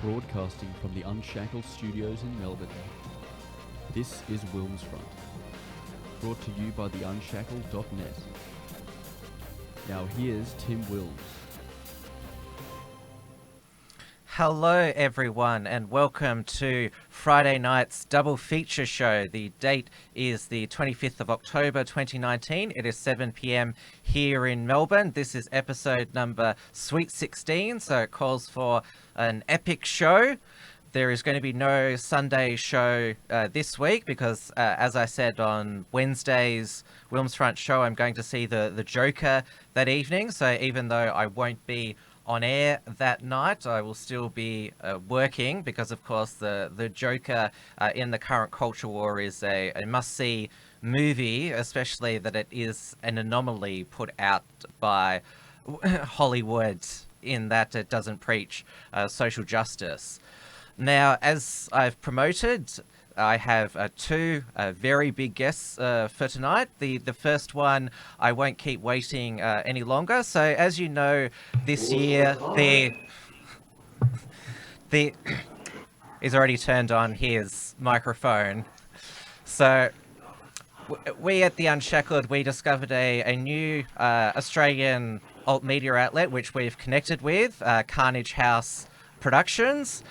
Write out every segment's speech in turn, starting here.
broadcasting from the Unshackled Studios in Melbourne. This is WilmsFront, brought to you by theunshackled.net. Now here's Tim Wilms. Hello everyone and welcome to Friday night's double feature show. The date is the 25th of October 2019. It is 7 p.m. here in Melbourne. This is episode number Sweet 16, so it calls for an epic show. There is going to be no Sunday show this week because, as I said on Wednesday's WilmsFront show, I'm going to see the Joker that evening. So even though I won't be on air that night, I will still be working because, of course, the Joker in the current culture war is a must-see movie, especially that it is an anomaly put out by Hollywood in that it doesn't preach social justice. Now, as I've promoted, I have two very big guests for tonight. The first one, I won't keep waiting any longer. So, as you know, this year, he's already turned on his microphone. So, we at The Unshackled, we discovered a new Australian alt media outlet, which we've connected with, Carnage House Productions.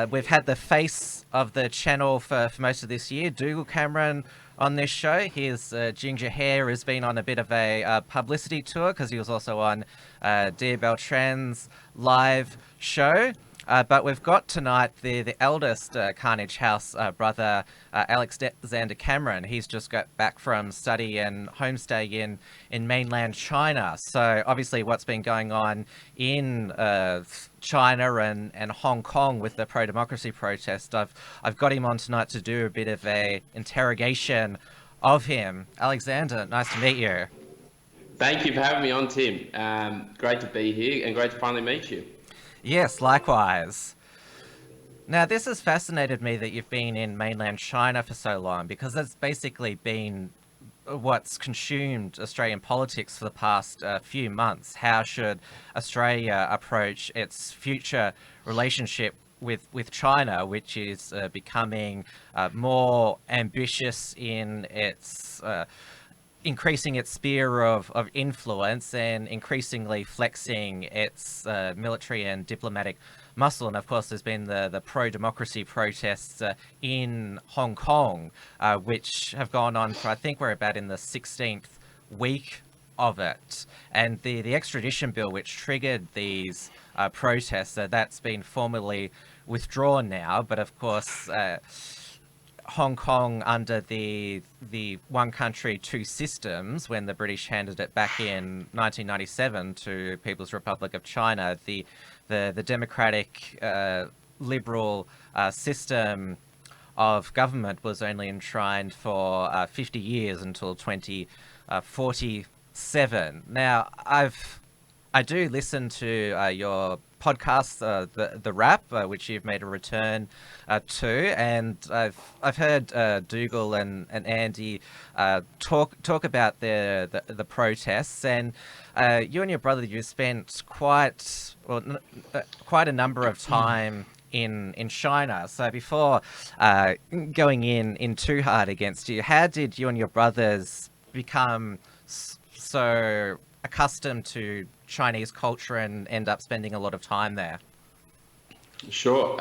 We've had the face of the channel for most of this year, Dougal Cameron, on this show. His ginger hair has been on a bit of a publicity tour because he was also on Dia Beltran's live show. But we've got tonight the eldest Carnage House brother, Alexander Cameron. He's just got back from study and homestay in mainland China. So obviously what's been going on in China and Hong Kong with the pro-democracy protest, I've got him on tonight to do a bit of a interrogation of him. Alexander, nice to meet you. Thank you for having me on, Tim. Great to be here and great to finally meet you. Yes, likewise. Now, this has fascinated me that you've been in mainland China for so long, because that's basically been what's consumed Australian politics for the past few months. How should Australia approach its future relationship with China, which is becoming more ambitious in its increasing its sphere of influence and increasingly flexing its military and diplomatic muscle. And of course, there's been the pro-democracy protests in Hong Kong, which have gone on for, I think we're about in the 16th week of it. And the extradition bill, which triggered these protests, that's been formally withdrawn now. But of course, Hong Kong, under the one country, two systems, when the British handed it back in 1997 to People's Republic of China, the democratic liberal system of government was only enshrined for 50 years until 2047. Now, I do listen to your podcast, the Wrap, which you've made a return to, and I've heard Dougal and Andy talk about the protests, and you and your brother, you spent quite a number of time in China. So before going in too hard against you, how did you and your brothers become so accustomed to Chinese culture and end up spending a lot of time there? Sure.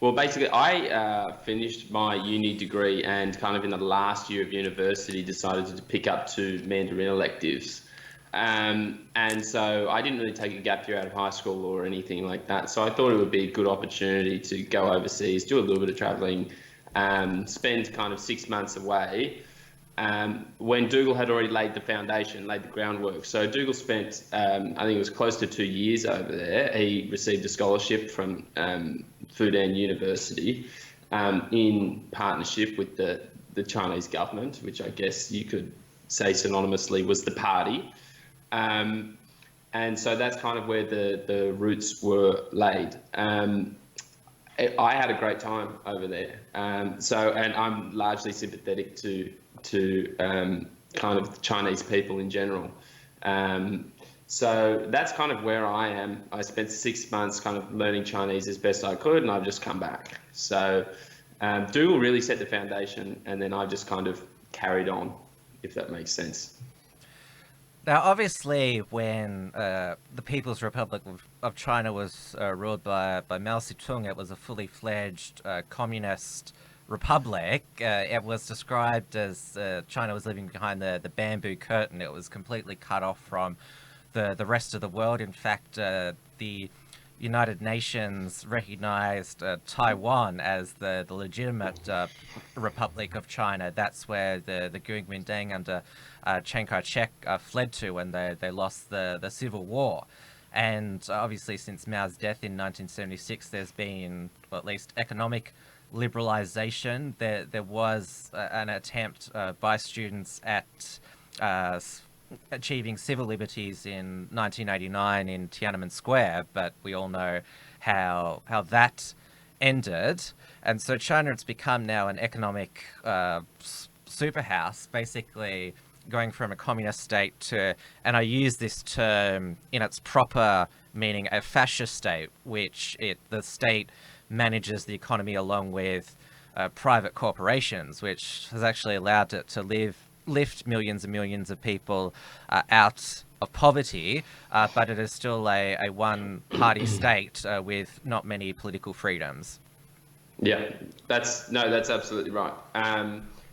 Well, basically, I finished my uni degree and kind of in the last year of university decided to pick up two Mandarin electives. And so I didn't really take a gap year out of high school or anything like that. So I thought it would be a good opportunity to go overseas, do a little bit of traveling, spend kind of 6 months away. When Dougal had already laid the foundation, laid the groundwork. So Dougal spent, I think it was close to 2 years over there. He received a scholarship from Fudan University in partnership with the Chinese government, which I guess you could say synonymously was the party. And so that's kind of where the roots were laid. I had a great time over there. And I'm largely sympathetic to kind of Chinese people in general. So that's kind of where I am. I spent 6 months kind of learning Chinese as best I could, and I've just come back. So Dougal really set the foundation, and then I just kind of carried on, if that makes sense. Now, obviously, when the People's Republic of China was ruled by Mao Zedong, it was a fully fledged communist republic. It was described as China was living behind the bamboo curtain. It was completely cut off from the rest of the world. In fact, the United Nations recognized Taiwan as the legitimate Republic of China. That's where the Kuomintang under Chiang Kai-shek fled to when they lost the Civil War. And obviously, since Mao's death in 1976, there's been, well, at least economic liberalization. There was an attempt by students at achieving civil liberties in 1989 in Tiananmen Square, but we all know how that ended. And so China has become now an economic superhouse, basically going from a communist state to, and I use this term in its proper meaning, a fascist state, which the state manages the economy along with private corporations, which has actually allowed it to lift millions and millions of people out of poverty, but it is still a one-party state with not many political freedoms. Yeah, that's absolutely right.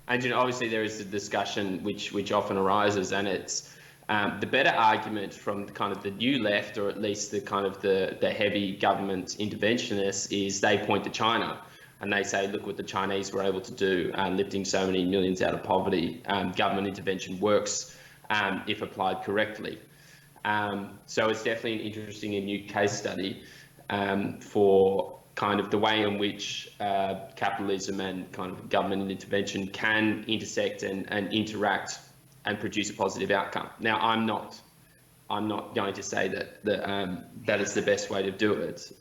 And obviously there is a discussion which often arises, and it's the better argument from kind of the new left, or at least the kind of the heavy government interventionists, is they point to China. And they say, look what the Chinese were able to do, lifting so many millions out of poverty. Government intervention works if applied correctly. So it's definitely an interesting and new case study for kind of the way in which capitalism and kind of government intervention can intersect and interact and produce a positive outcome. Now, I'm not going to say that is the best way to do it.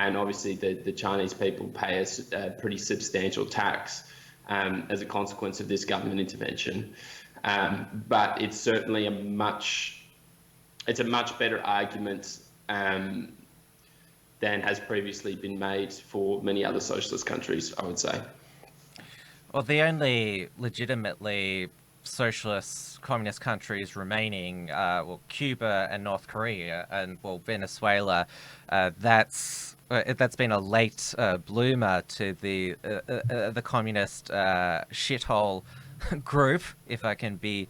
And obviously the Chinese people pay a pretty substantial tax as a consequence of this government intervention. But it's certainly a much better argument than has previously been made for many other socialist countries, I would say. Well, the only legitimately socialist communist countries remaining, Cuba and North Korea, and Venezuela. That's been a late bloomer to the communist shithole group, if I can be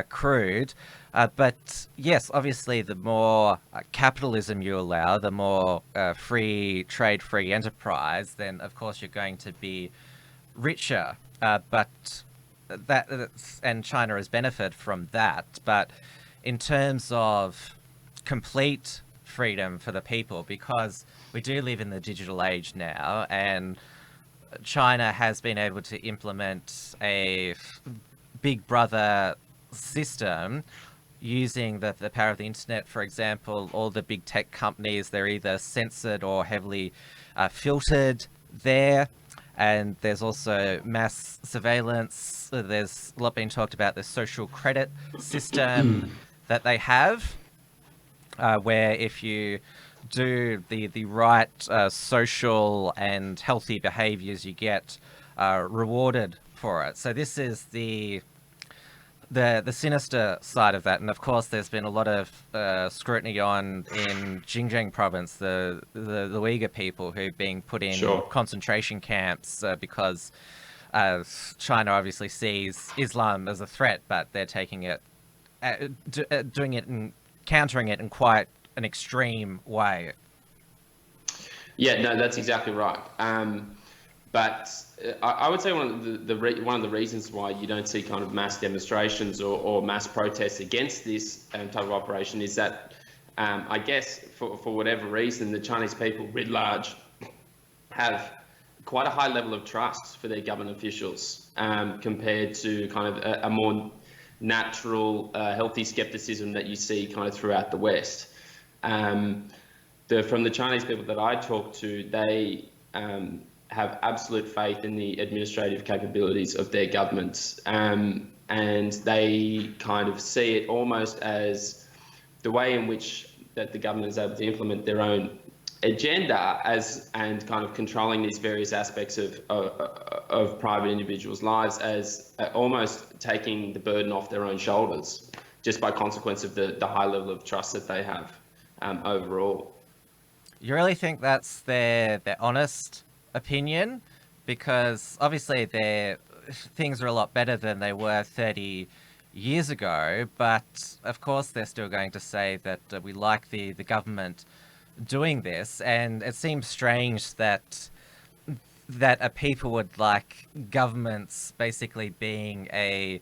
crude. But yes, obviously, the more capitalism you allow, the more free trade, free enterprise, then of course you're going to be richer. And China has benefited from that. But in terms of complete freedom for the people, because we do live in the digital age now, and China has been able to implement a big brother system using the power of the internet. For example, all the big tech companies, they're either censored or heavily filtered there. And there's also mass surveillance. There's a lot being talked about the social credit system that they have, where if you do the right social and healthy behaviors, you get rewarded for it. So this is the sinister side of that. And of course, there's been a lot of scrutiny in Xinjiang province, the Uyghur people who are being put in concentration camps because China obviously sees Islam as a threat, but they're taking it, doing it and countering it in quite an extreme way. Yeah, no, that's exactly right. But I would say one of the reasons why you don't see kind of mass demonstrations or mass protests against this type of operation is that I guess for whatever reason, the Chinese people writ large have quite a high level of trust for their government officials compared to kind of a more natural, healthy skepticism that you see kind of throughout the West. From the Chinese people that I talk to, they have absolute faith in the administrative capabilities of their governments, and they kind of see it almost as the way in which that the government is able to implement their own agenda and kind of controlling these various aspects of private individuals' lives as almost taking the burden off their own shoulders, just by consequence of the high level of trust that they have overall. You really think that's their honest opinion? Because obviously things are a lot better than they were 30 years ago, but of course they're still going to say that we like the government doing this, and it seems strange that a people would like governments basically being a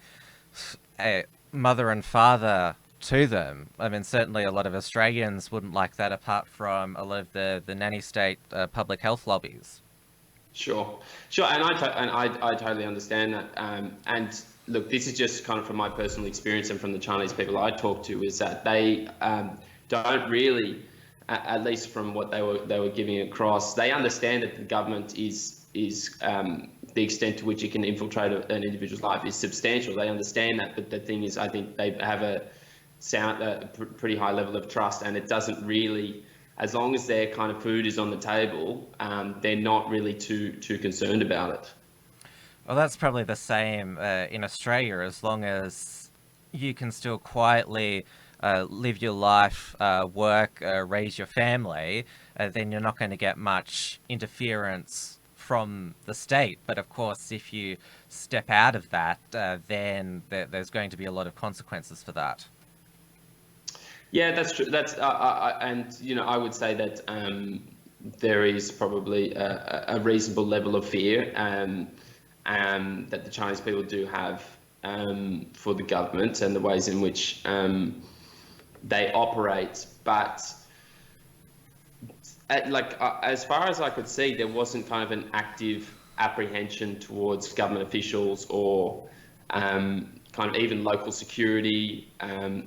mother and father to them. I mean, certainly a lot of Australians wouldn't like that, apart from a lot of the nanny state public health lobbies. Sure, and I totally understand that. And look, this is just kind of from my personal experience and from the Chinese people I talk to, is that they don't really, at least from what they were giving across, they understand that the government is the extent to which it can infiltrate an individual's life is substantial. They understand that, but the thing is, I think they have a pretty high level of trust, and it doesn't really, as long as their kind of food is on the table, they're not really too concerned about it. Well, that's probably the same in Australia. As long as you can still quietly live your life, work, raise your family, then you're not going to get much interference from the state. But of course, if you step out of that, then there's going to be a lot of consequences for that. Yeah, that's true. That's and I would say that there is probably a reasonable level of fear that the Chinese people do have for the government and the ways in which they operate. But as far as I could see, there wasn't kind of an active apprehension towards government officials or kind of even local security.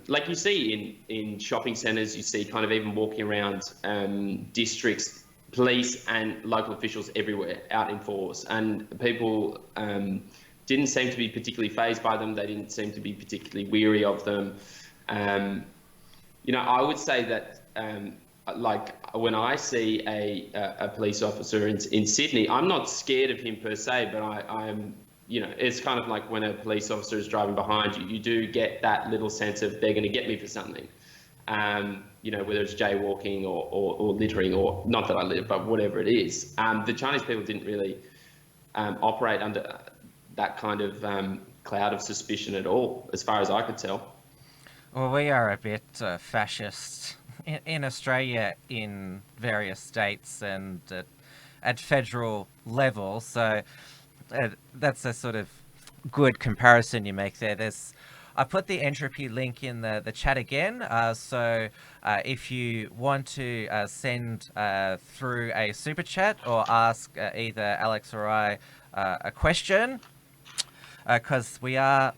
Like you see in shopping centres, you see kind of even walking around districts, police and local officials everywhere out in force, and people didn't seem to be particularly fazed by them. They didn't seem to be particularly weary of them. I would say that like when I see a police officer in Sydney, I'm not scared of him per se, but I'm it's kind of like when a police officer is driving behind you, you do get that little sense of they're going to get me for something. Whether it's jaywalking or littering, or not that I live, but whatever it is. The Chinese people didn't really operate under that kind of cloud of suspicion at all, as far as I could tell. Well, we are a bit fascist in Australia, in various states and at federal level, so that's a sort of good comparison you make there. I put the entropy link in the chat again, so if you want to send through a super chat or ask either Alex or I a question, because we are,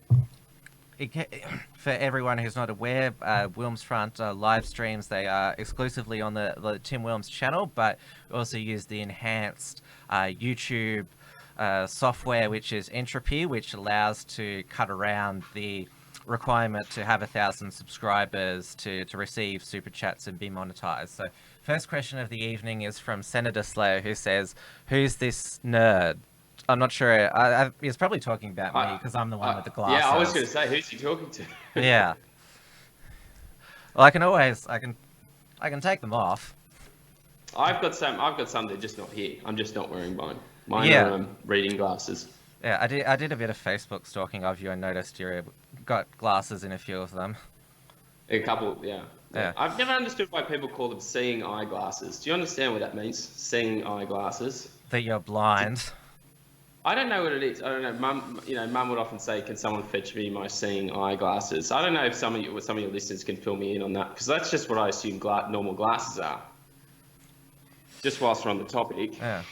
for everyone who's not aware, WilmsFront live streams, they are exclusively on the Tim Wilms channel, but we also use the enhanced YouTube software, which is Entropy, which allows to cut around the requirement to have 1,000 subscribers to receive super chats and be monetized. So first question of the evening is from Senator Slayer, who says, "Who's this nerd?" I'm not sure. He's probably talking about me because I'm the one with the glasses. Yeah, I was going to say, who's he talking to? Yeah. Well, I can take them off. I've got some. They're just not here. I'm just not wearing mine. Mine Yeah. are reading glasses. Yeah, I did a bit of Facebook stalking of you and noticed you got glasses in a few of them. A couple, yeah. Yeah. I've never understood why people call them seeing eyeglasses. Do you understand what that means? Seeing eyeglasses. That you're blind. I don't know what it is. I don't know. Mum would often say, "Can someone fetch me my seeing eyeglasses?" I don't know if some of your listeners can fill me in on that, because that's just what I assume normal glasses are. Just whilst we're on the topic. Yeah.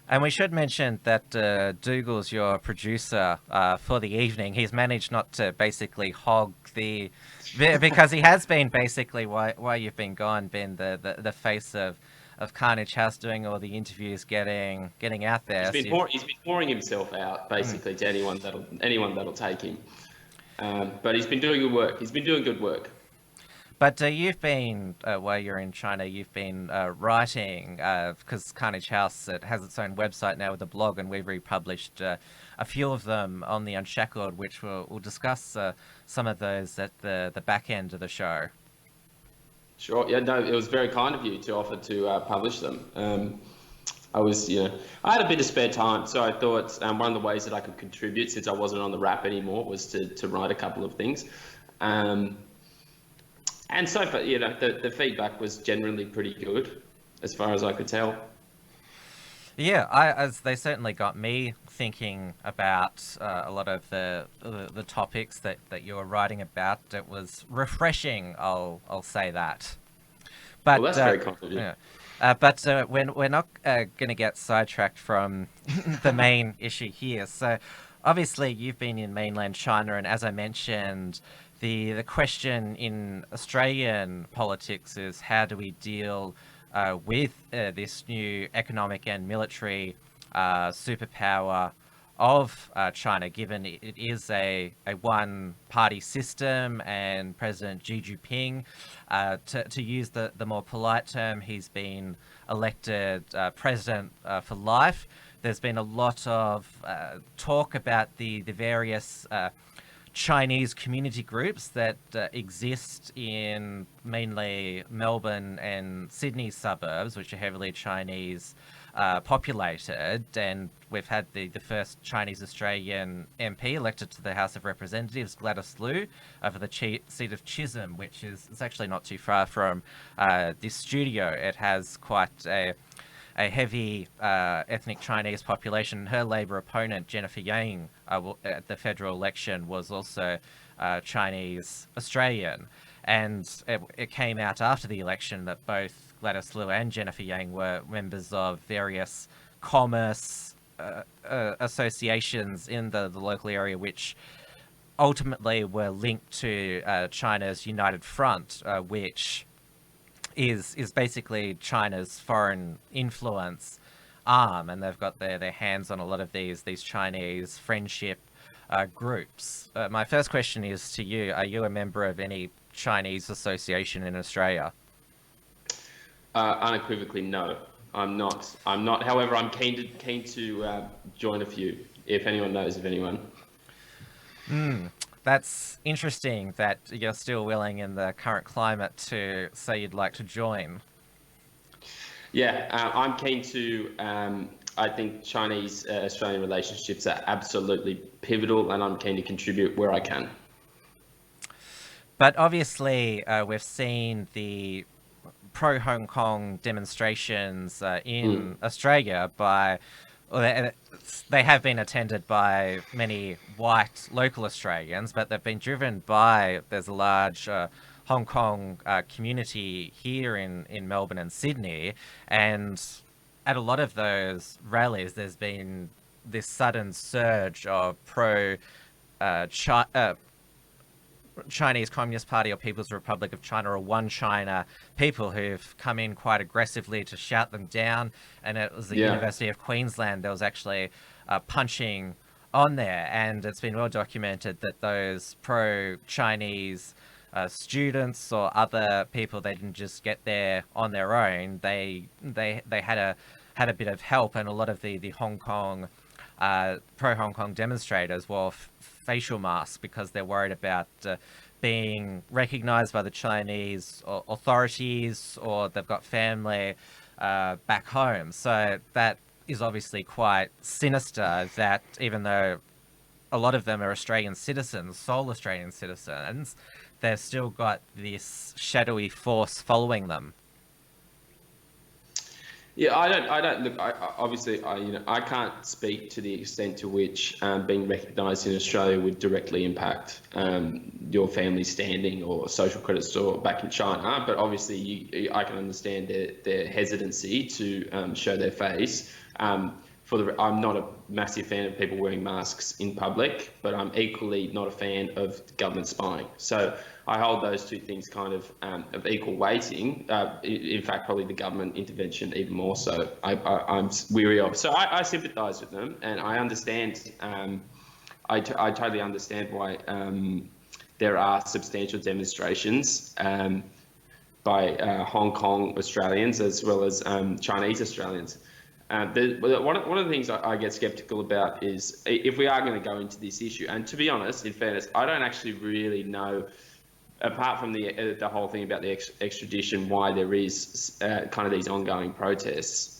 And we should mention that Dougal's your producer for the evening. He's managed not to basically hog because he has been basically, while you've been gone, been the face of Carnage House, doing all the interviews, getting out there. He's been pouring himself out basically to anyone that'll take him. But he's been doing good work. But you've been, while you're in China, you've been writing, because Carnage House, it has its own website now with a blog, and we've republished a few of them on the Unshackled, which we'll discuss some of those at the back end of the show. Sure. Yeah, no, it was very kind of you to offer to publish them. I had a bit of spare time, so I thought one of the ways that I could contribute, since I wasn't on the rap anymore, was to write a couple of things. And so far, the feedback was generally pretty good, as far as I could tell. Yeah, as they certainly got me thinking about a lot of the topics that you were writing about. It was refreshing, I'll say that. But well, that's very confident. Yeah. But we're not going to get sidetracked from the main issue here. So obviously you've been in mainland China, and as I mentioned, the question in Australian politics is how do we deal with this new economic and military superpower of China, given it is a one-party system, and President Xi Jinping, to use the more polite term, he's been elected president for life. There's been a lot of talk about the various Chinese community groups that exist in mainly Melbourne and Sydney suburbs, which are heavily Chinese populated, and we've had the first Chinese Australian MP elected to the House of Representatives, Gladys Liu, for the seat of Chisholm, which is actually not too far from this studio. It has quite a heavy ethnic Chinese population. Her Labour opponent, Jennifer Yang, at the federal election was also Chinese Australian. And it came out after the election that both Gladys Liu and Jennifer Yang were members of various commerce associations in the local area, which ultimately were linked to China's United Front, which is basically China's foreign influence arm, and they've got their hands on a lot of these Chinese friendship groups. My first question is to you: are you a member of any Chinese association in Australia? Unequivocally, no. I'm not. However, I'm keen to join a few, if anyone knows of anyone. That's interesting that you're still willing in the current climate to say you'd like to join. Yeah, I'm keen to. I think Chinese-Australian relationships are absolutely pivotal, and I'm keen to contribute where I can. But obviously, we've seen the pro-Hong Kong demonstrations in Australia they have been attended by many white local Australians, but they've been driven by, there's a large Hong Kong community here in Melbourne and Sydney, and at a lot of those rallies there's been this sudden surge of Chinese Communist Party or People's Republic of China or One China people who've come in quite aggressively to shout them down. And it was the University of Queensland, there was actually punching on there. And it's been well documented that those pro-Chinese students or other people, they didn't just get there on their own. They had a bit of help, and a lot of the Hong Kong pro-Hong Kong demonstrators wore facial masks because they're worried about being recognized by the Chinese authorities, or they've got family back home. So that is obviously quite sinister, that even though a lot of them are Australian citizens, sole Australian citizens, they've still got this shadowy force following them. Yeah, I don't look. I can't speak to the extent to which being recognised in Australia would directly impact your family standing or social credit score back in China. But obviously, I can understand their hesitancy to show their face. I'm not a massive fan of people wearing masks in public, but I'm equally not a fan of government spying. So I hold those two things kind of equal weighting. In fact, probably the government intervention even more so. I'm weary of. So I sympathise with them, and I understand. I totally understand why there are substantial demonstrations by Hong Kong Australians as well as Chinese Australians. One of the things I get skeptical about is if we are going to go into this issue, and to be honest, in fairness, I don't actually really know, apart from the whole thing about the extradition, why there is kind of these ongoing protests.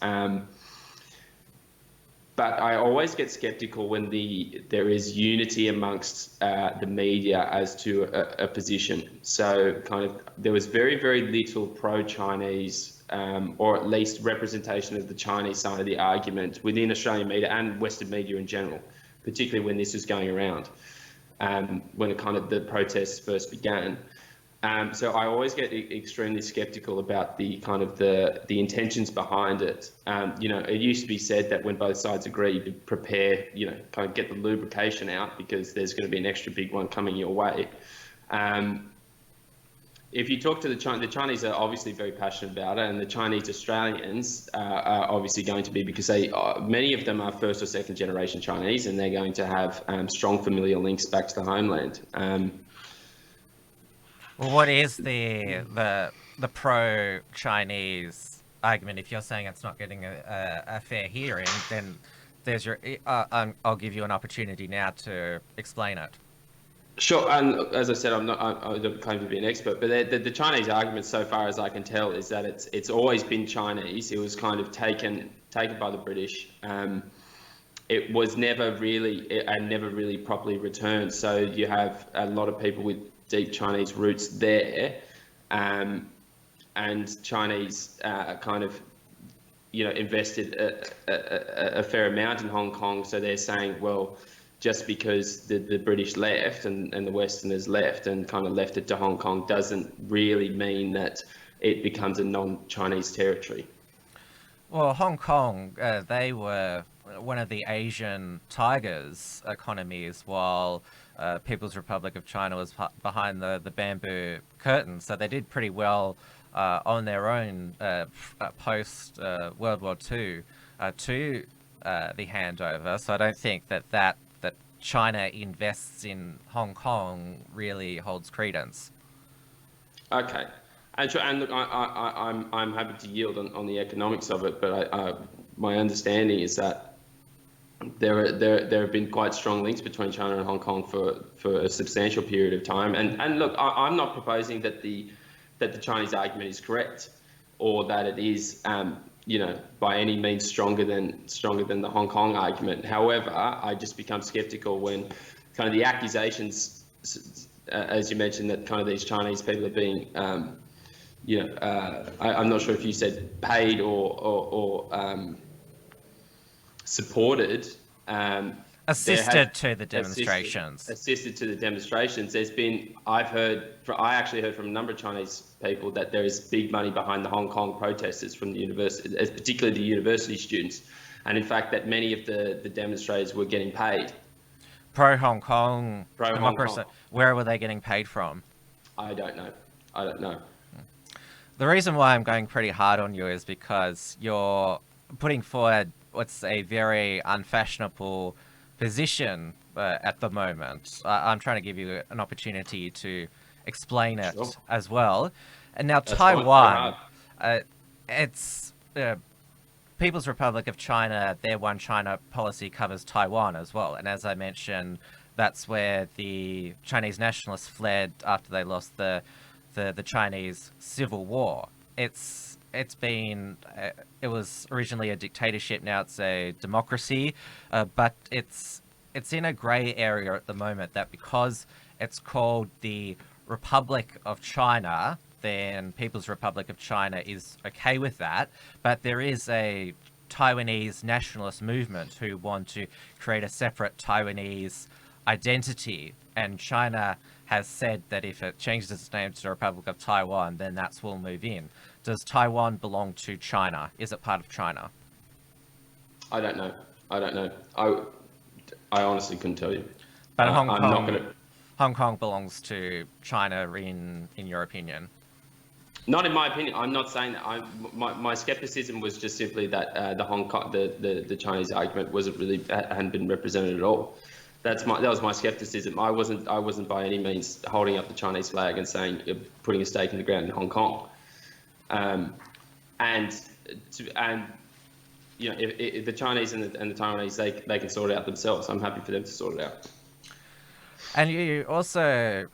But I always get skeptical when there is unity amongst the media as to a position. So kind of there was very, very little pro-Chinese or at least representation of the Chinese side of the argument within Australian media and Western media in general, particularly when this was going around, when the protests first began. So I always get extremely skeptical about the intentions behind it. It used to be said that when both sides agree to prepare, kind of get the lubrication out because there's going to be an extra big one coming your way. If you talk to the Chinese are obviously very passionate about it, and the Chinese Australians are obviously going to be, because many of them are first or second generation Chinese, and they're going to have strong familial links back to the homeland. Well, what is the pro-Chinese argument? If you're saying it's not getting a fair hearing, then there's your. I'll give you an opportunity now to explain it. Sure, and as I said, I don't claim to be an expert, but the Chinese argument, so far as I can tell, is that it's always been Chinese. It was kind of taken by the British. It was never really properly returned. So you have a lot of people with deep Chinese roots there, and Chinese invested a fair amount in Hong Kong. So they're saying, well, just because the British left and the Westerners left and kind of left it to Hong Kong doesn't really mean that it becomes a non-Chinese territory. Well, Hong Kong, they were one of the Asian tigers economies, while People's Republic of China was behind the bamboo curtain. So they did pretty well on their own post World War II to the handover. So I don't think that China invests in Hong Kong really holds credence. Okay. And look, I'm happy to yield on the economics of it, but my understanding is that there have been quite strong links between China and Hong Kong for a substantial period of time. And look, I'm not proposing that the Chinese argument is correct, or that it is by any means stronger than the Hong Kong argument. However, I just become skeptical when kind of the accusations, as you mentioned, that kind of these Chinese people are being, I'm not sure if you said paid or supported. Assisted to the demonstrations. Assisted to the demonstrations. I actually heard from a number of Chinese people that there is big money behind the Hong Kong protesters from the university, particularly the university students, and in fact that many of the demonstrators were getting paid. Pro-Hong Kong democracy. Kong. Where were they getting paid from? I don't know. The reason why I'm going pretty hard on you is because you're putting forward what's a very unfashionable position at the moment. I'm trying to give you an opportunity to explain it as well. And now that's Taiwan, it's People's Republic of China, their One China policy covers Taiwan as well. And as I mentioned, that's where the Chinese nationalists fled after they lost the Chinese Civil War. It was originally a dictatorship, now it's a democracy, but it's in a grey area at the moment, that because it's called the Republic of China, then People's Republic of China is okay with that, but there is a Taiwanese nationalist movement who want to create a separate Taiwanese identity, and China has said that if it changes its name to the Republic of Taiwan, then that's will move in. Does Taiwan belong to China? Is it part of China? I don't know. I honestly couldn't tell you. But Hong Kong belongs to China in your opinion? Not in my opinion. I'm not saying that. My skepticism was just simply that the Hong Kong, the Chinese argument hadn't been represented at all. that was my skepticism. I wasn't by any means holding up the Chinese flag and saying putting a stake in the ground in Hong Kong. And you know, if the Chinese and the Taiwanese, they can sort it out themselves. I'm happy for them to sort it out. And you also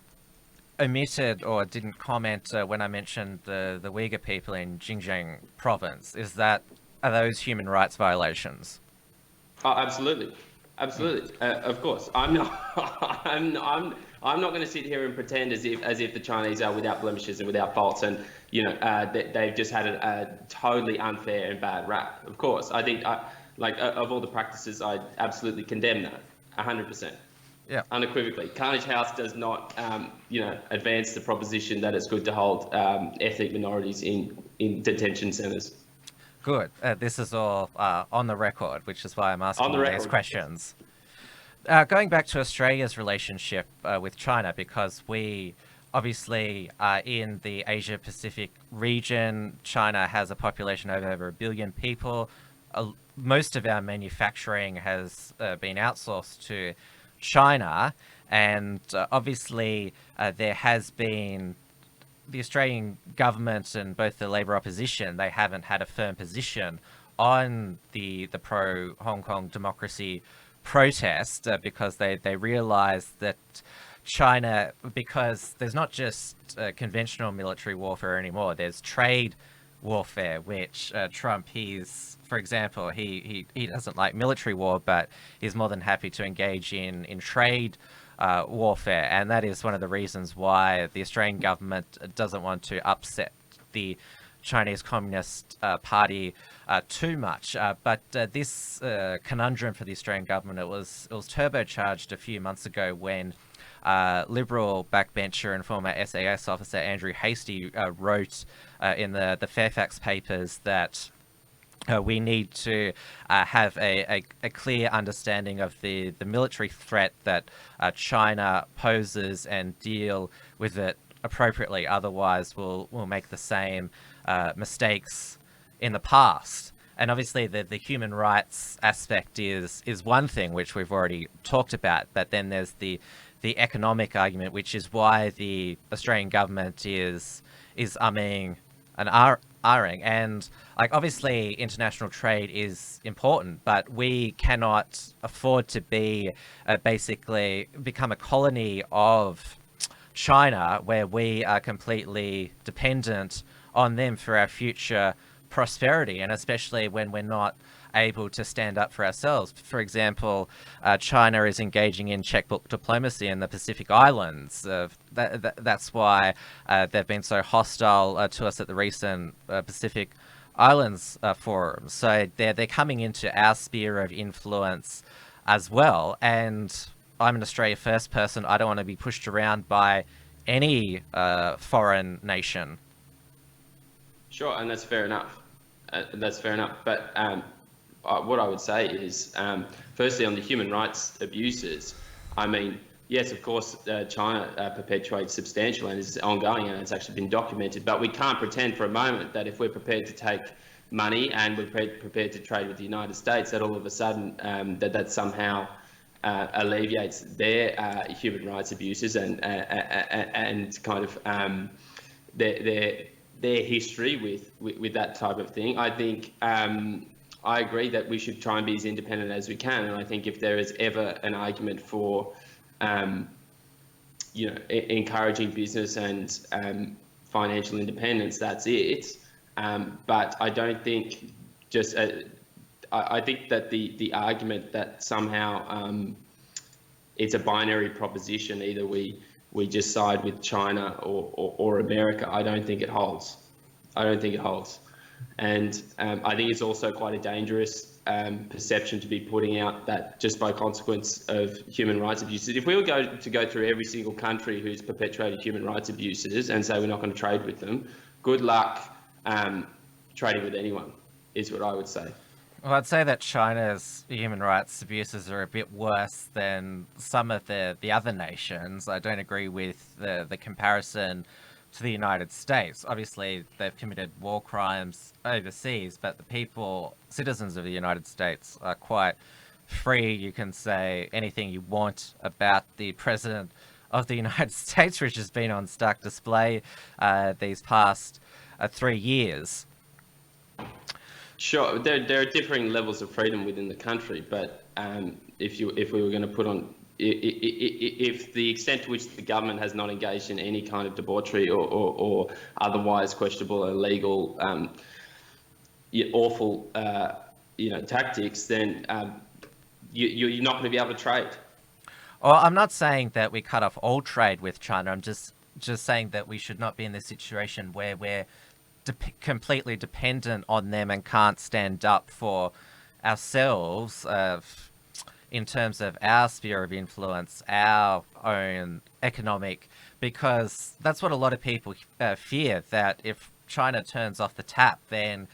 omitted or didn't comment when I mentioned the Uyghur people in Xinjiang province. Are those human rights violations? Oh, absolutely. Of course, I'm not. I'm not going to sit here and pretend as if the Chinese are without blemishes and without faults, and you know they've just had a totally unfair and bad rap. Of course, I think of all the practices, I absolutely condemn that 100%. Yeah, unequivocally. Carnage House does not, advance the proposition that it's good to hold ethnic minorities in detention centres. Good. This is all on the record, which is why I'm asking you these questions. Going back to Australia's relationship with China, because we obviously are in the Asia-Pacific region. China has a population of over 1 billion people. Most of our manufacturing has been outsourced to China, and obviously there has been the Australian government and both the Labor opposition, they haven't had a firm position on the pro-Hong Kong democracy protest because they realise that China, because there's not just conventional military warfare anymore, there's trade warfare, which Trump, for example, he doesn't like military war, but he's more than happy to engage in trade warfare. And that is one of the reasons why the Australian government doesn't want to upset the Chinese Communist Party too much. But this conundrum for the Australian government, it was turbocharged a few months ago when Liberal backbencher and former SAS officer Andrew Hastie wrote in the Fairfax papers that we need to have a clear understanding of the military threat that China poses and deal with it appropriately. Otherwise, we'll make the same mistakes in the past. And obviously, the human rights aspect is one thing which we've already talked about. But then there's the economic argument, which is why the Australian government is umming and ahhing. And like obviously international trade is important, but we cannot afford to be basically become a colony of China where we are completely dependent on them for our future prosperity, and especially when we're not able to stand up for ourselves. For example, China is engaging in checkbook diplomacy in the Pacific Islands. That's why they've been so hostile to us at the recent Pacific Islands forum. So they're coming into our sphere of influence as well. And I'm an Australia First person. I don't want to be pushed around by any foreign nation. Sure, and that's fair enough. But what I would say is, firstly, on the human rights abuses, I mean, yes, of course, China perpetuates substantial and is ongoing, and it's actually been documented. But we can't pretend for a moment that if we're prepared to take money and we're prepared to trade with the United States, that all of a sudden that somehow alleviates their human rights abuses and kind of their history with that type of thing. I think I agree that we should try and be as independent as we can, and I think if there is ever an argument for encouraging business and financial independence, that's it. But I don't think I think that the argument that somehow it's a binary proposition, either we just side with China or America, I don't think it holds. And I think it's also quite a dangerous perception to be putting out that just by consequence of human rights abuses. If we were to go through every single country who's perpetuated human rights abuses and say we're not going to trade with them, good luck trading with anyone, is what I would say. Well, I'd say that China's human rights abuses are a bit worse than some of the other nations. I don't agree with the comparison to the United States. Obviously, they've committed war crimes overseas, but the citizens of the United States are quite free. You can say anything you want about the president of the United States, which has been on stark display these past 3 years. Sure, there are differing levels of freedom within the country, but if we were going to put on, if the extent to which the government has not engaged in any kind of debauchery or otherwise questionable, illegal, awful, tactics, then you're not going to be able to trade. Well, I'm not saying that we cut off all trade with China. I'm just saying that we should not be in this situation where we're completely dependent on them and can't stand up for ourselves in terms of our sphere of influence, our own economic, because that's what a lot of people fear, that if China turns off the tap, then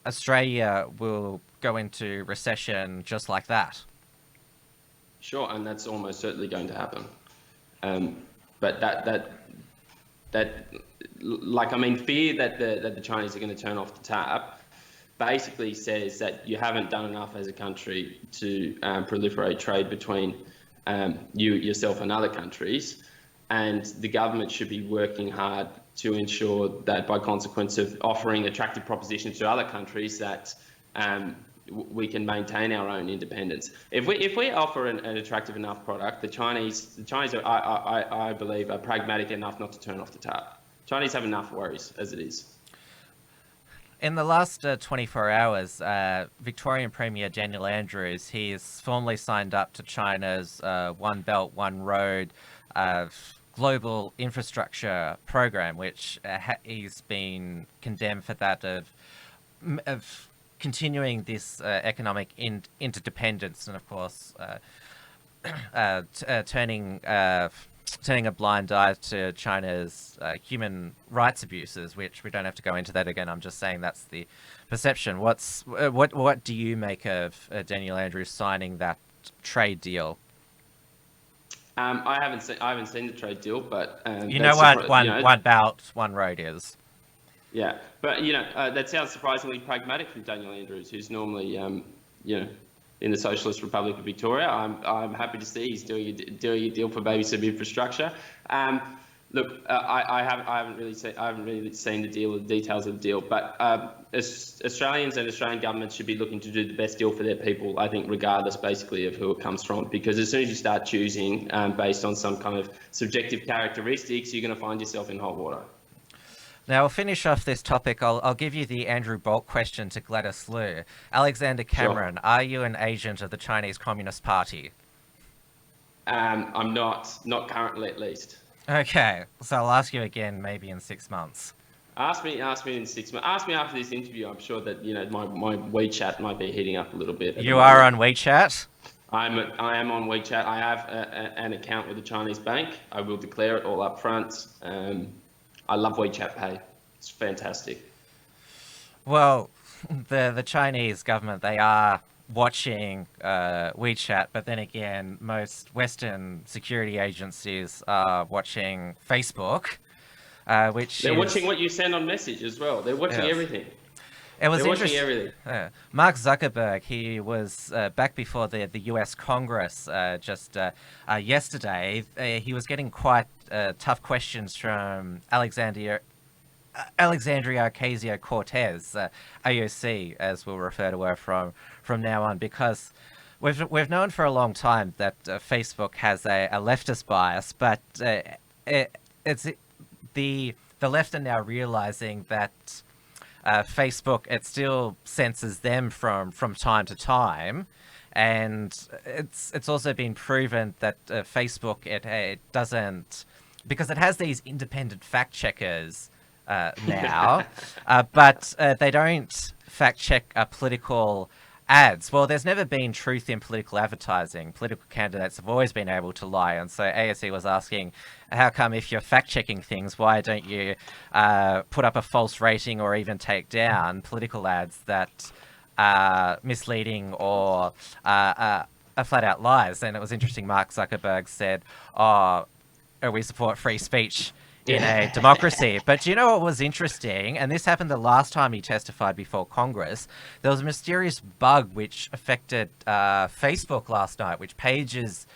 Australia will go into recession just like that. Sure, and that's almost certainly going to happen. But fear that the Chinese are going to turn off the tap basically says that you haven't done enough as a country to proliferate trade between yourself and other countries, and the government should be working hard to ensure that, by consequence of offering attractive propositions to other countries, that we can maintain our own independence. If we offer an attractive enough product, the Chinese are, I believe, are pragmatic enough not to turn off the tap. Chinese have enough worries as it is. In the last 24 hours, Victorian Premier Daniel Andrews, he's formally signed up to China's One Belt, One Road global infrastructure program, which he's been condemned for that of continuing this economic interdependence, and of course turning a blind eye to China's human rights abuses, which we don't have to go into that again. I'm just saying that's the perception. What do you make of Daniel Andrews signing that trade deal? I haven't seen the trade deal, but you know what One Belt, One Road is. Yeah, but that sounds surprisingly pragmatic from Daniel Andrews, who's normally in the Socialist Republic of Victoria. I'm happy to see he's doing a deal for maybe some infrastructure. Look, I haven't really seen the deal or the details of the deal, but Australians and Australian governments should be looking to do the best deal for their people, I think, regardless basically of who it comes from, because as soon as you start choosing based on some kind of subjective characteristics, you're going to find yourself in hot water. Now, we'll finish off this topic. I'll give you the Andrew Bolt question to Gladys Liu. Alexander Cameron, sure. Are you an agent of the Chinese Communist Party? I'm not currently, at least. Okay, so I'll ask you again maybe in 6 months. Ask me in 6 months. Ask me after this interview. I'm sure that my WeChat might be heating up a little bit. You are on WeChat? I am on WeChat. I have an account with a Chinese bank. I will declare it all up front. I love WeChat Pay. It's fantastic. Well, the Chinese government, they are watching WeChat, but then again, most Western security agencies are watching Facebook, they're watching what you send on message as well. They're watching everything. It was watching everything. Mark Zuckerberg, he was back before the US Congress just yesterday. He was getting quite tough questions from Alexandria Ocasio-Cortez, AOC, as we'll refer to her from now on, because we've known for a long time that Facebook has a leftist bias, but it's the left are now realizing that Facebook, it still censors them from time to time, and it's also been proven that Facebook it doesn't, because it has these independent fact checkers now, but they don't fact check political ads. Well, there's never been truth in political advertising. Political candidates have always been able to lie, and so ASC was asking, how come if you're fact-checking things, why don't you put up a false rating or even take down political ads that are misleading or are flat-out lies? And it was interesting, Mark Zuckerberg said, we support free speech in a democracy. But do you know what was interesting? And this happened the last time he testified before Congress. There was a mysterious bug which affected Facebook last night, which pages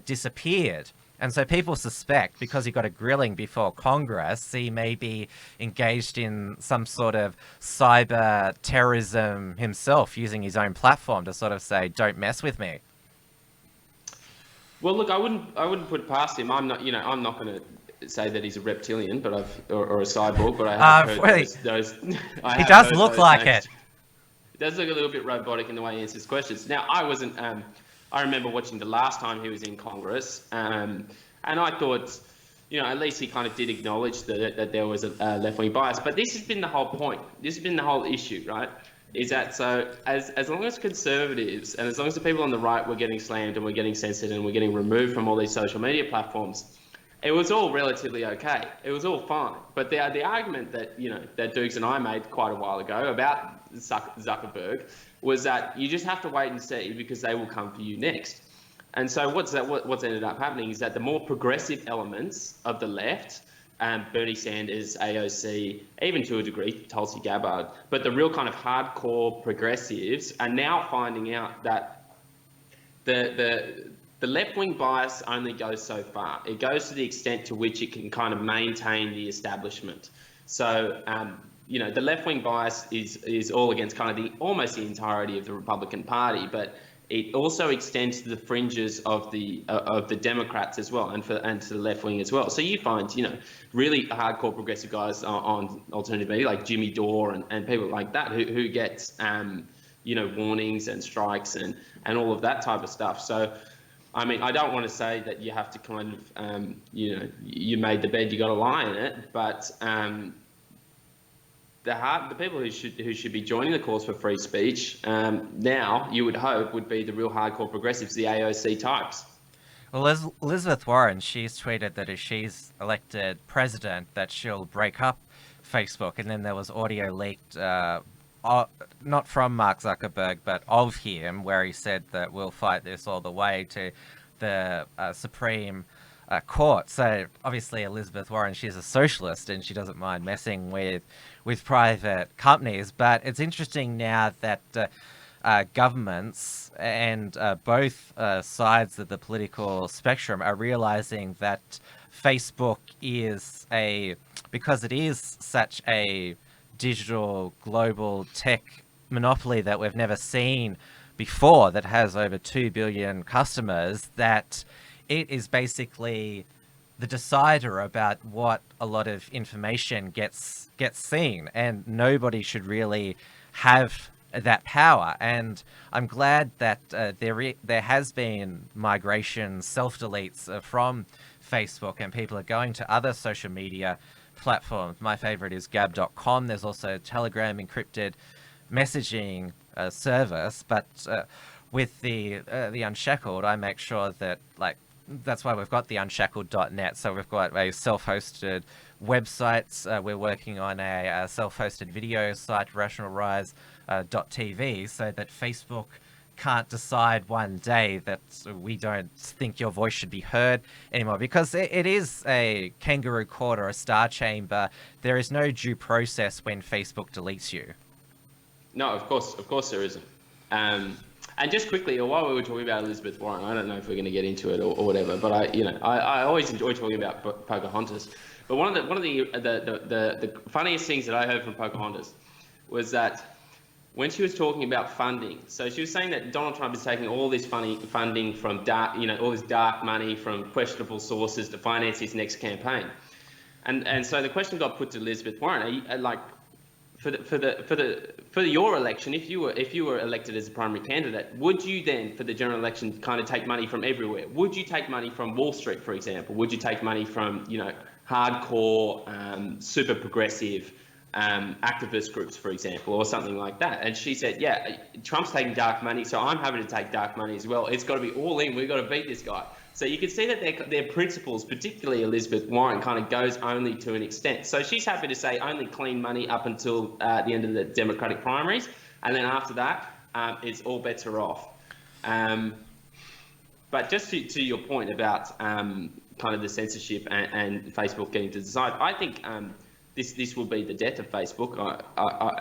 disappeared. And so people suspect, because he got a grilling before Congress, he may be engaged in some sort of cyber terrorism himself, using his own platform to sort of say, don't mess with me. Well, look, I wouldn't put it past him. I'm not going to say that he's a reptilian, but or a cyborg, but I have heard those. He does look like it. He does look a little bit robotic in the way he answers questions. Now, I wasn't. I remember watching the last time he was in Congress, and I thought, at least he kind of did acknowledge that there was a left-wing bias. But this has been the whole point. This has been the whole issue, right? Is that so? As long as conservatives and as long as the people on the right were getting slammed and were getting censored and were getting removed from all these social media platforms, it was all relatively okay. It was all fine. But the argument that that Dukes and I made quite a while ago about Zuckerberg was that you just have to wait and see, because they will come for you next. And so what's ended up happening is that the more progressive elements of the left, Bernie Sanders, AOC, even to a degree Tulsi Gabbard, but the real kind of hardcore progressives are now finding out that the left-wing bias only goes so far. It goes to the extent to which it can kind of maintain the establishment. So the left-wing bias is all against kind of almost the entirety of the Republican Party, but it also extends to the fringes of the Democrats as well, and to the left wing as well. So you find really hardcore progressive guys on alternative media like Jimmy Dore and people like that who get warnings and strikes and all of that type of stuff. So I mean, I don't want to say that you have to kind of you made the bed, you got to lie in it, but the people who should be joining the cause for free speech now, you would hope, would be the real hardcore progressives, the AOC types. Well, Elizabeth Warren, she's tweeted that if she's elected president, that she'll break up Facebook. And then there was audio leaked, not from Mark Zuckerberg, but of him, where he said that we'll fight this all the way to the Supreme Court. So obviously Elizabeth Warren, she's a socialist and she doesn't mind messing with private companies. But it's interesting now that governments and both sides of the political spectrum are realizing that Facebook is because it is such a digital global tech monopoly that we've never seen before, that has over 2 billion customers, that it is basically the decider about what a lot of information gets seen, and nobody should really have that power. And I'm glad that there has been migration, self-deletes from Facebook, and people are going to other social media platforms. My favorite is gab.com. There's also Telegram encrypted messaging service, but with the Unshackled, I make sure that, like, that's why we've got the unshackled.net. So we've got a self-hosted website. We're working on a self-hosted video site, rationalrise.tv, so that Facebook can't decide one day that we don't think your voice should be heard anymore, because it is a kangaroo court or a star chamber. There is no due process when Facebook deletes you. No, of course there isn't. And just quickly, while we were talking about Elizabeth Warren, I don't know if we're going to get into it or whatever, but I always enjoy talking about Pocahontas. But one of the funniest things that I heard from Pocahontas was that when she was talking about funding, so she was saying that Donald Trump is taking all this funding from dark, all this dark money from questionable sources to finance his next campaign, and so the question got put to Elizabeth Warren: are you, for your election, if you were elected as a primary candidate, would you then, for the general election, kind of take money from everywhere? Would you take money from Wall Street, for example? Would you take money from hardcore, super progressive activist groups, for example, or something like that? And she said, yeah, Trump's taking dark money, so I'm happy to take dark money as well. It's got to be all in. We've got to beat this guy. So you can see that their principles, particularly Elizabeth Warren, kind of goes only to an extent. So she's happy to say only clean money up until the end of the Democratic primaries, and then after that, it's all bets are off. But just to your point about kind of the censorship and Facebook getting to decide. I think this will be the death of Facebook,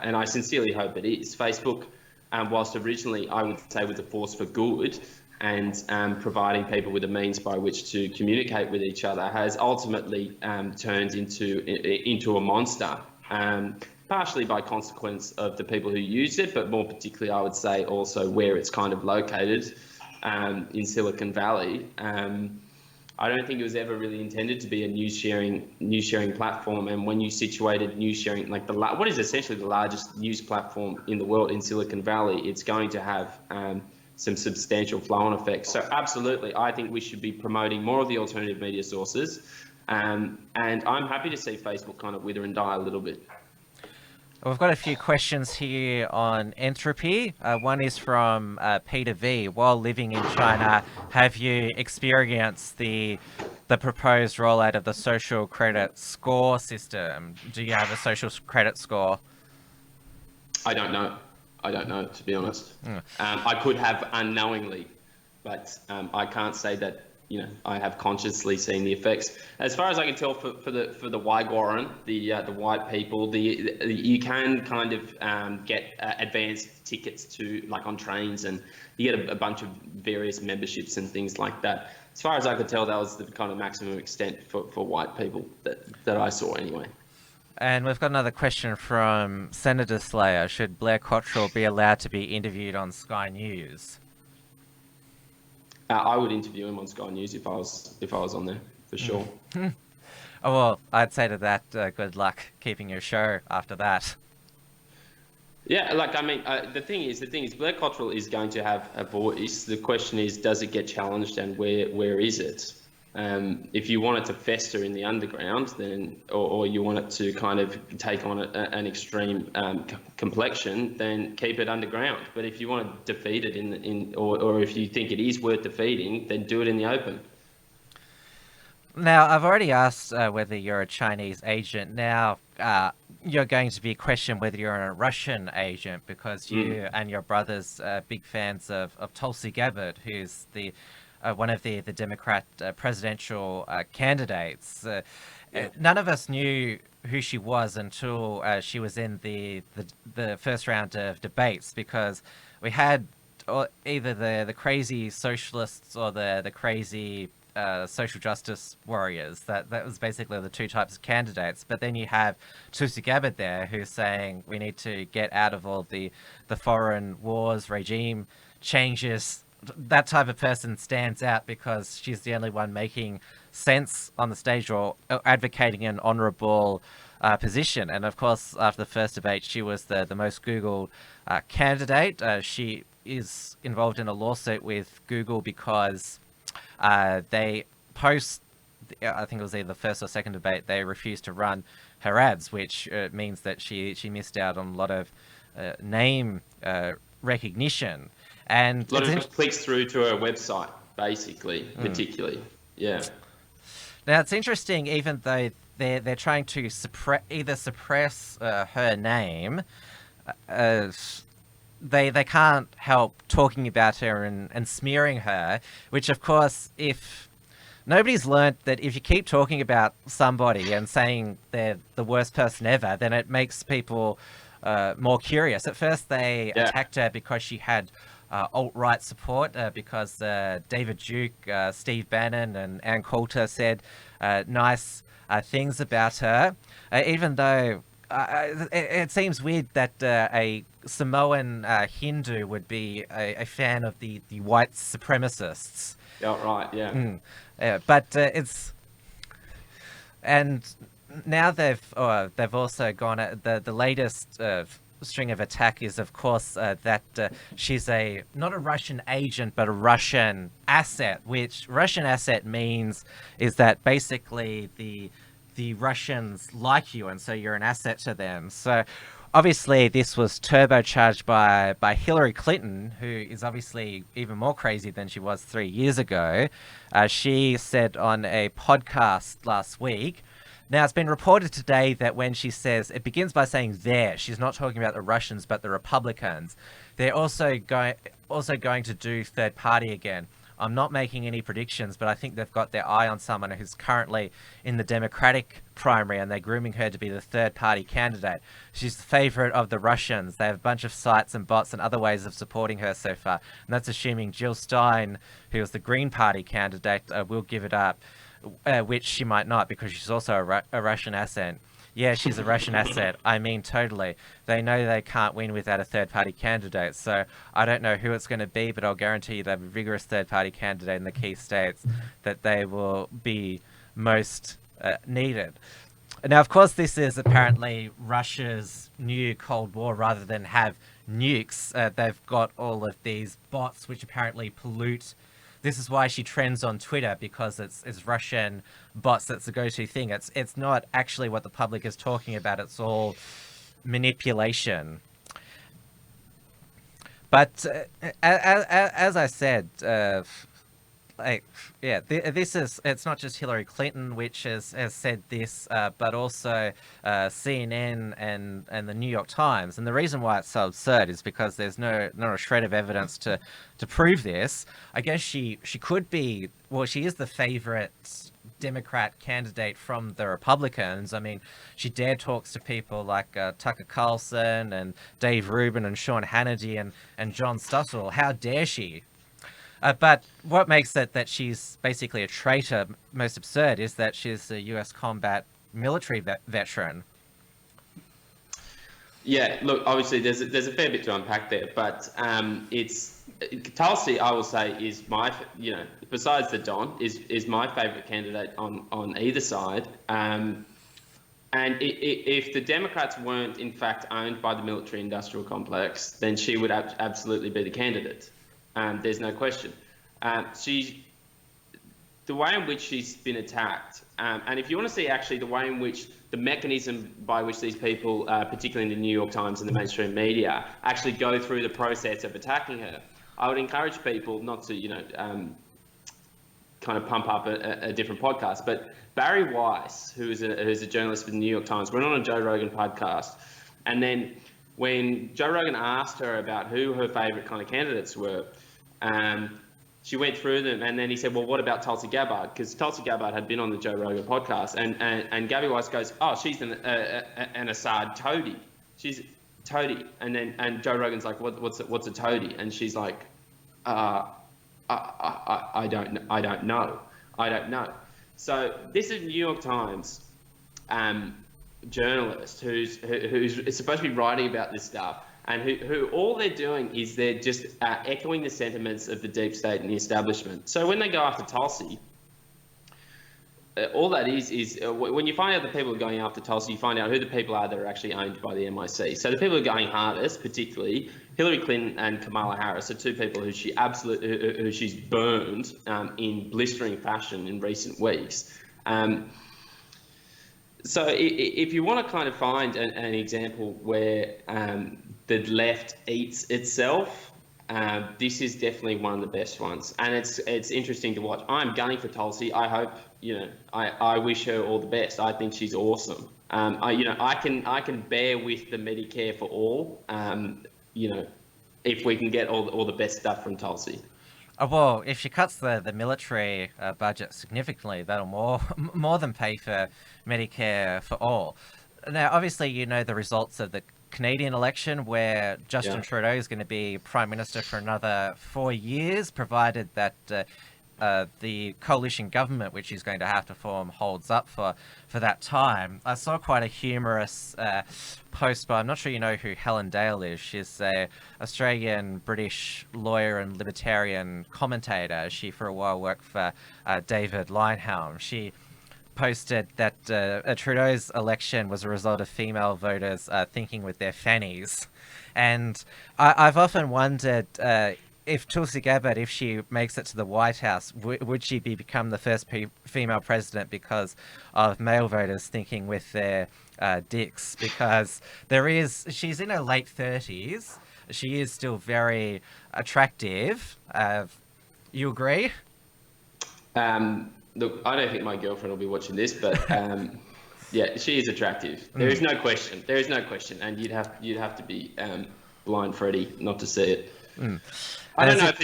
and I sincerely hope it is. Facebook, whilst originally I would say was a force for good and providing people with a means by which to communicate with each other, has ultimately turned into a monster. Partially by consequence of the people who use it, but more particularly, I would say also where it's kind of located in Silicon Valley. I don't think it was ever really intended to be a news sharing platform. And when you situated news sharing, like what is essentially the largest news platform in the world in Silicon Valley, it's going to have some substantial flow-on effects. So absolutely, I think we should be promoting more of the alternative media sources. And I'm happy to see Facebook kind of wither and die a little bit. We've got a few questions here on entropy. One is from Peter V. While living in China, have you experienced the proposed rollout of the social credit score system? Do you have a social credit score? I don't know, to be honest. I could have unknowingly, but I can't say that I have consciously seen the effects. As far as I can tell, for the Waiguaran, the white people, you can kind of get advanced tickets to, like, on trains, and you get a bunch of various memberships and things like that. As far as I could tell, that was the kind of maximum extent for white people that I saw anyway. And we've got another question from Senator Slayer. Should Blair Cottrell be allowed to be interviewed on Sky News? I would interview him on Sky News if I was on there, for sure. Oh, well, I'd say to that, good luck keeping your show after that. Yeah, like, I mean, the thing is, Blair Cottrell is going to have a voice. The question is, does it get challenged, and where is it? If you want it to fester in the underground, then, or you want it to kind of take on an extreme complexion, then keep it underground. But if you want to defeat it or if you think it is worth defeating, then do it in the open. Now, I've already asked whether you're a Chinese agent. Now, you're going to be questioned whether you're a Russian agent, because you and your brothers are big fans of Tulsi Gabbard, who's the one of the Democrat presidential candidates. None of us knew who she was until she was in the first round of debates, because we had either the crazy socialists or the crazy social justice warriors. That was basically the two types of candidates. But then you have Tulsi Gabbard there, who's saying we need to get out of all the foreign wars, regime changes. That type of person stands out because she's the only one making sense on the stage or advocating an honourable position. And of course, after the first debate, she was the most Googled candidate. She is involved in a lawsuit with Google because they post, I think it was either the first or second debate, they refused to run her ads, which means that she missed out on a lot of name recognition. And a lot of clicks through to her website, basically, particularly. Yeah. Now, it's interesting, even though they're trying to suppress her name, they can't help talking about her and smearing her, which, of course, if nobody's learned that if you keep talking about somebody and saying they're the worst person ever, then it makes people more curious. At first, they attacked her because she had alt-right support, because David Duke, Steve Bannon and Ann Coulter said nice things about her, even though it seems weird that a Samoan Hindu would be a fan of the white supremacists. Yeah, right, yeah. But it's... And now they've also gone... The latest... string of attack is, of course, that she's not a Russian agent, but a Russian asset, which Russian asset means is that basically the Russians like you, and so you're an asset to them. So obviously this was turbocharged by Hillary Clinton, who is obviously even more crazy than she was 3 years ago. She said on a podcast last week, now, it's been reported today that when she says, it begins by saying there, she's not talking about the Russians, but the Republicans. They're also going to do third party again. I'm not making any predictions, but I think they've got their eye on someone who's currently in the Democratic primary, and they're grooming her to be the third-party candidate. She's the favourite of the Russians. They have a bunch of sites and bots and other ways of supporting her so far, and that's assuming Jill Stein, who was the Green Party candidate, will give it up, which she might not, because she's also a Russian asset. Yeah, she's a Russian asset. I mean, totally. They know they can't win without a third-party candidate, so I don't know who it's going to be, but I'll guarantee you they have a vigorous third-party candidate in the key states that they will be most needed. Now, of course, this is apparently Russia's new Cold War. Rather than have nukes, they've got all of these bots which apparently pollute. This is why she trends on Twitter, because it's Russian bots that's the go-to thing. It's not actually what the public is talking about. It's all manipulation. But as I said, it's not just Hillary Clinton which has said this, but also CNN and the New York Times. And the reason why it's so absurd is because there's not a shred of evidence to prove this. I guess she could be, well, she is the favorite Democrat candidate from the Republicans. I mean, she talks to people like Tucker Carlson and Dave Rubin and Sean Hannity and John Stossel. How dare she? But what makes it that she's basically a traitor most absurd is that she's a US combat military veteran. Yeah, look, obviously there's a fair bit to unpack there, but it's Tulsi, I will say, is my, besides the Don, is my favourite candidate on either side. And if the Democrats weren't in fact owned by the military-industrial complex, then she would absolutely be the candidate. There's no question. The way in which she's been attacked, and if you want to see actually the way in which the mechanism by which these people, particularly in the New York Times and the mainstream media, actually go through the process of attacking her, I would encourage people not to, kind of pump up a different podcast. But Barry Weiss, who's a journalist for the New York Times, went on a Joe Rogan podcast, and then when Joe Rogan asked her about who her favourite kind of candidates were, she went through them, and then he said, well, what about Tulsi Gabbard? Because Tulsi Gabbard had been on the Joe Rogan podcast, and Gabby Weiss goes, oh, she's an Assad toady. She's toady. And Joe Rogan's like, what's a toady? And she's like, I don't know. So this is New York Times journalist who's supposed to be writing about this stuff, and who all they're doing is they're just echoing the sentiments of the deep state and the establishment. So when they go after Tulsi, all that is when you find out the people are going after Tulsi, you find out who the people are that are actually owned by the MI6. So the people who are going hardest, particularly Hillary Clinton and Kamala Harris, are two people who she's burned in blistering fashion in recent weeks. So if you want to kind of find an example where the left eats itself, this is definitely one of the best ones, and it's interesting to watch. I'm gunning for Tulsi. I hope, I wish her all the best. I think she's awesome. I can bear with the Medicare for all, if we can get all the best stuff from Tulsi. Well, if she cuts the military budget significantly, that'll more than pay for Medicare for all. Now, obviously, the results of the Canadian election, where Justin Trudeau is going to be Prime Minister for another 4 years, provided that the coalition government, which he's going to have to form, holds up for that time. I saw quite a humorous post, but I'm not sure you know who Helen Dale is. She's a Australian-British lawyer and libertarian commentator. She, for a while, worked for David Linehelm. She posted that Trudeau's election was a result of female voters thinking with their fannies. And I've often wondered if Tulsi Gabbard, if she makes it to the White House, would she become the first female president because of male voters thinking with their dicks? Because she's in her late 30s. She is still very attractive. You agree? Look, I don't think my girlfriend will be watching this, but yeah, she is attractive. There is no question. And you'd have to be blind Freddy not to see it. I don't know if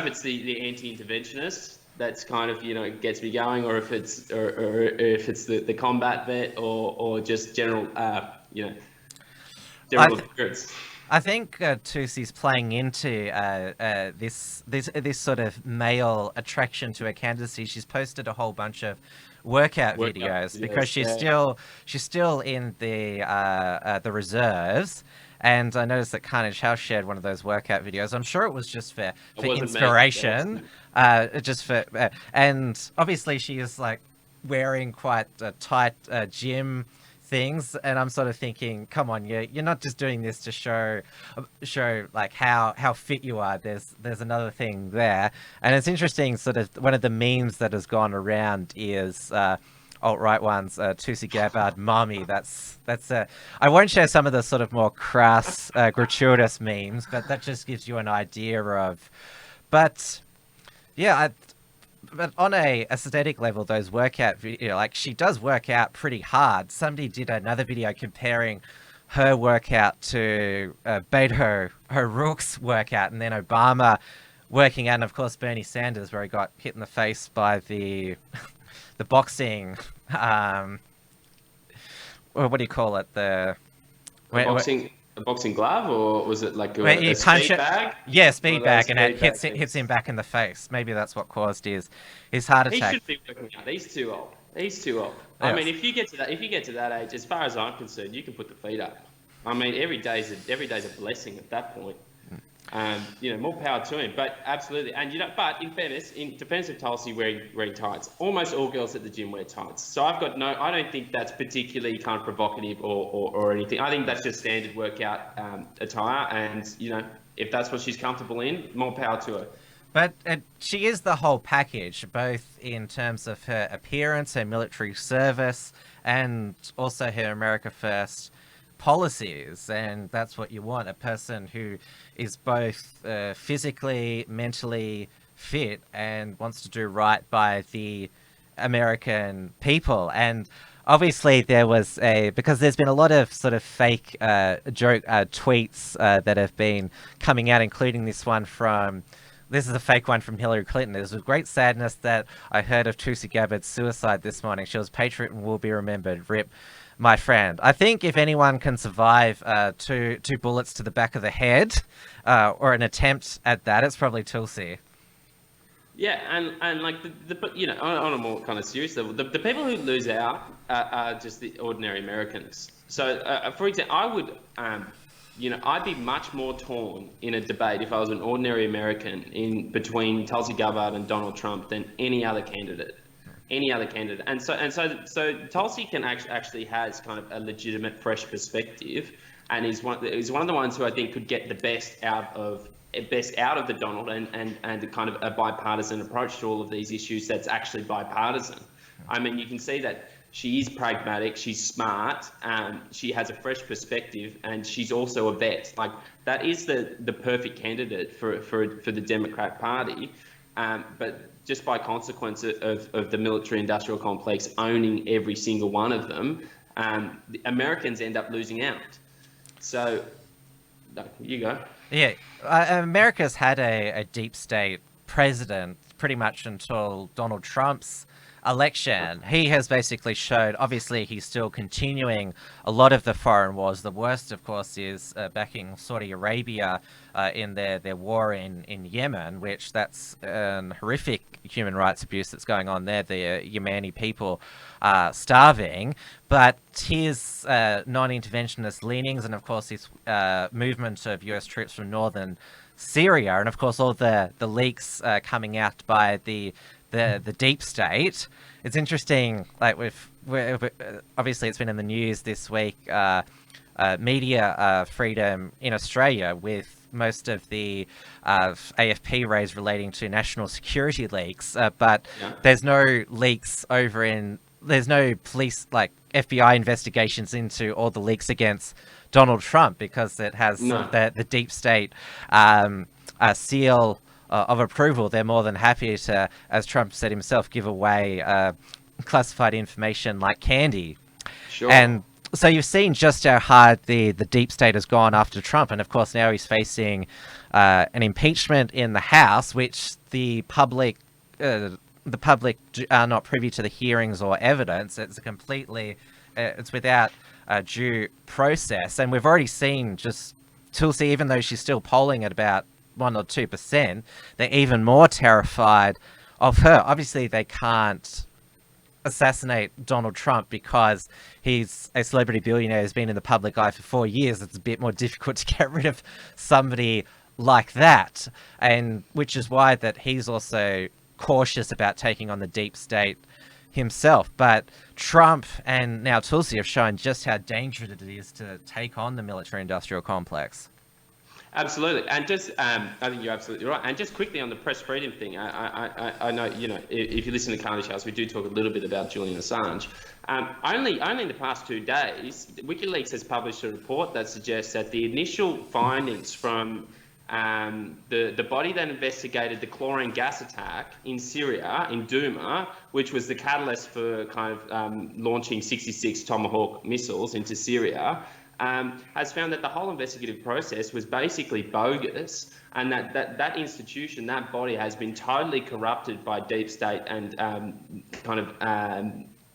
it's the anti-interventionist that's kind of gets me going, or if it's the combat vet, or just general general appearance. I think Tusi's playing into this sort of male attraction to her candidacy. She's posted a whole bunch of workout videos because she's still in the reserves. And I noticed that Carnage House shared one of those workout videos. I'm sure it was just for inspiration, and obviously she is like wearing quite tight gym things, and I'm sort of thinking, come on, you're not just doing this to show like how fit you are. There's another thing there. And it's interesting, sort of one of the memes that has gone around is alt-right ones, Tulsi Gabbard mommy. That's I won't share some of the sort of more crass gratuitous memes, but that just gives you an idea of. But yeah, but on a aesthetic level, those workout video, like she does work out pretty hard. Somebody did another video comparing her workout to Beto O'Rourke's workout, and then Obama working out, and of course Bernie Sanders, where he got hit in the face by the boxing, what do you call it? A boxing glove, or was it like a speed bag? Yeah, speed bag, and it hits him back in the face. Maybe that's what caused his heart attack. He should be working out. He's too old. He's too old. Yes. I mean, if you get to that age, as far as I'm concerned, you can put the feet up. I mean, every day's a blessing at that point. More power to him. But absolutely, and but in fairness, in defense of Tulsi wearing tights, almost all girls at the gym wear tights. So I don't think that's particularly kind of provocative or anything. I think that's just standard workout attire, and if that's what she's comfortable in, more power to her. But she is the whole package, both in terms of her appearance, her military service, and also her America First policies. And that's what you want, a person who is both physically, mentally fit and wants to do right by the American people. And obviously there was because there's been a lot of sort of fake joke tweets that have been coming out, including this is a fake one from Hillary Clinton. It was with great sadness that I heard of Tulsi Gabbard's suicide this morning. She was a patriot and will be remembered. RIP, my friend. I think if anyone can survive two bullets to the back of the head, or an attempt at that, it's probably Tulsi. Yeah, and like on a more kind of serious level, the people who lose out are just the ordinary Americans. So, for example, I would, I'd be much more torn in a debate if I was an ordinary American in between Tulsi Gabbard and Donald Trump than any other candidate. And so Tulsi can actually has kind of a legitimate, fresh perspective, and is one of the ones who I think could get the best out of the Donald and kind of a bipartisan approach to all of these issues that's actually bipartisan. I mean, you can see that she is pragmatic, she's smart, she has a fresh perspective, and she's also a vet. Like, that is the perfect candidate for the Democrat Party. But just by consequence of the military-industrial complex owning every single one of them, the Americans end up losing out. So, you go. Yeah, America's had a deep state president pretty much until Donald Trump's election. He has basically showed, obviously he's still continuing a lot of the foreign wars. The worst, of course, is backing Saudi Arabia in their war in Yemen, which that's an horrific human rights abuse that's going on there. The Yemeni people are starving. But his non-interventionist leanings, and of course his movement of US troops from northern Syria, and of course all the leaks coming out by the deep state. It's interesting, like obviously it's been in the news this week, media freedom in Australia, with most of the AFP raised relating to national security leaks, but there's no leaks there's no police, like FBI investigations into all the leaks against Donald Trump, because it has the deep state seal of approval. They're more than happy to, as Trump said himself, give away classified information like candy. Sure. And So you've seen just how hard the deep state has gone after Trump, and of course now he's facing an impeachment in the House, which the public are not privy to the hearings or evidence. It's it's without due process, and we've already seen just Tulsi, even though she's still polling at about 1 or 2%, they're even more terrified of her. Obviously, they can't assassinate Donald Trump because he's a celebrity billionaire who's been in the public eye for 4 years. It's a bit more difficult to get rid of somebody like that, and which is why that he's also cautious about taking on the deep state himself. But Trump and now Tulsi have shown just how dangerous it is to take on the military-industrial complex. Absolutely, and just I think you're absolutely right. And just quickly on the press freedom thing, I know, you know, if you listen to Carnage House, we do talk a little bit about Julian Assange. Only in the past 2 days, WikiLeaks has published a report that suggests that the initial findings from the body that investigated the chlorine gas attack in Syria, in Douma, which was the catalyst for kind of launching 66 Tomahawk missiles into Syria, has found that the whole investigative process was basically bogus, and that institution, that body, has been totally corrupted by deep state and kind of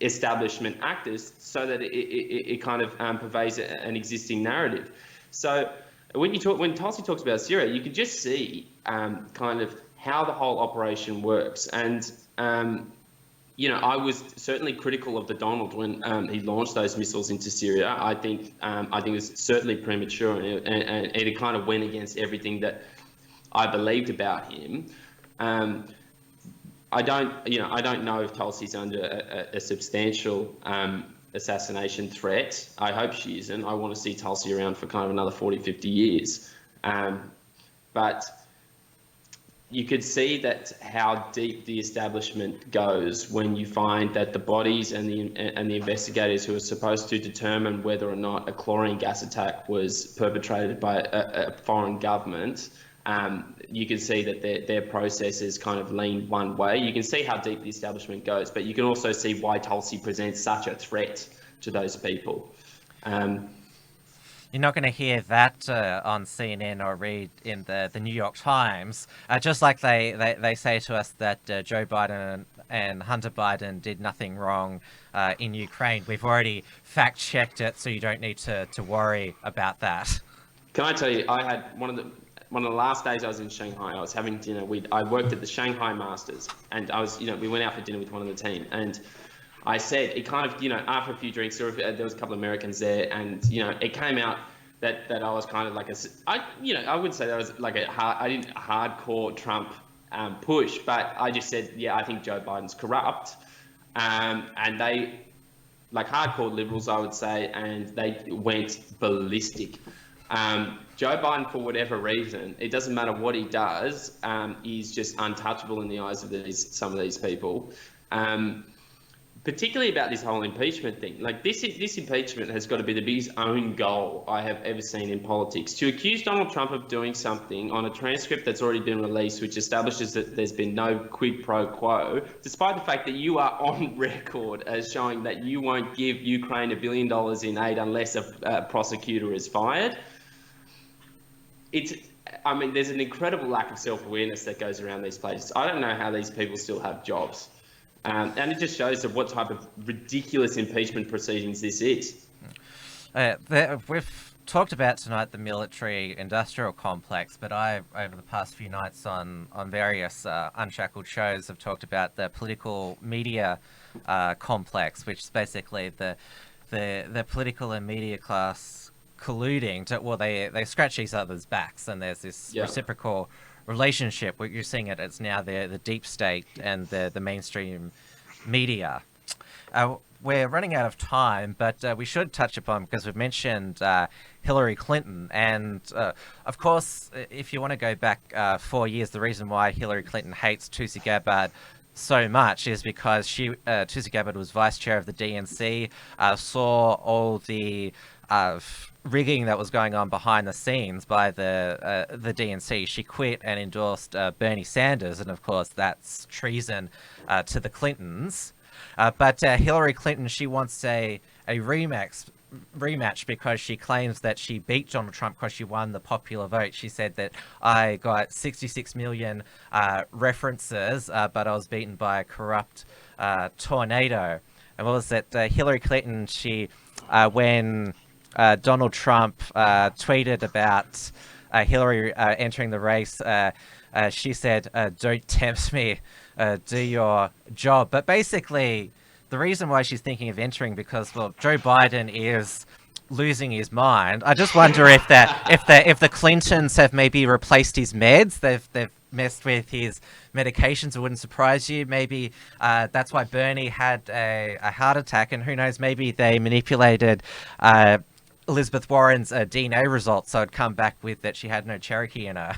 establishment actors, so that it kind of pervades an existing narrative. So when Tulsi talks about Syria, you can just see kind of how the whole operation works. And you know, I was certainly critical of the Donald when he launched those missiles into Syria. I think it was certainly premature, and it kind of went against everything that I believed about him. I don't know if Tulsi's under a substantial assassination threat. I hope she isn't. I want to see Tulsi around for kind of another 40, 50 years. But you could see that how deep the establishment goes when you find that the bodies and the investigators who are supposed to determine whether or not a chlorine gas attack was perpetrated by a foreign government, you can see that their processes kind of lean one way. You can see how deep the establishment goes, but you can also see why Tulsi presents such a threat to those people. You're not going to hear that on CNN or read in the New York Times. Just like they say to us that Joe Biden and Hunter Biden did nothing wrong in Ukraine. We've already fact-checked it, so you don't need to worry about that. Can I tell you, I had one of the last days I was in Shanghai. I was having dinner. I worked at the Shanghai Masters, and we went out for dinner with one of the team, and I said, it kind of, after a few drinks, there was a couple of Americans there, and, it came out that I was kind of like I would say that was like I didn't hardcore Trump push, but I just said, yeah, I think Joe Biden's corrupt. And they, like hardcore liberals, I would say, and they went ballistic. Joe Biden, for whatever reason, it doesn't matter what he does, he's just untouchable in the eyes of some of these people. Particularly about this whole impeachment thing. Like this impeachment has got to be the biggest own goal I have ever seen in politics. To accuse Donald Trump of doing something on a transcript that's already been released, which establishes that there's been no quid pro quo, despite the fact that you are on record as showing that you won't give Ukraine $1 billion in aid unless a prosecutor is fired. There's an incredible lack of self-awareness that goes around these places. I don't know how these people still have jobs. And it just shows what type of ridiculous impeachment proceedings this is. We've talked about tonight the military-industrial complex, but I, over the past few nights on various Unshackled shows, have talked about the political media complex, which is basically the political and media class colluding to, they scratch each other's backs, and there's this reciprocal relationship where you're seeing it's now the deep state and the mainstream media. We're running out of time, but we should touch upon, because we've mentioned Hillary Clinton, and of course, if you want to go back 4 years, the reason why Hillary Clinton hates Tulsi Gabbard so much is because Tulsi Gabbard was vice chair of the DNC, saw all the rigging that was going on behind the scenes by the DNC. She quit and endorsed Bernie Sanders, and of course that's treason to the Clintons. But Hillary Clinton, she wants a remix rematch because she claims that she beat Donald Trump because she won the popular vote. She said that I got 66 million references, but I was beaten by a corrupt tornado. And what was that? Hillary Clinton, when Donald Trump tweeted about Hillary entering the race, she said, "Don't tempt me, do your job." But basically, the reason why she's thinking of entering because, well, Joe Biden is losing his mind. I just wonder if the Clintons have maybe replaced his meds. They've messed with his medications. It wouldn't surprise you. Maybe that's why Bernie had a heart attack, and who knows, maybe they manipulated Elizabeth Warren's DNA results so it'd come back with that she had no Cherokee in her.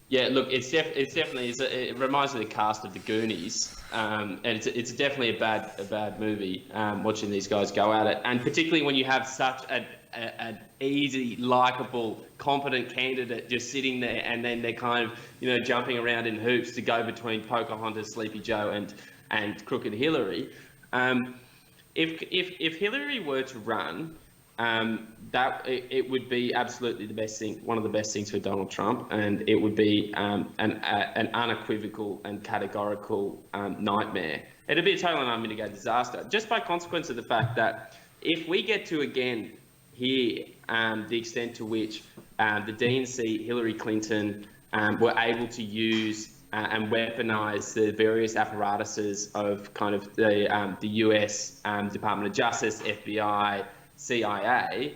Yeah, look, it's definitely it reminds me of the cast of the Goonies, and it's definitely a bad movie. Watching these guys go at it, and particularly when you have such an easy, likable, competent candidate just sitting there, and then they're kind of jumping around in hoops to go between Pocahontas, Sleepy Joe, and Crooked Hillary. If Hillary were to run, it would be absolutely the best thing, one of the best things for Donald Trump, and it would be an unequivocal and categorical nightmare. It'd be a total and unmitigated disaster, just by consequence of the fact that if we get to again hear the extent to which the DNC, Hillary Clinton, were able to use and weaponize the various apparatuses of kind of the US Department of Justice, FBI, CIA,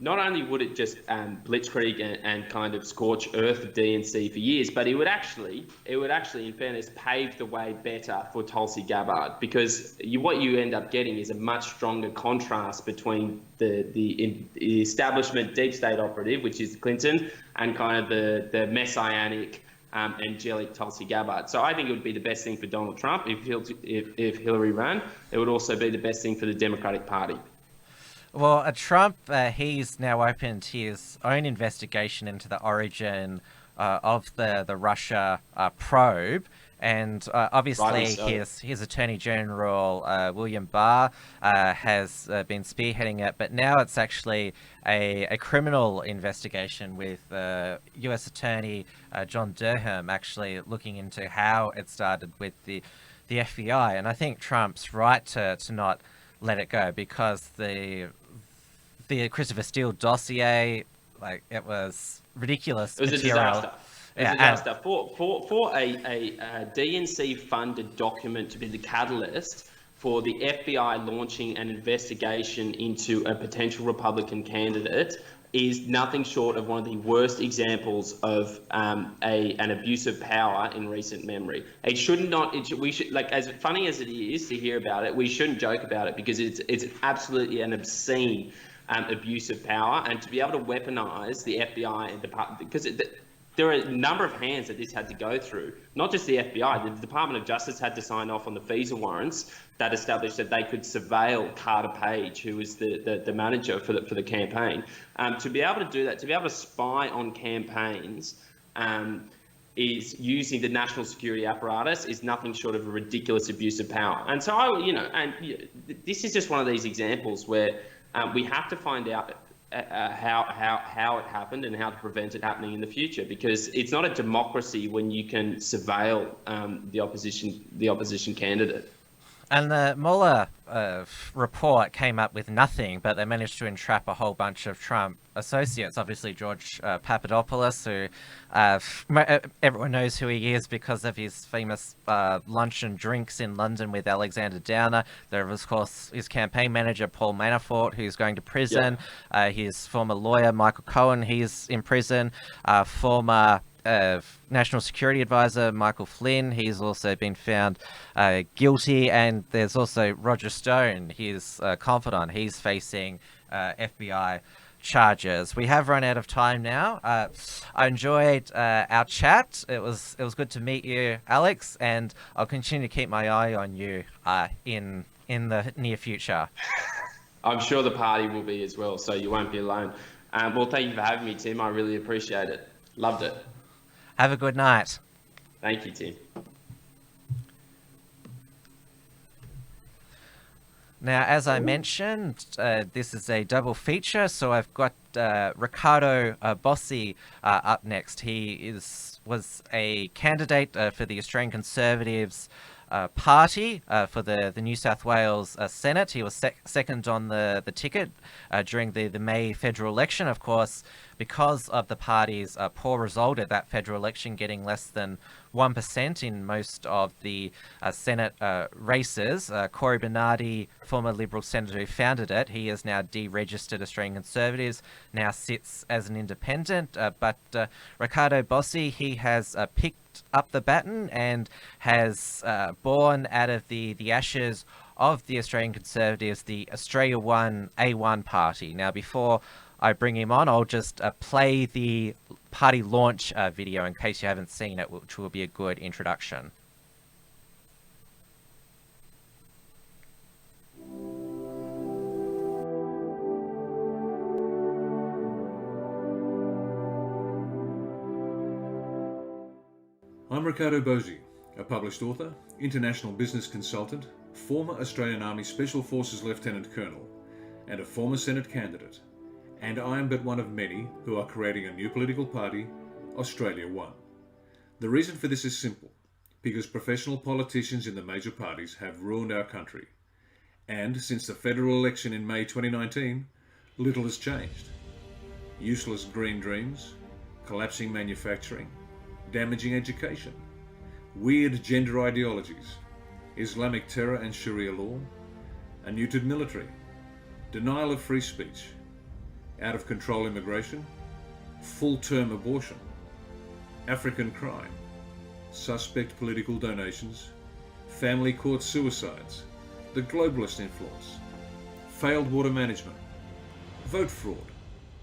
not only would it just blitzkrieg and kind of scorch earth the DNC for years, but it would actually, in fairness, pave the way better for Tulsi Gabbard, because what you end up getting is a much stronger contrast between the establishment deep state operative, which is Clinton, and kind of the messianic angelic Tulsi Gabbard. So I think it would be the best thing for Donald Trump if Hillary ran. It would also be the best thing for the Democratic Party. Well, Trump, he's now opened his own investigation into the origin of the Russia probe. And obviously his Attorney General, William Barr, has been spearheading it. But now it's actually a criminal investigation with U.S. Attorney John Durham actually looking into how it started with the FBI. And I think Trump's right to not let it go, because the Christopher Steele dossier, like, it was ridiculous. It was material. A disaster. It was a disaster. For a DNC-funded document to be the catalyst for the FBI launching an investigation into a potential Republican candidate is nothing short of one of the worst examples of an abuse of power in recent memory. We should, like, as funny as it is to hear about it, we shouldn't joke about it, because it's absolutely an obscene abuse of power, and to be able to weaponize the FBI and department, because there are a number of hands that this had to go through. Not just the FBI, the Department of Justice had to sign off on the FISA warrants that established that they could surveil Carter Page, who was the manager for the campaign. To be able to do that, to be able to spy on campaigns, is using the national security apparatus, is nothing short of a ridiculous abuse of power. And so this is just one of these examples where we have to find out how it happened and how to prevent it happening in the future, because it's not a democracy when you can surveil the opposition candidate. And the Mueller report came up with nothing, but they managed to entrap a whole bunch of Trump associates. Obviously, George Papadopoulos, who everyone knows who he is because of his famous lunch and drinks in London with Alexander Downer. There was, of course, his campaign manager, Paul Manafort, who's going to prison. Yeah. His former lawyer, Michael Cohen, he's in prison. Former National Security Advisor Michael Flynn, he's also been found guilty, and there's also Roger Stone, his confidant, he's facing FBI charges. We have run out of time now. I enjoyed our chat. It was good to meet you, Alex, and I'll continue to keep my eye on you in the near future. I'm sure the party will be as well, so you won't be alone. Well, thank you for having me, Tim. I really appreciate it. Loved it. Have a good night. Thank you, Tim. Now, as I mentioned, this is a double feature, so I've got Riccardo Bosi up next. He was a candidate for the Australian Conservatives party for the New South Wales Senate. He was second on the ticket during the May federal election. Of course, because of the party's poor result at that federal election, getting less than 1% in most of the Senate races. Corey Bernardi, former Liberal senator who founded it, he is now deregistered Australian Conservatives, now sits as an independent. But Riccardo Bosi, he has picked up the baton and has born out of the ashes of the Australian Conservatives, the Australia One A1 party. Now, before I bring him on, I'll just play the party launch video in case you haven't seen it, which will be a good introduction. I'm Riccardo Bosi, a published author, international business consultant, former Australian Army Special Forces Lieutenant Colonel, and a former Senate candidate. And I am but one of many who are creating a new political party, Australia One. The reason for this is simple, because professional politicians in the major parties have ruined our country. And since the federal election in May 2019, little has changed. Useless green dreams, collapsing manufacturing, damaging education, weird gender ideologies, Islamic terror and Sharia law, a neutered military, denial of free speech, out-of-control immigration, full-term abortion, African crime, suspect political donations, family court suicides, the globalist influence, failed water management, vote fraud,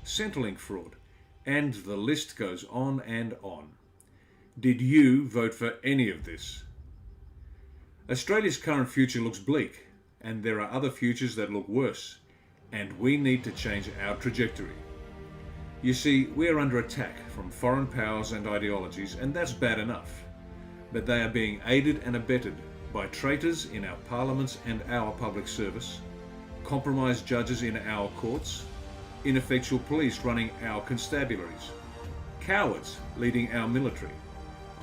Centrelink fraud, and the list goes on and on. Did you vote for any of this? Australia's current future looks bleak, and there are other futures that look worse, and we need to change our trajectory. You see, we are under attack from foreign powers and ideologies, and that's bad enough. But they are being aided and abetted by traitors in our parliaments and our public service, compromised judges in our courts, ineffectual police running our constabularies, cowards leading our military,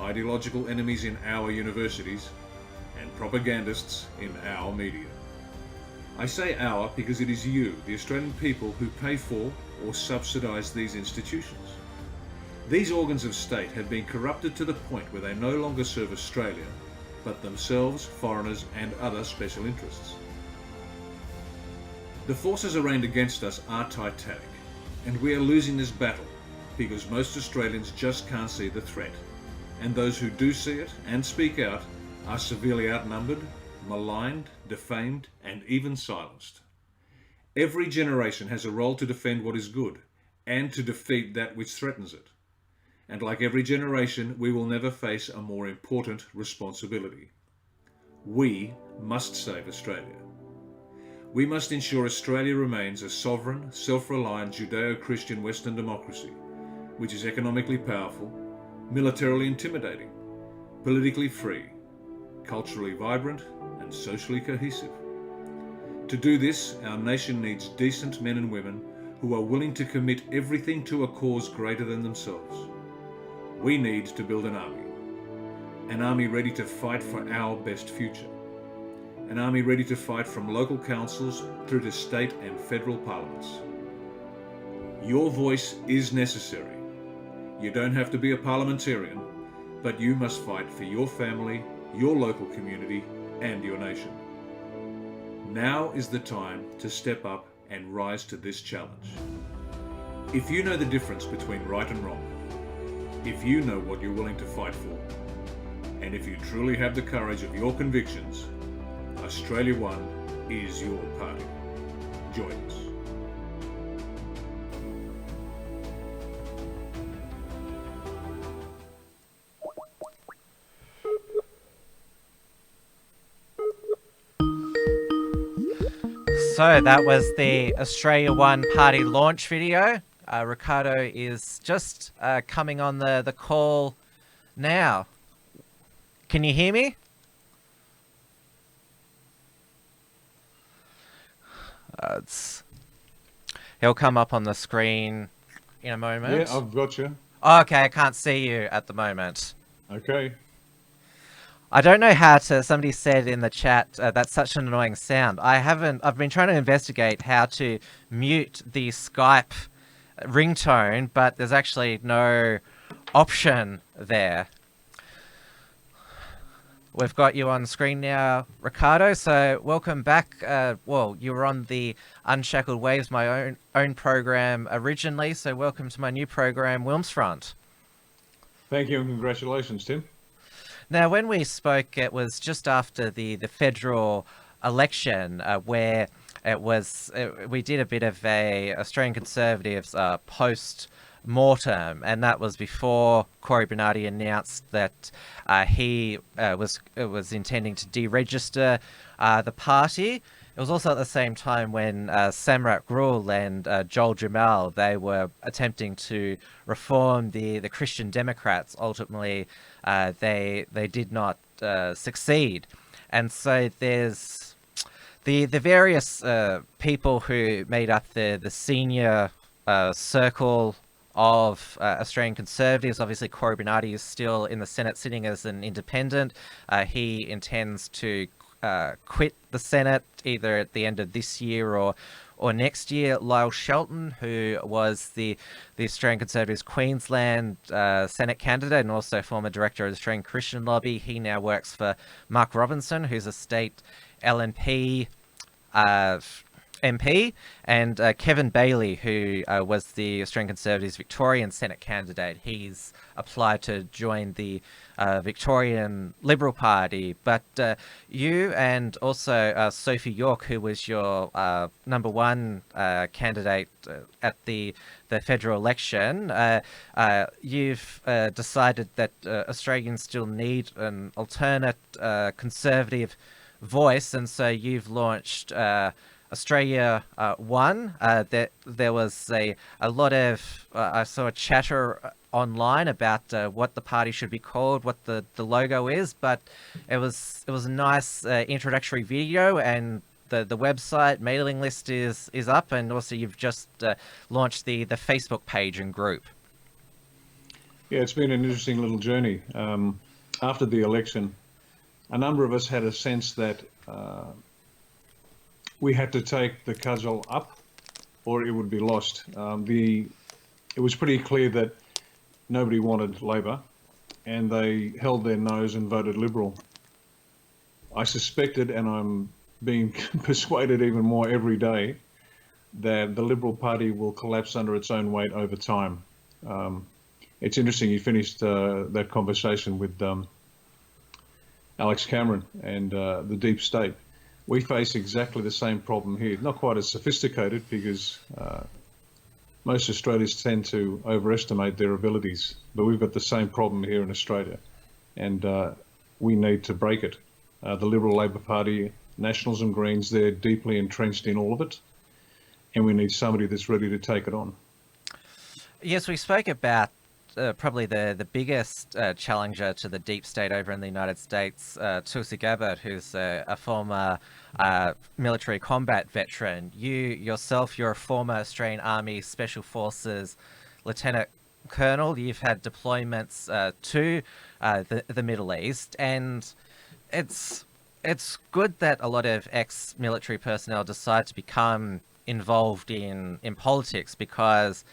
ideological enemies in our universities, and propagandists in our media. I say our because it is you, the Australian people, who pay for or subsidise these institutions. These organs of state have been corrupted to the point where they no longer serve Australia, but themselves, foreigners, and other special interests. The forces arraigned against us are titanic, and we are losing this battle because most Australians just can't see the threat, and those who do see it and speak out are severely outnumbered, maligned, defamed, and even silenced. Every generation has a role to defend what is good and to defeat that which threatens it. And like every generation, we will never face a more important responsibility. We must save Australia. We must ensure Australia remains a sovereign, self-reliant Judeo-Christian Western democracy, which is economically powerful, militarily intimidating, politically free, culturally vibrant, and socially cohesive. To do this, our nation needs decent men and women who are willing to commit everything to a cause greater than themselves. We need to build an army ready to fight for our best future, an army ready to fight from local councils through to state and federal parliaments. Your voice is necessary. You don't have to be a parliamentarian, but you must fight for your family, your local community, and your nation. Now is the time to step up and rise to this challenge. If you know the difference between right and wrong, if you know what you're willing to fight for, and if you truly have the courage of your convictions, Australia One is your party. Join us. So that was the Australia One party launch video. Riccardo is just coming on the call now. Can you hear me? He'll come up on the screen in a moment. Yeah, I've got you. Oh, okay, I can't see you at the moment. Okay. I don't know how to. Somebody said in the chat that's such an annoying sound. I've been trying to investigate how to mute the Skype ringtone, but there's actually no option there. We've got you on screen now, Riccardo. So welcome back. Well, you were on the Unshackled Waves, my own program originally. So welcome to my new program, WilmsFront. Thank you and congratulations, Tim. Now, when we spoke, it was just after the federal election where we did a bit of a Australian Conservatives post-mortem, and that was before Cory Bernardi announced that he was intending to deregister the party. It was also at the same time when Samrat Grul and Joel Jamal, they were attempting to reform the Christian Democrats. Ultimately, they did not succeed. And so there's the various people who made up the senior circle of Australian Conservatives. Obviously, Cory Bernardi is still in the Senate sitting as an independent. He intends to quit the Senate either at the end of this year or next year. Lyle Shelton, who was the Australian Conservatives Queensland Senate candidate and also former director of the Australian Christian Lobby, he now works for Mark Robinson, who's a state LNP MP, and Kevin Bailey, who was the Australian Conservatives Victorian Senate candidate. He's applied to join the Victorian Liberal Party. But you and also Sophie York, who was your number one candidate at the federal election, you've decided that Australians still need an alternate conservative voice, and so you've launched Australia One. There was a lot of I saw a chatter online about what the party should be called, what the logo is, but it was a nice introductory video, and the website mailing list is up, and also you've just launched the Facebook page and group. Yeah, it's been an interesting little journey. After the election, a number of us had a sense that we had to take the cudgel up or it would be lost. It was pretty clear that nobody wanted Labor and they held their nose and voted Liberal. I suspected, and I'm being persuaded even more every day, that the Liberal Party will collapse under its own weight over time. It's interesting, you finished that conversation with Alex Cameron and the deep state. We face exactly the same problem here. Not quite as sophisticated, because most Australians tend to overestimate their abilities, but we've got the same problem here in Australia, and we need to break it. The Liberal Labor Party, Nationals and Greens, they're deeply entrenched in all of it, and we need somebody that's ready to take it on. Yes, we spoke about probably the biggest challenger to the deep state over in the United States, Tulsi Gabbard, who's a former military combat veteran. You're a former Australian Army Special Forces Lieutenant Colonel. You've had deployments to the Middle East, and it's good that a lot of ex-military personnel decide to become involved in politics, because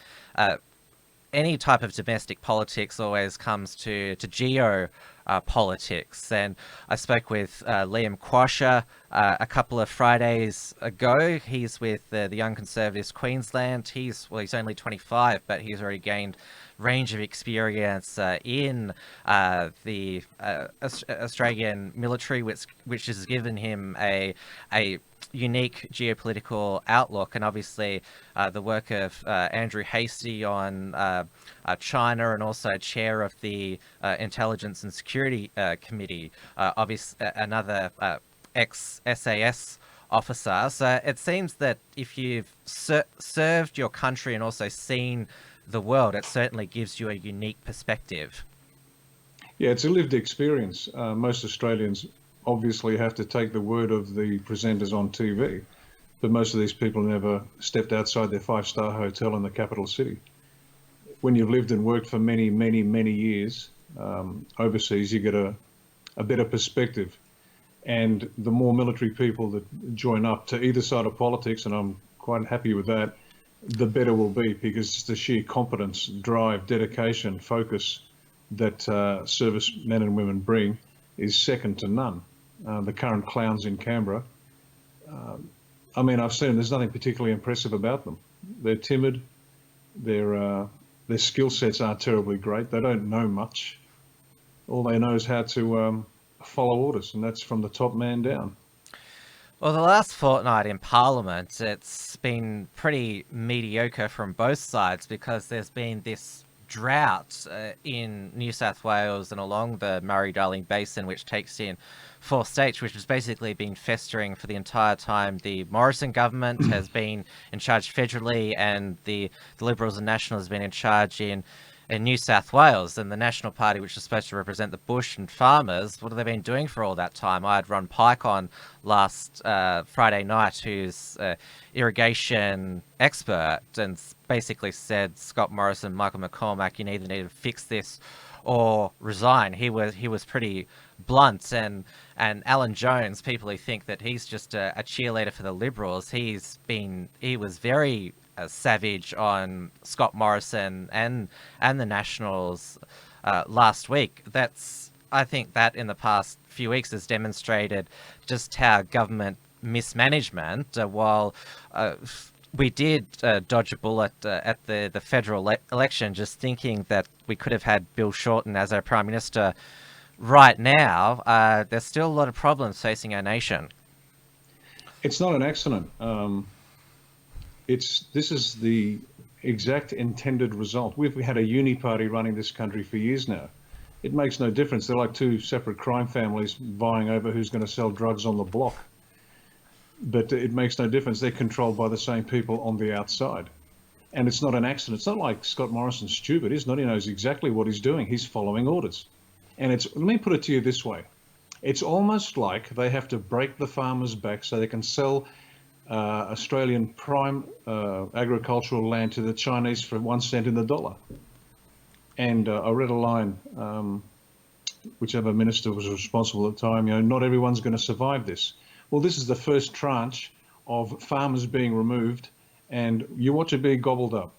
any type of domestic politics always comes to geopolitics. And I spoke with Liam Quasher a couple of Fridays ago. He's with the Young Conservatives Queensland. He's only 25, but he's already gained range of experience in the Australian military, which has given him a unique geopolitical outlook. And obviously the work of Andrew Hastie on China, and also chair of the Intelligence and Security Committee, obviously another ex-SAS officer. So it seems that if you've served your country and also seen the world, it certainly gives you a unique perspective. Yeah, it's a lived experience. Most Australians obviously have to take the word of the presenters on TV, but most of these people never stepped outside their five-star hotel in the capital city. When you've lived and worked for many, many, many years overseas, you get a better perspective. And the more military people that join up to either side of politics, and I'm quite happy with that, the better we'll be, because the sheer competence, drive, dedication, focus that service men and women bring is second to none. The current clowns in Canberra, I mean, I've seen them, there's nothing particularly impressive about them. They're timid, their skill sets aren't terribly great, they don't know much. All they know is how to follow orders, and that's from the top man down. Well, the last fortnight in Parliament, it's been pretty mediocre from both sides, because there's been this drought in New South Wales and along the Murray-Darling Basin, which takes in 4 states, which has basically been festering for the entire time the Morrison government has been in charge federally, and the Liberals and Nationals have been in charge in New South Wales. And the National Party, which is supposed to represent the bush and farmers, what have they been doing for all that time? I had Ron Pike on last Friday night, who's irrigation expert, and basically said, Scott Morrison, Michael McCormack, you either need to fix this or resign. He was pretty blunt. And Alan Jones, people who think that he's just a cheerleader for the Liberals, he was very savage on Scott Morrison and the Nationals last week. I think that in the past few weeks has demonstrated just how government mismanagement, while we did dodge a bullet at the federal election, just thinking that we could have had Bill Shorten as our Prime Minister right now, there's still a lot of problems facing our nation. It's not an accident. This is the exact intended result. We've had a uni party running this country for years now. It makes no difference. They're like 2 separate crime families vying over who's going to sell drugs on the block. But it makes no difference. They're controlled by the same people on the outside. And it's not an accident. It's not like Scott Morrison's stupid. He's not. He knows exactly what he's doing. He's following orders. And let me put it to you this way. It's almost like they have to break the farmers' back so they can sell Australian prime agricultural land to the Chinese for 1 cent in the dollar. And I read a line, whichever minister was responsible at the time, not everyone's going to survive this. Well, this is the first tranche of farmers being removed, and you watch it being gobbled up.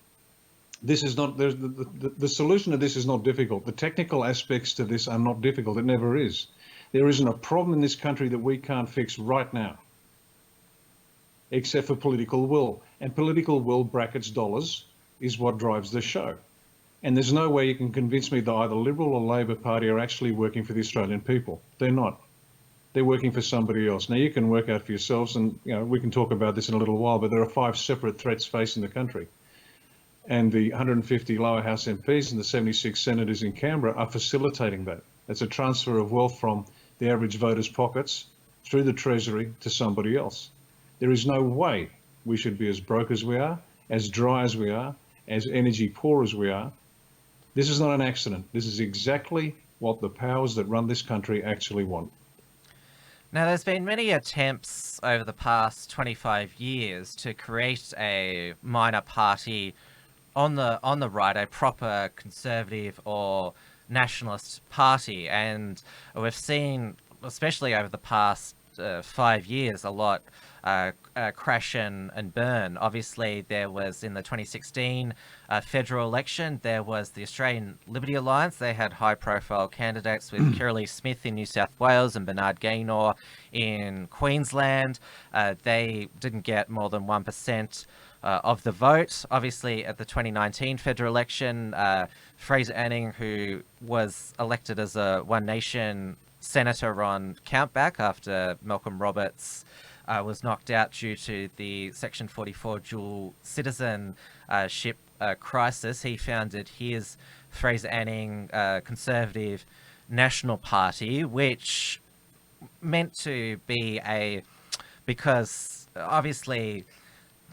This is not, the solution to this is not difficult. The technical aspects to this are not difficult. It never is. There isn't a problem in this country that we can't fix right now, except for political will. And political will brackets dollars is what drives the show. And there's no way you can convince me that either Liberal or Labor Party are actually working for the Australian people. They're not. They're working for somebody else. Now you can work out for yourselves, and we can talk about this in a little while, but there are 5 separate threats facing the country. And the 150 lower house MPs and the 76 senators in Canberra are facilitating that. It's a transfer of wealth from the average voter's pockets through the Treasury to somebody else. There is no way we should be as broke as we are, as dry as we are, as energy poor as we are. This is not an accident. This is exactly what the powers that run this country actually want. Now, there's been many attempts over the past 25 years to create a minor party on the right, a proper conservative or nationalist party, and we've seen, especially over the past 5 years, a lot crash and burn. Obviously, there was in the 2016 federal election, there was the Australian Liberty Alliance. They had high-profile candidates with Kirralie Smith in New South Wales and Bernard Gaynor in Queensland. They didn't get more than 1% of the vote. Obviously, at the 2019 federal election, Fraser Anning, who was elected as a One Nation senator on countback after Malcolm Roberts was knocked out due to the Section 44 dual citizenship crisis, he founded his Fraser Anning Conservative National Party, which meant to be because obviously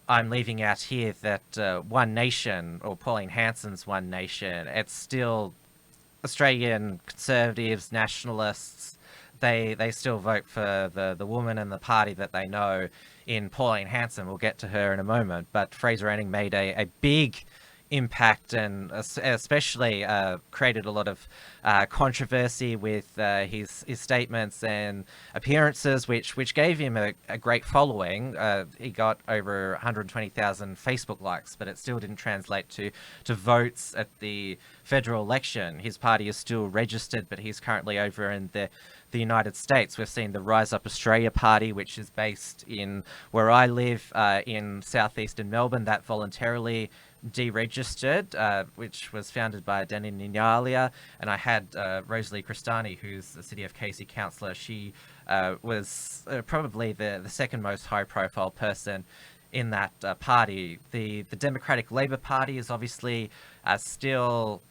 I'm leaving out here that One Nation, or Pauline Hanson's One Nation, it's still Australian conservatives, nationalists they still vote for the woman and the party that they know in Pauline Hanson. We'll get to her in a moment. But Fraser Anning made a big impact, and especially created a lot of controversy with his statements and appearances, which gave him a great following. He got over 120,000 Facebook likes, but it still didn't translate to votes at the federal election. His party is still registered, but he's currently over in the United States. We've seen the Rise Up Australia Party, which is based in where I live, in southeastern Melbourne, that voluntarily deregistered, which was founded by Danny Ninyalia. And I had Rosalie Cristani, who's the City of Casey councillor. She was probably the second most high-profile person in that party. The Democratic Labour Party is obviously still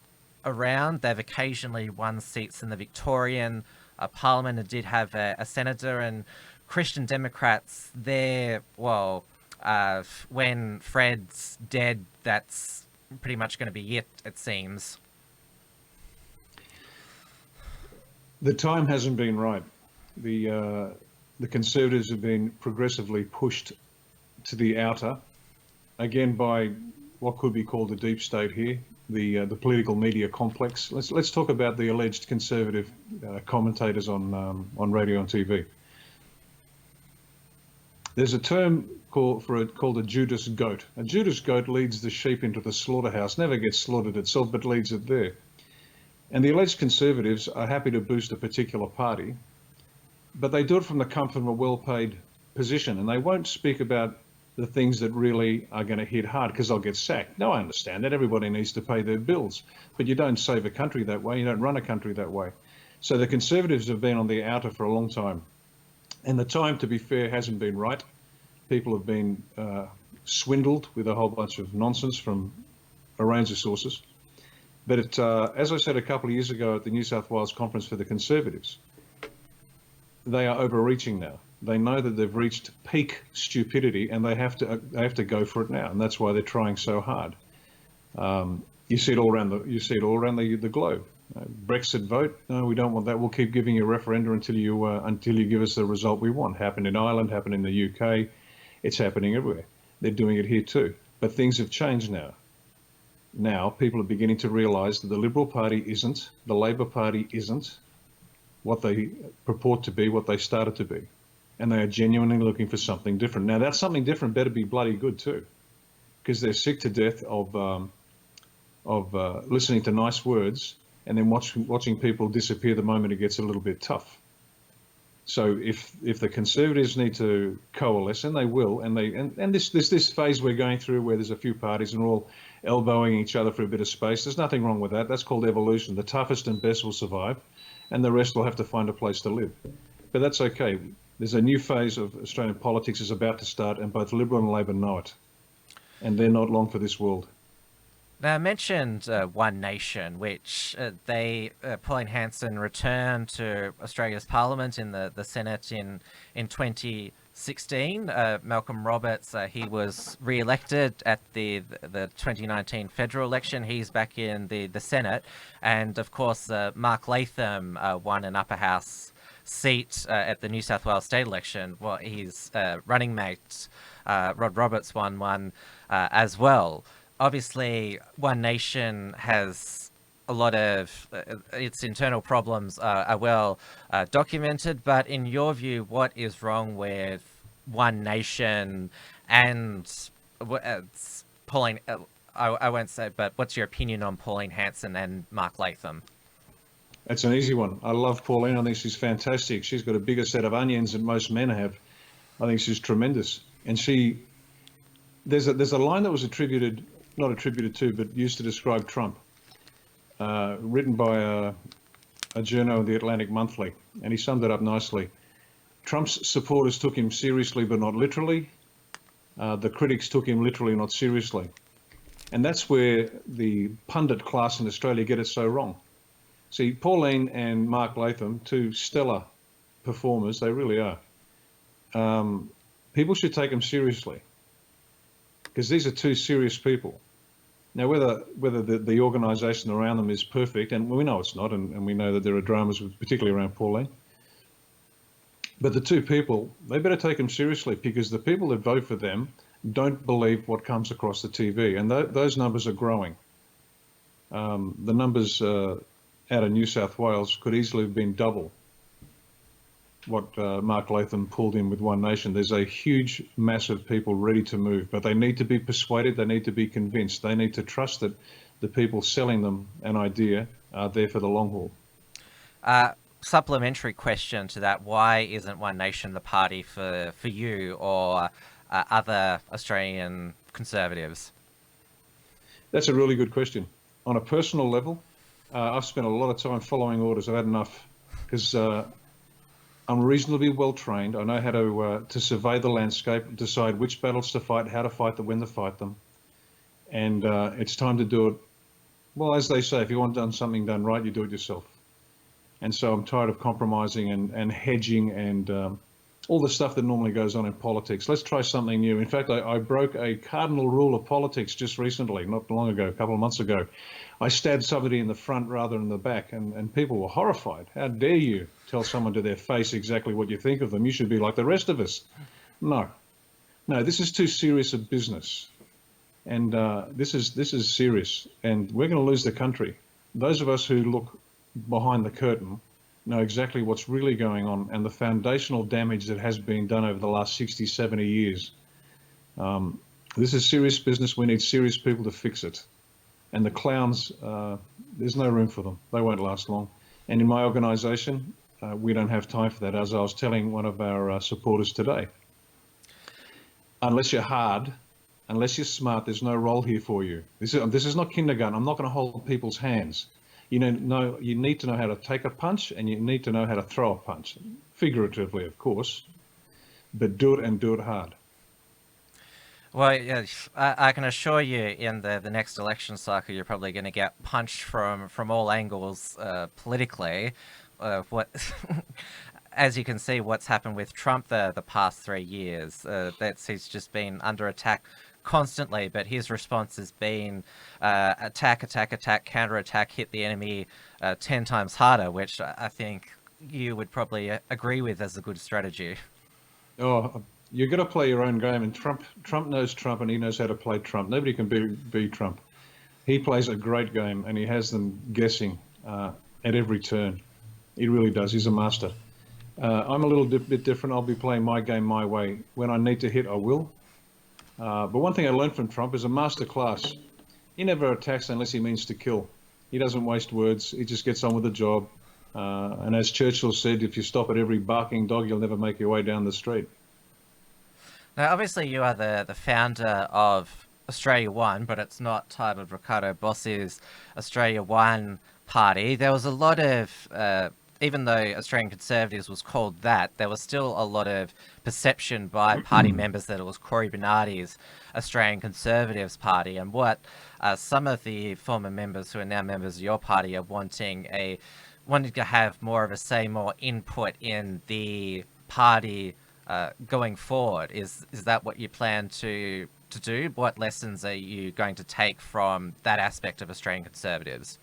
around. They've occasionally won seats in the Victorian Parliament and did have a senator. And Christian Democrats, they're, well, when Fred's dead, that's pretty much going to be it seems. The time hasn't been right. The Conservatives have been progressively pushed to the outer, again by what could be called the deep state here, the political media complex. Let's talk about the alleged Conservative commentators on radio and TV. There's a term called a Judas goat. A Judas goat leads the sheep into the slaughterhouse, never gets slaughtered itself, but leads it there. And the alleged Conservatives are happy to boost a particular party, but they do it from the comfort of a well-paid position, and they won't speak about the things that really are going to hit hard because they'll get sacked. No, I understand that. Everybody needs to pay their bills, but you don't save a country that way. You don't run a country that way. So the Conservatives have been on the outer for a long time. And the time, to be fair, hasn't been right. People have been swindled with a whole bunch of nonsense from a range of sources. But as I said a couple of years ago at the New South Wales Conference for the Conservatives, they are overreaching now. They know that they've reached peak stupidity, and they have to go for it now, and that's why they're trying so hard. You see it all around the globe. Brexit vote? No, we don't want that. We'll keep giving you a referendum until you give us the result we want. Happened in Ireland, happened in the UK. It's happening everywhere. They're doing it here too. But things have changed now. Now people are beginning to realise that the Liberal Party isn't, the Labor Party isn't what they purport to be, what they started to be. And they are genuinely looking for something different. Now that something different better be bloody good too, because they're sick to death of listening to nice words and then watching people disappear the moment it gets a little bit tough. So if the Conservatives need to coalesce, and they will, and this phase we're going through where there's a few parties and we're all elbowing each other for a bit of space, there's nothing wrong with that. That's called evolution. The toughest and best will survive, and the rest will have to find a place to live. But that's okay. There's a new phase of Australian politics is about to start, and both Liberal and Labor know it. And they're not long for this world. Now, I mentioned One Nation, which Pauline Hanson returned to Australia's Parliament in the Senate in 2016. Malcolm Roberts, he was re-elected at the 2019 federal election. He's back in the Senate. And, of course, Mark Latham won an upper house seat at the New South Wales state election. Well, his running mate, Rod Roberts, won one as well. Obviously, One Nation has a lot of its internal problems are well documented, but in your view, what is wrong with One Nation and Pauline? I won't say, but what's your opinion on Pauline Hanson and Mark Latham? That's an easy one. I love Pauline. I think she's fantastic. She's got a bigger set of onions than most men have. I think she's tremendous. And there's a line that was not attributed to, but used to describe Trump, written by a journo of the Atlantic Monthly, and he summed it up nicely. Trump's supporters took him seriously, but not literally. The critics took him literally, not seriously. And that's where the pundit class in Australia get it so wrong. See, Pauline and Mark Latham, two stellar performers, they really are. People should take them seriously, because these are two serious people. Now, whether the organisation around them is perfect, and we know it's not, and we know that there are dramas, particularly around Pauline, But the two people, they better take them seriously, because the people that vote for them don't believe what comes across the TV, and those numbers are growing. The numbers out of New South Wales could easily have been double what Mark Latham pulled in with One Nation. There's a huge mass of people ready to move, but they need to be persuaded, they need to be convinced, they need to trust that the people selling them an idea are there for the long haul. Supplementary question to that: why isn't One Nation the party for you or other Australian Conservatives? That's a really good question. On a personal level, I've spent a lot of time following orders. I've had enough, because I'm reasonably well trained. I know how to survey the landscape, decide which battles to fight, how to fight them, when to fight them. And it's time to do it. Well, as they say, if you want something done right, you do it yourself. And so I'm tired of compromising and hedging and all the stuff that normally goes on in politics. Let's try something new. In fact, I broke a cardinal rule of politics just recently, not long ago, a couple of months ago. I stabbed somebody in the front rather than the back, and people were horrified. How dare you tell someone to their face exactly what you think of them? You should be like the rest of us. No, this is too serious a business. And this is serious, and we're going to lose the country. Those of us who look behind the curtain know exactly what's really going on and the foundational damage that has been done over the last 60, 70 years. This is serious business. We need serious people to fix it. And the clowns, there's no room for them. They won't last long. And in my organisation, we don't have time for that, as I was telling one of our supporters today. Unless you're hard, unless you're smart, there's no role here for you. This is not kindergarten. I'm not going to hold people's hands. You need to know how to take a punch, and you need to know how to throw a punch, figuratively, of course, but do it, and do it hard. Well, yeah, I can assure you, in the next election cycle, you're probably going to get punched from all angles politically. As you can see, what's happened with Trump the past 3 years, he's just been under attack constantly, but his response has been attack, counterattack, hit the enemy 10 times harder, which I think you would probably agree with as a good strategy. Oh, you've got to play your own game, and Trump knows Trump, and he knows how to play Trump. Nobody can beat Trump. He plays a great game, and he has them guessing at every turn. He really does. He's a master. I'm a little bit different. I'll be playing my game my way. When I need to hit, I will. But one thing I learned from Trump is a master class. He never attacks unless he means to kill. He doesn't waste words. He just gets on with the job. And as Churchill said, if you stop at every barking dog, you'll never make your way down the street. Now, obviously, you are the founder of Australia One, but it's not titled Riccardo Bosi's Australia One party. There was a lot of, even though Australian Conservatives was called that, there was still a lot of perception by party members that it was Cory Bernardi's Australian Conservatives Party. And what some of the former members who are now members of your party are wanting to have more of a say, more input in the party going forward. Is that what you plan to do? What lessons are you going to take from that aspect of Australian Conservatives?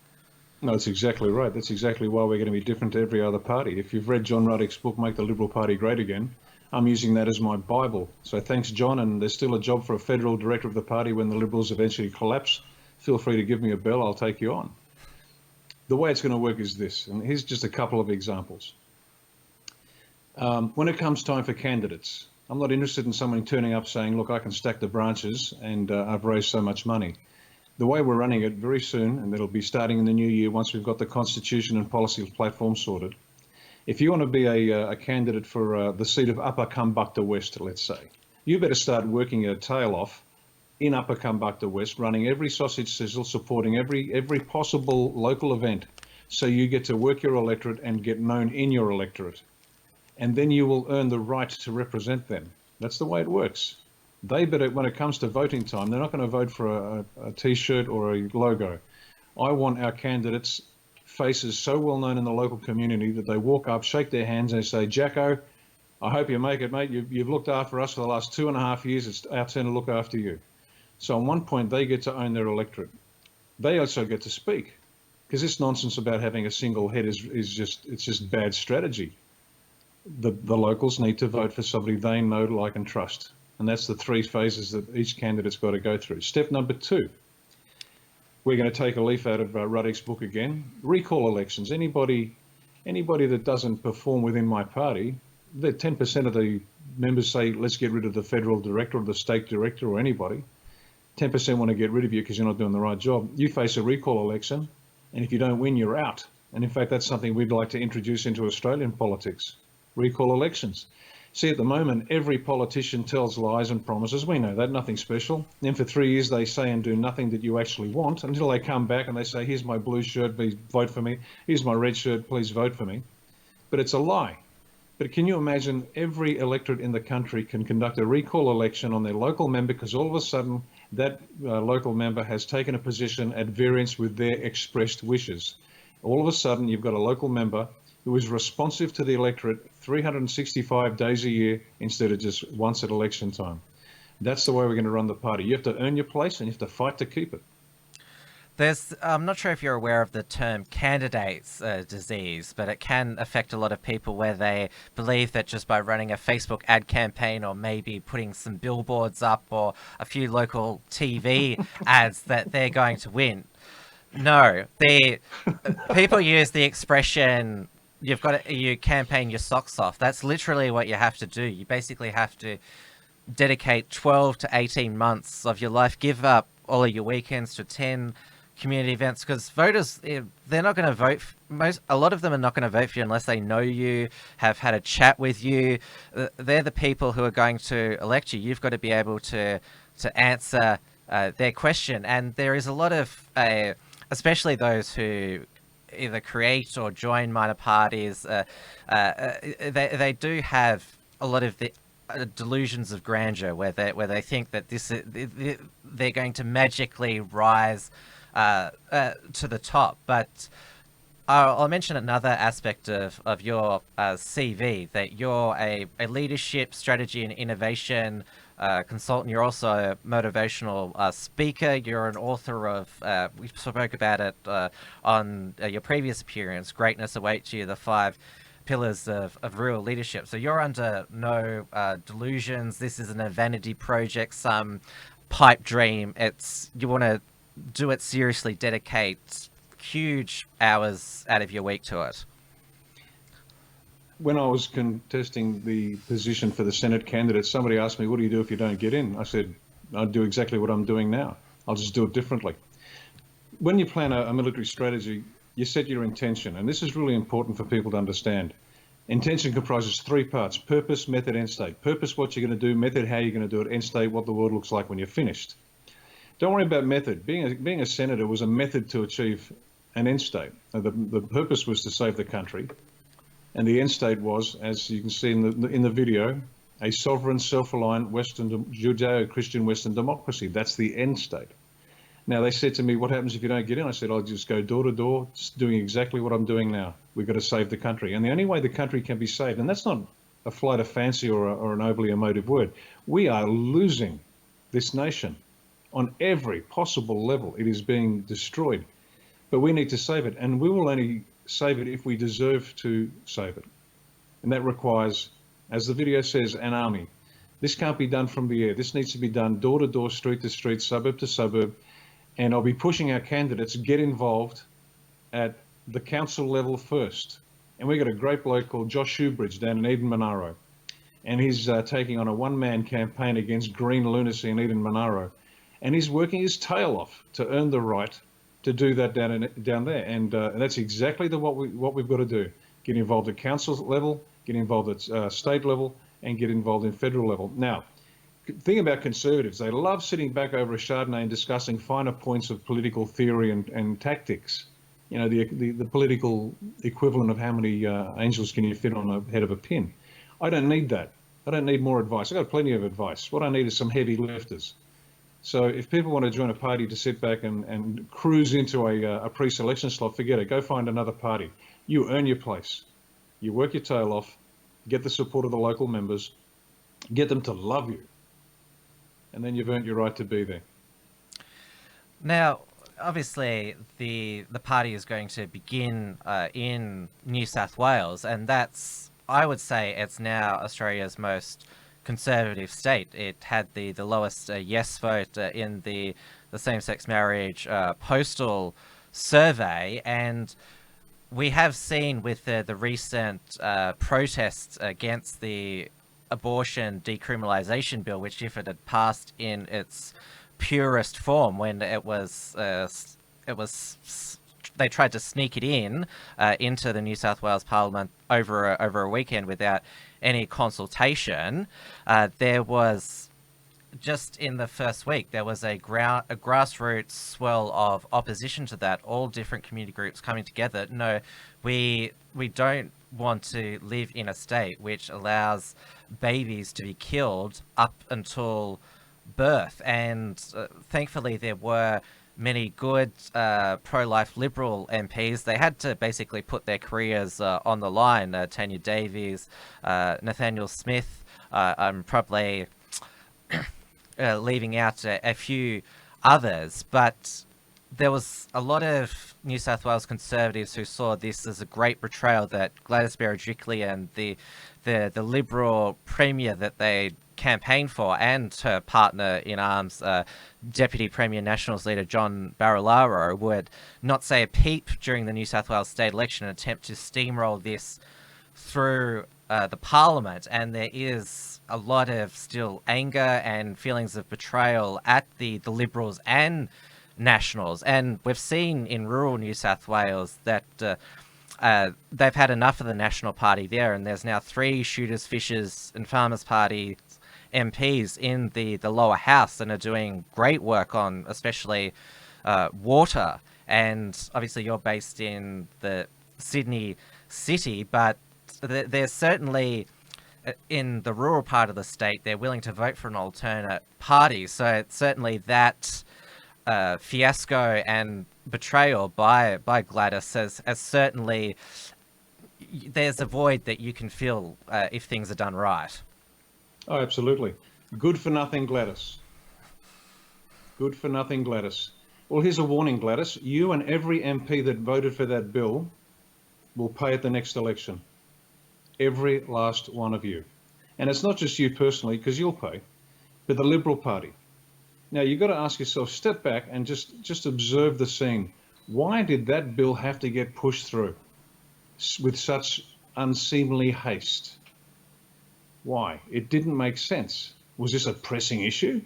No, that's exactly right. That's exactly why we're going to be different to every other party. If you've read John Ruddick's book, Make the Liberal Party Great Again, I'm using that as my Bible. So thanks, John, and there's still a job for a federal director of the party when the Liberals eventually collapse. Feel free to give me a bell, I'll take you on. The way it's going to work is this, and here's just a couple of examples. When it comes time for candidates, I'm not interested in someone turning up saying, look, I can stack the branches and I've raised so much money. The way we're running it very soon, and it'll be starting in the new year once we've got the constitution and policy platform sorted. If you want to be a candidate for the seat of Upper Kumbukta West, let's say, you better start working your tail off in Upper Kumbukta West, running every sausage sizzle, supporting every possible local event, so you get to work your electorate and get known in your electorate. And then you will earn the right to represent them. That's the way it works. They better, when it comes to voting time, they're not going to vote for a T-shirt or a logo. I want our candidates' faces so well known in the local community that they walk up, shake their hands and say, Jacko, I hope you make it, mate. You've looked after us for the last 2.5 years. It's our turn to look after you. So on one point, they get to own their electorate. They also get to speak, because this nonsense about having a single head is just bad strategy. the locals need to vote for somebody they know, like, and trust. And that's the 3 phases that each candidate's got to go through. Step number 2, we're going to take a leaf out of Ruddick's book again. Recall elections. Anybody that doesn't perform within my party, the 10% of the members say, let's get rid of the federal director or the state director or anybody. 10% want to get rid of you because you're not doing the right job. You face a recall election, and if you don't win, you're out. And in fact, that's something we'd like to introduce into Australian politics, recall elections. See, at the moment, every politician tells lies and promises. We know that, nothing special. Then for 3 years, they say and do nothing that you actually want until they come back and they say, here's my blue shirt, please vote for me. Here's my red shirt, please vote for me. But it's a lie. But can you imagine every electorate in the country can conduct a recall election on their local member because all of a sudden that local member has taken a position at variance with their expressed wishes. All of a sudden, you've got a local member who is responsive to the electorate 365 days a year instead of just once at election time. That's the way we're going to run the party. You have to earn your place and you have to fight to keep it. I'm not sure if you're aware of the term candidates disease, but it can affect a lot of people where they believe that just by running a Facebook ad campaign or maybe putting some billboards up or a few local TV ads that they're going to win. No, people use the expression, you campaign your socks off. That's literally what you have to do. You basically have to dedicate 12 to 18 months of your life, give up all of your weekends to attend community events, because voters, they're not going to vote. A lot of them are not going to vote for you unless they know you, have had a chat with you. They're the people who are going to elect you. You've got to be able to answer their question. And there is a lot of, especially those who either create or join minor parties, they do have a lot of the delusions of grandeur where they think that they're going to magically rise to the top. But I'll mention another aspect of your CV, that you're a leadership, strategy and innovation consultant. You're also a motivational speaker. You're an author of, we spoke about it on your previous appearance, Greatness Awaits You, the 5 pillars of real leadership. So you're under no delusions. This isn't a vanity project, some pipe dream. You want to do it seriously, dedicate huge hours out of your week to it. When I was contesting the position for the Senate candidate, somebody asked me, what do you do if you don't get in? I said, I'd do exactly what I'm doing now. I'll just do it differently. When you plan a military strategy, you set your intention, and this is really important for people to understand. Intention comprises 3 parts: purpose, method, end state. Purpose, what you're going to do; method, how you're going to do it; end state, what the world looks like when you're finished. Don't worry about method. Being a senator was a method to achieve an end state. The purpose was to save the country, and the end state was, as you can see in the video, a sovereign, self-reliant Western Judeo-Christian Western democracy. That's the end state. Now, they said to me, what happens if you don't get in? I said, I'll just go door to door, doing exactly what I'm doing now. We've got to save the country. And the only way the country can be saved, and that's not a flight of fancy or an overly emotive word, we are losing this nation on every possible level. It is being destroyed. But we need to save it, and we will only save it if we deserve to save it. And that requires, as the video says, an army. This can't be done from the air. This needs to be done door to door, street to street, suburb to suburb. And I'll be pushing our candidates to get involved at the council level first. And we've got a great bloke called Josh Shoebridge down in Eden Monaro. And he's taking on a one-man campaign against green lunacy in Eden Monaro. And he's working his tail off to earn the right to do that down there. And that's exactly what we've got to do. Get involved at council level, get involved at state level, and get involved in federal level. Now, the thing about conservatives, they love sitting back over a Chardonnay and discussing finer points of political theory and tactics. You know, the political equivalent of how many angels can you fit on the head of a pin. I don't need that. I don't need more advice. I've got plenty of advice. What I need is some heavy lifters. So if people want to join a party to sit back and cruise into a pre-selection slot, forget it. Go find another party. You earn your place. You work your tail off, get the support of the local members, get them to love you, and then you've earned your right to be there. Now, obviously, the party is going to begin in New South Wales, and that's I would say it's now Australia's most conservative state. It had the lowest yes vote in the same-sex marriage postal survey, and we have seen with the recent protests against the abortion decriminalisation bill, which if it had passed in its purest form when they tried to sneak it in into the New South Wales Parliament over a weekend without any consultation. There was, just in the first week, there was a grassroots swell of opposition to that, all different community groups coming together. No, we don't want to live in a state which allows babies to be killed up until birth. And thankfully there were many good pro-life Liberal MPs. They had to basically put their careers on the line. Tanya Davies, Nathaniel Smith. I'm probably leaving out a few others, but there was a lot of New South Wales Conservatives who saw this as a great betrayal that Gladys Berejiklian and the Liberal Premier that they campaigned for, and her partner in arms, Deputy Premier Nationals leader John Barilaro, would not say a peep during the New South Wales state election and attempt to steamroll this through the Parliament. And there is a lot of still anger and feelings of betrayal at the Liberals and Nationals. And we've seen in rural New South Wales that they've had enough of the National Party there, and there's now 3 Shooters, Fishers and Farmers Party MPs in the lower house and are doing great work on especially water. And obviously you're based in the Sydney city, but there's certainly, in the rural part of the state, they're willing to vote for an alternate party. So certainly that fiasco and betrayal by Gladys has certainly, there's a void that you can fill if things are done right. Oh, absolutely. Good for nothing, Gladys. Good for nothing, Gladys. Well, here's a warning, Gladys. You and every MP that voted for that bill will pay at the next election. Every last one of you. And it's not just you personally, because you'll pay, but the Liberal Party. Now, you've got to ask yourself, step back and just observe the scene. Why did that bill have to get pushed through with such unseemly haste? Why? It didn't make sense. Was this a pressing issue?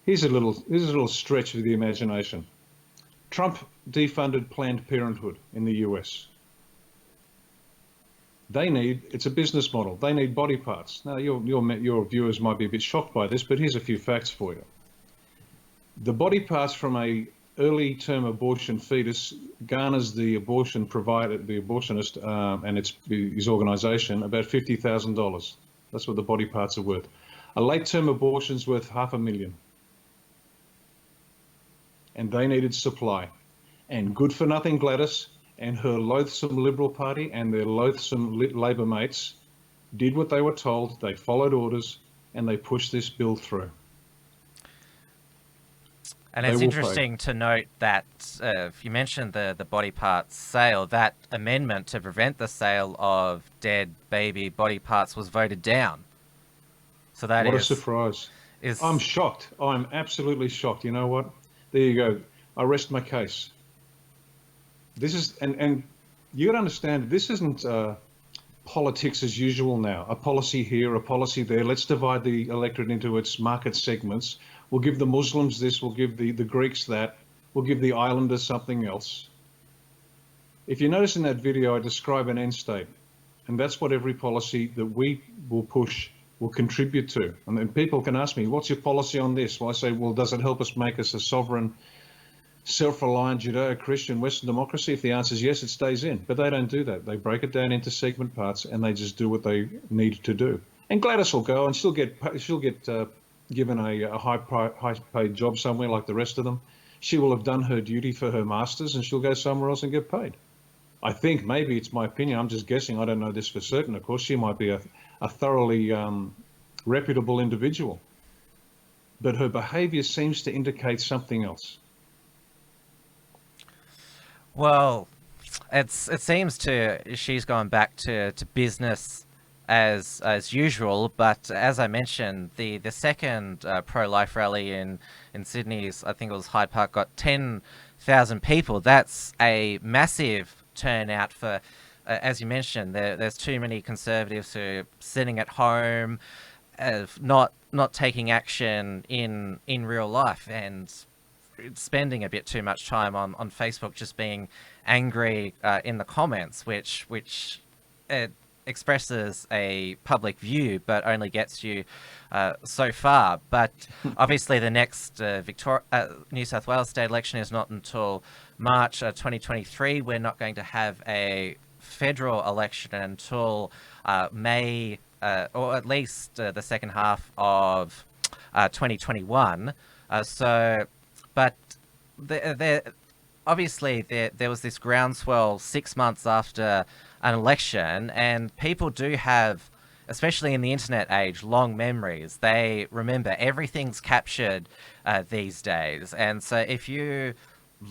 Here's a little stretch of the imagination. Trump defunded Planned Parenthood in the US. It's a business model. They need body parts. Now, your viewers might be a bit shocked by this, but here's a few facts for you. The body parts from a early term abortion fetus garners the abortion provider, the abortionist, and his organisation about $50,000. That's what the body parts are worth. A late term abortion's worth $500,000. And they needed supply. And good for nothing Gladys and her loathsome Liberal Party and their loathsome Labor mates did what they were told. They followed orders and they pushed this bill through. And it's interesting to note that if you mentioned the body parts sale, that amendment to prevent the sale of dead baby body parts was voted down. So that what a surprise. I'm shocked. I'm absolutely shocked. You know what? There you go. I rest my case. This is, and you got to understand, this isn't politics as usual now. A policy here, a policy there. Let's divide the electorate into its market segments. We'll give the Muslims this, we'll give the Greeks that, we'll give the Islanders something else. If you notice in that video, I describe an end state, and that's what every policy that we will push will contribute to. And then people can ask me, what's your policy on this? Well, I say, well, does it help us make us a sovereign, self-reliant Judeo-Christian Western democracy? If the answer is yes, it stays in. But they don't do that. They break it down into segment parts, and they just do what they need to do. And Gladys will go, and she'll get given a high-paid job somewhere like the rest of them. She will have done her duty for her masters, and she'll go somewhere else and get paid. I think, maybe it's my opinion, I'm just guessing, I don't know this for certain, of course, she might be a thoroughly reputable individual. But her behaviour seems to indicate something else. Well, it seems she's gone back to business as usual. But as I mentioned, the second pro-life rally in Sydney's, I think it was Hyde Park, got 10,000 people. That's a massive turnout for. As you mentioned, there's too many conservatives who are sitting at home, not taking action in real life, and spending a bit too much time on Facebook, just being angry in the comments, which expresses a public view, but only gets you so far. But obviously, the next New South Wales state election is not until March 2023. We're not going to have a federal election until May, or at least the second half of 2021. But obviously there was this groundswell 6 months after an election, and people do have, especially in the internet age, long memories. They remember everything's captured these days, and so if you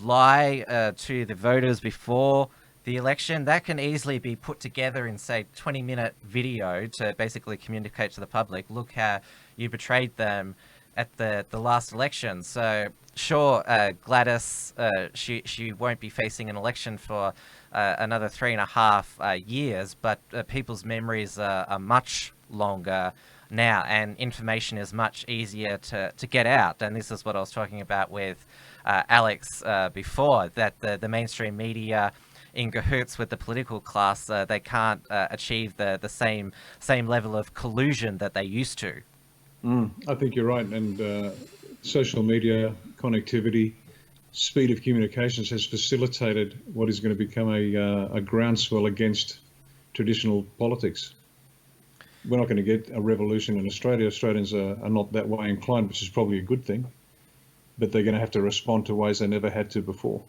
lie to the voters before the election, that can easily be put together in, say, 20-minute video to basically communicate to the public, look how you betrayed them at the last election. So sure, Gladys, she won't be facing an election for another 3.5 years, but people's memories are much longer now, and information is much easier to get out. And this is what I was talking about with Alex before, that the mainstream media, in cahoots with the political class, they can't achieve the same level of collusion that they used to. I think you're right, and social media, connectivity, speed of communications has facilitated what is going to become a groundswell against traditional politics. We're not going to get a revolution in Australia. Australians are not that way inclined, which is probably a good thing, but they're going to have to respond to ways they never had to before.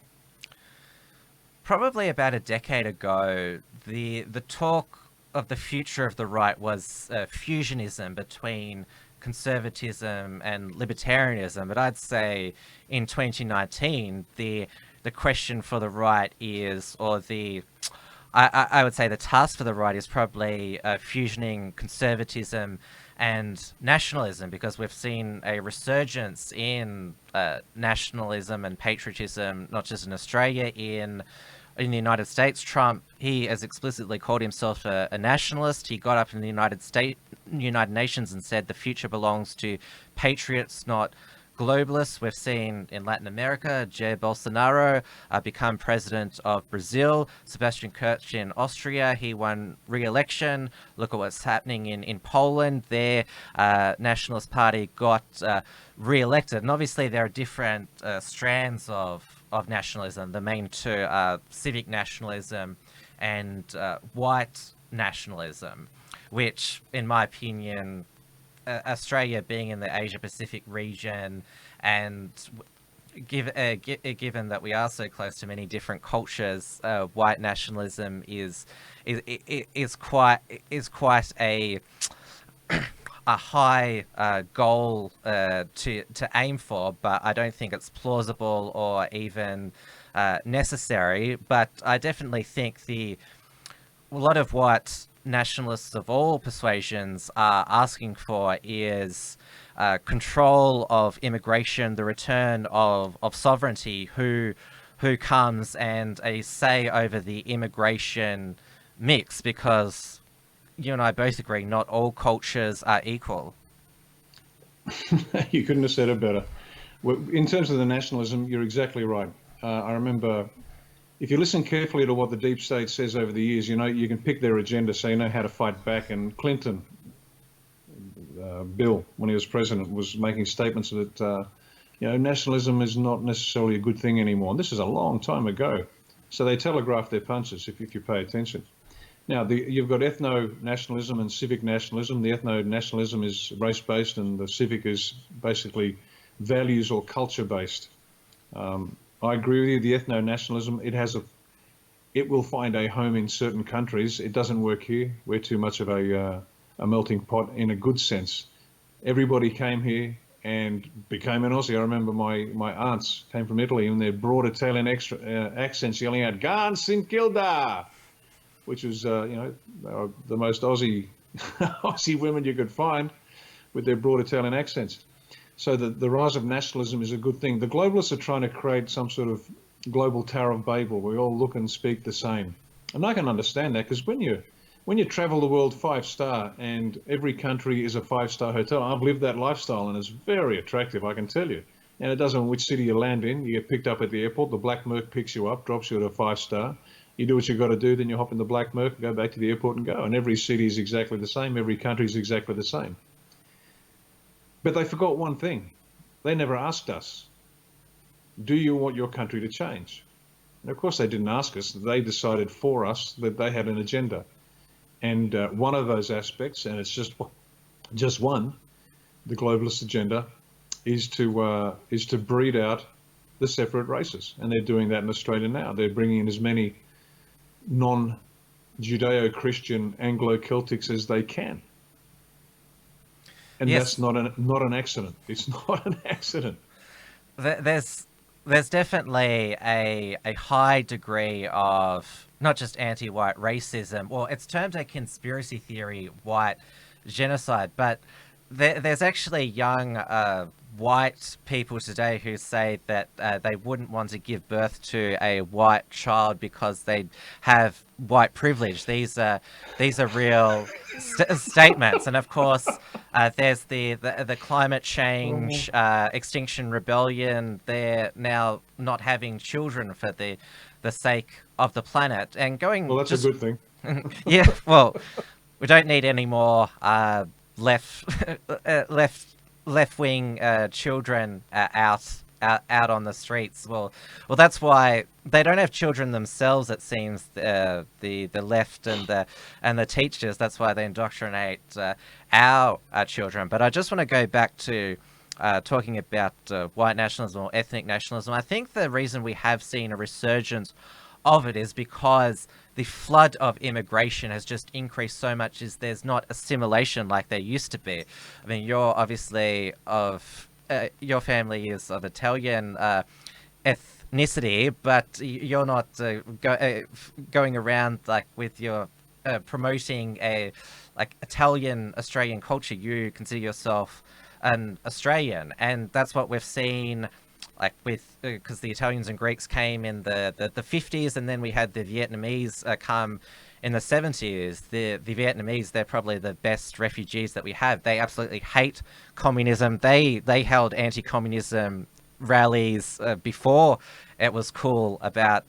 Probably about a decade ago, the talk of the future of the right was fusionism between conservatism and libertarianism. But I'd say in 2019, the question for the right is, or I would say the task for the right is probably fusioning conservatism and nationalism, because we've seen a resurgence in nationalism and patriotism, not just in Australia, in the United States. Trump, he has explicitly called himself a nationalist. He got up in the United Nations and said the future belongs to patriots, not globalists. We've seen in Latin America, Jair Bolsonaro become president of Brazil. Sebastian Kurz in Austria, he won re-election. Look at what's happening in Poland. Their nationalist party got re-elected. And obviously there are different strands of nationalism. The main two are civic nationalism and white nationalism, which, in my opinion, Australia being in the Asia-Pacific region, and given that we are so close to many different cultures, white nationalism is quite a high goal to aim for, but I don't think it's plausible or even necessary. But I definitely think a lot of what nationalists of all persuasions are asking for is control of immigration, the return of sovereignty, who comes, and a say over the immigration mix, because you and I both agree not all cultures are equal. You couldn't have said it better. In terms of the nationalism, you're exactly right. I remember, if you listen carefully to what the deep state says over the years, you can pick their agenda, so you know how to fight back. And Clinton, Bill, when he was president, was making statements that nationalism is not necessarily a good thing anymore. And this is a long time ago. So they telegraph their punches if you pay attention. Now, you've got ethno-nationalism and civic nationalism. The ethno-nationalism is race-based, and the civic is basically values or culture-based. I agree with you. The ethno-nationalism, it will find a home in certain countries. It doesn't work here. We're too much of a melting pot in a good sense. Everybody came here and became an Aussie. I remember my aunts came from Italy and their broad Italian accents yelling out "Gan St Kilda," which was they were the most Aussie Aussie women you could find with their broad Italian accents. So the rise of nationalism is a good thing. The globalists are trying to create some sort of global Tower of Babel where we all look and speak the same. And I can understand that, because when you travel the world 5-star and every country is a 5-star hotel, I've lived that lifestyle and it's very attractive, I can tell you. And it doesn't matter which city you land in. You get picked up at the airport, the black Merc picks you up, drops you at a 5-star. You do what you've got to do, then you hop in the black Merc and go back to the airport and go. And every city is exactly the same, every country is exactly the same. But they forgot one thing. They never asked us, do you want your country to change? And of course they didn't ask us. They decided for us that they had an agenda. And one of those aspects, and it's just one, the globalist agenda, is to breed out the separate races. And they're doing that in Australia now. They're bringing in as many non-Judeo-Christian Anglo-Celtics as they can. And Yes. that's not an accident. It's not an accident. There's definitely a high degree of not just anti-white racism, well, it's termed a conspiracy theory white genocide, but there's actually young white people today who say that they wouldn't want to give birth to a white child because they have white privilege. These are real statements, and of course, there's the climate change, Extinction Rebellion. They're now not having children for the sake of the planet, and going. Well, that's a good thing. Yeah, well, we don't need any more left-wing children out on the streets. Well, that's why they don't have children themselves. It seems the left and the teachers. That's why they indoctrinate our children. But I just want to go back to talking about white nationalism or ethnic nationalism. I think the reason we have seen a resurgence of it is because the flood of immigration has just increased so much. Is there's not assimilation like there used to be. I mean, you're obviously of your family is of Italian ethnicity, but you're not going around like with your promoting a Italian Australian culture. You consider yourself an Australian, and that's what we've seen. Like with, because the Italians and Greeks came in the 50s, and then we had the Vietnamese come in the 70s. The Vietnamese, they're probably the best refugees that we have. They absolutely hate communism. They held anti-communism rallies before it was cool about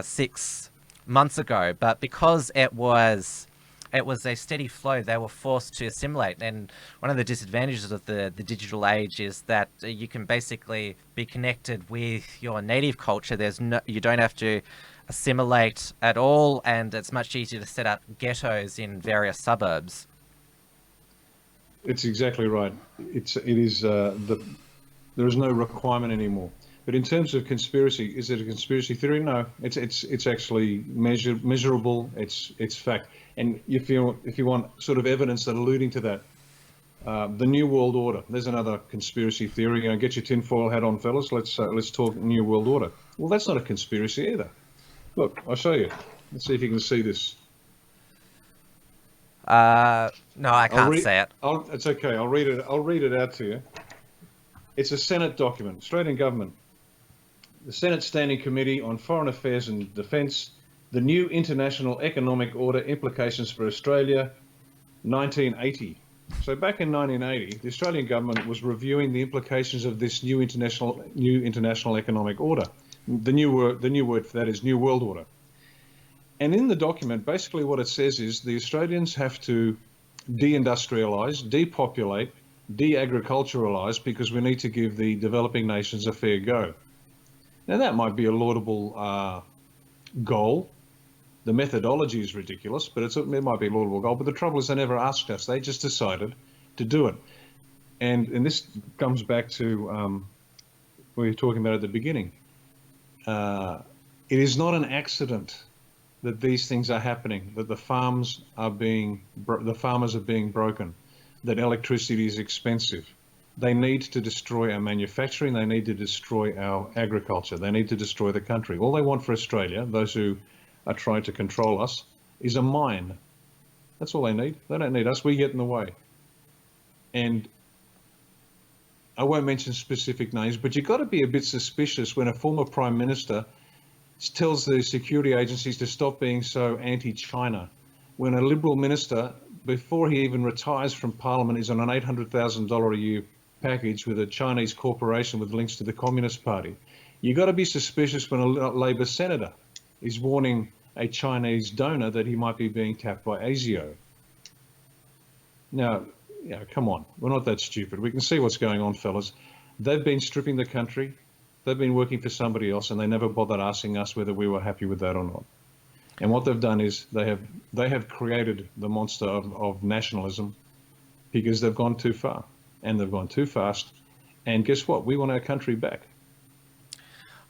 6 months ago, but because it was a steady flow, they were forced to assimilate. And one of the disadvantages of the digital age is that you can basically be connected with your native culture. You don't have to assimilate at all, and it's much easier to set up ghettos in various suburbs. It's exactly right. There is no requirement anymore. But in terms of conspiracy, is it a conspiracy theory? No, it's actually measurable. It's fact. And if you want sort of evidence that alluding to that, the New World Order. There's another conspiracy theory. Get your tinfoil hat on, fellas. Let's talk New World Order. Well, that's not a conspiracy either. Look, I'll show you. Let's see if you can see this. No, I can't see it. It's okay. I'll read it out to you. It's a Senate document, Australian government. The Senate Standing Committee on Foreign Affairs and Defence, the new International Economic Order Implications for Australia, 1980. So back in 1980, the Australian government was reviewing the implications of this new international economic order. The new word for that is New World Order. And in the document, basically what it says is the Australians have to deindustrialise, depopulate, de-agriculturalise, because we need to give the developing nations a fair go. Now that might be a laudable goal. The methodology is ridiculous, but it might be a laudable goal. But the trouble is they never asked us. They just decided to do it. And this comes back to what we were talking about at the beginning. It is not an accident that these things are happening, that the farmers are being broken, that electricity is expensive, They need to destroy our manufacturing. They need to destroy our agriculture. They need to destroy the country. All they want for Australia, those who are trying to control us, is a mine. That's all they need. They don't need us. We get in the way. And I won't mention specific names, but you've got to be a bit suspicious when a former Prime Minister tells the security agencies to stop being so anti-China, when a Liberal minister, before he even retires from Parliament, is on an $800,000 a year package with a Chinese corporation with links to the Communist Party. You've got to be suspicious when a Labor senator is warning a Chinese donor that he might be being tapped by ASIO. Now, come on, we're not that stupid. We can see what's going on, fellas. They've been stripping the country. They've been working for somebody else, and they never bothered asking us whether we were happy with that or not. And what they've done is they have created the monster of nationalism because they've gone too far and they've gone too fast. And guess what? We want our country back.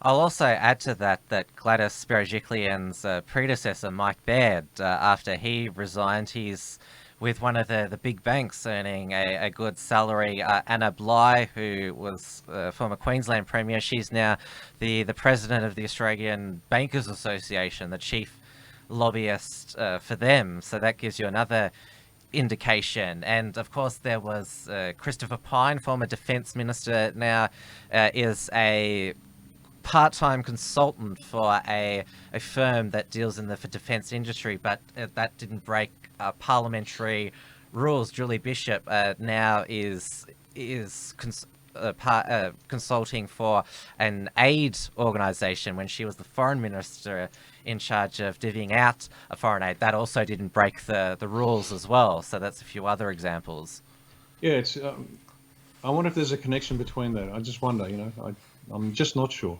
I'll also add to that Gladys Berejiklian's predecessor, Mike Baird, after he resigned, he's with one of the big banks earning a good salary. Anna Bligh, who was former Queensland Premier, she's now the president of the Australian Bankers Association, the chief lobbyist for them. So that gives you another indication. And of course there was Christopher Pyne, former Defence Minister, now is a part-time consultant for a firm that deals in the defence industry, but that didn't break parliamentary rules. Julie Bishop now is consulting for an aid organisation when she was the foreign minister in charge of divvying out a foreign aid. That also didn't break the rules as well. So that's a few other examples. Yeah, it's. I wonder if there's a connection between that. I just wonder. I'm just not sure.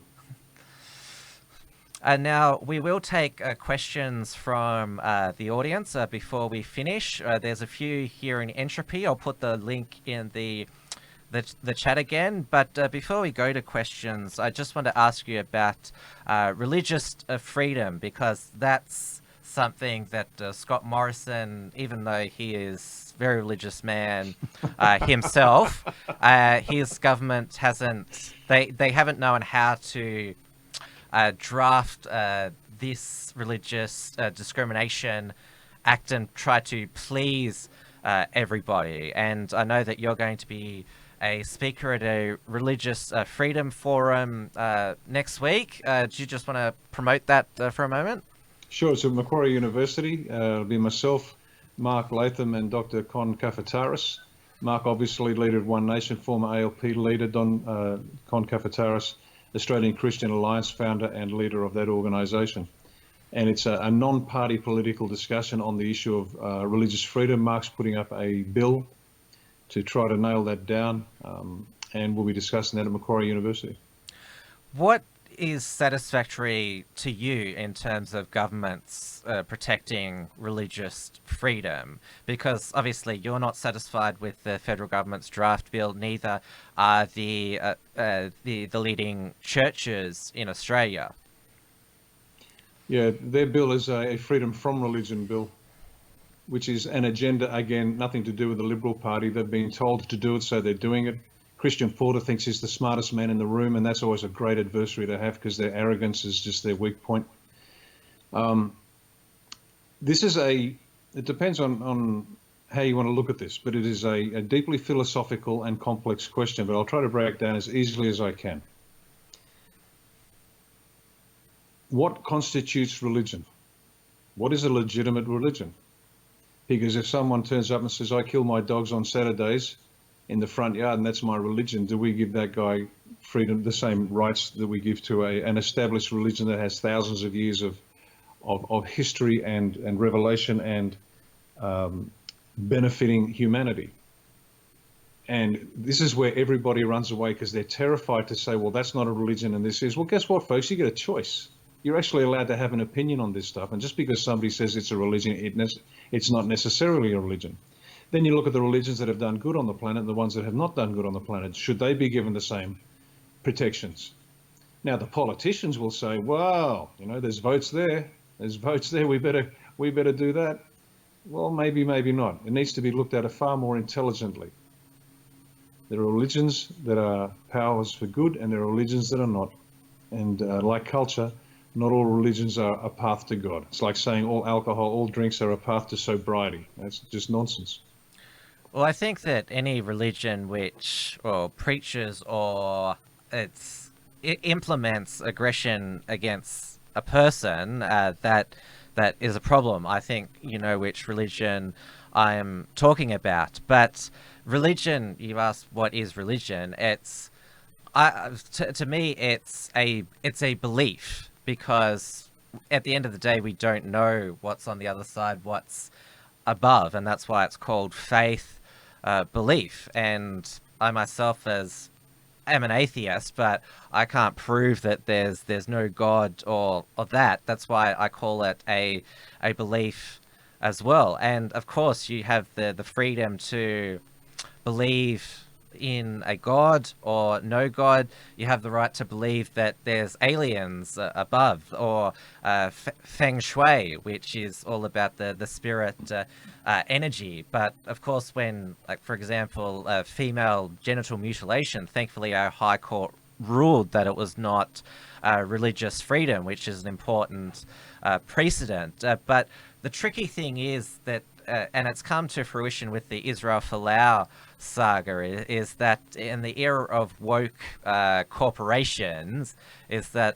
Now, we will take questions from the audience before we finish. There's a few here in Entropy. I'll put the link in the chat again. But before we go to questions, I just want to ask you about religious freedom, because that's something that Scott Morrison, even though he is a very religious man himself, his government hasn't, they haven't known how to draft this religious discrimination act and try to please everybody. And I know that you're going to be a speaker at a religious freedom forum next week. Do you just want to promote that for a moment? Sure. It's at Macquarie University. It'll be myself, Mark Latham, and Dr. Con Kafataris. Mark, obviously leader of One Nation, former ALP leader. Con Kafataris, Australian Christian Alliance founder and leader of that organisation. And it's a non-party political discussion on the issue of religious freedom. Mark's putting up a bill to try to nail that down, and we'll be discussing that at Macquarie University. What is satisfactory to you in terms of governments protecting religious freedom? Because obviously you're not satisfied with the federal government's draft bill, neither are the leading churches in Australia. Yeah, their bill is a freedom from religion bill, which is an agenda, again, nothing to do with the Liberal Party. They've been told to do it, so they're doing it. Christian Porter thinks he's the smartest man in the room, and that's always a great adversary to have because their arrogance is just their weak point. It depends on how you want to look at this, but it is a deeply philosophical and complex question, but I'll try to break it down as easily as I can. What constitutes religion? What is a legitimate religion? Because if someone turns up and says, I kill my dogs on Saturdays in the front yard and that's my religion, do we give that guy freedom, the same rights that we give to an established religion that has thousands of years of history and revelation and benefiting humanity? And this is where everybody runs away because they're terrified to say, well, that's not a religion and this is. Well, guess what, folks? You get a choice. You're actually allowed to have an opinion on this stuff. And just because somebody says it's a religion, it's not necessarily a religion. Then you look at the religions that have done good on the planet and the ones that have not done good on the planet. Should they be given the same protections? Now, the politicians will say, well, there's votes there. There's votes there. We better do that. Well, maybe, maybe not. It needs to be looked at far more intelligently. There are religions that are powers for good, and there are religions that are not. And like culture, not all religions are a path to God. It's like saying all alcohol, all drinks are a path to sobriety. That's just nonsense. Well, I think that any religion which, or preaches, or it implements aggression against a person, that is a problem. I think you know which religion I'm talking about. But religion, you asked what is religion? To me, it's a belief, because at the end of the day, we don't know what's on the other side, what's above, and that's why it's called faith, belief. And I myself am an atheist, but I can't prove that there's no God or that. That's why I call it a belief as well. And of course, you have the freedom to believe in a god or no god. You have the right to believe that there's aliens above, or feng shui, which is all about the spirit energy. But of course, when, like, for example, female genital mutilation, thankfully our high court ruled that it was not religious freedom, which is an important precedent. But the tricky thing is that, and it's come to fruition with the Israel Folau saga, is that in the era of woke corporations, is that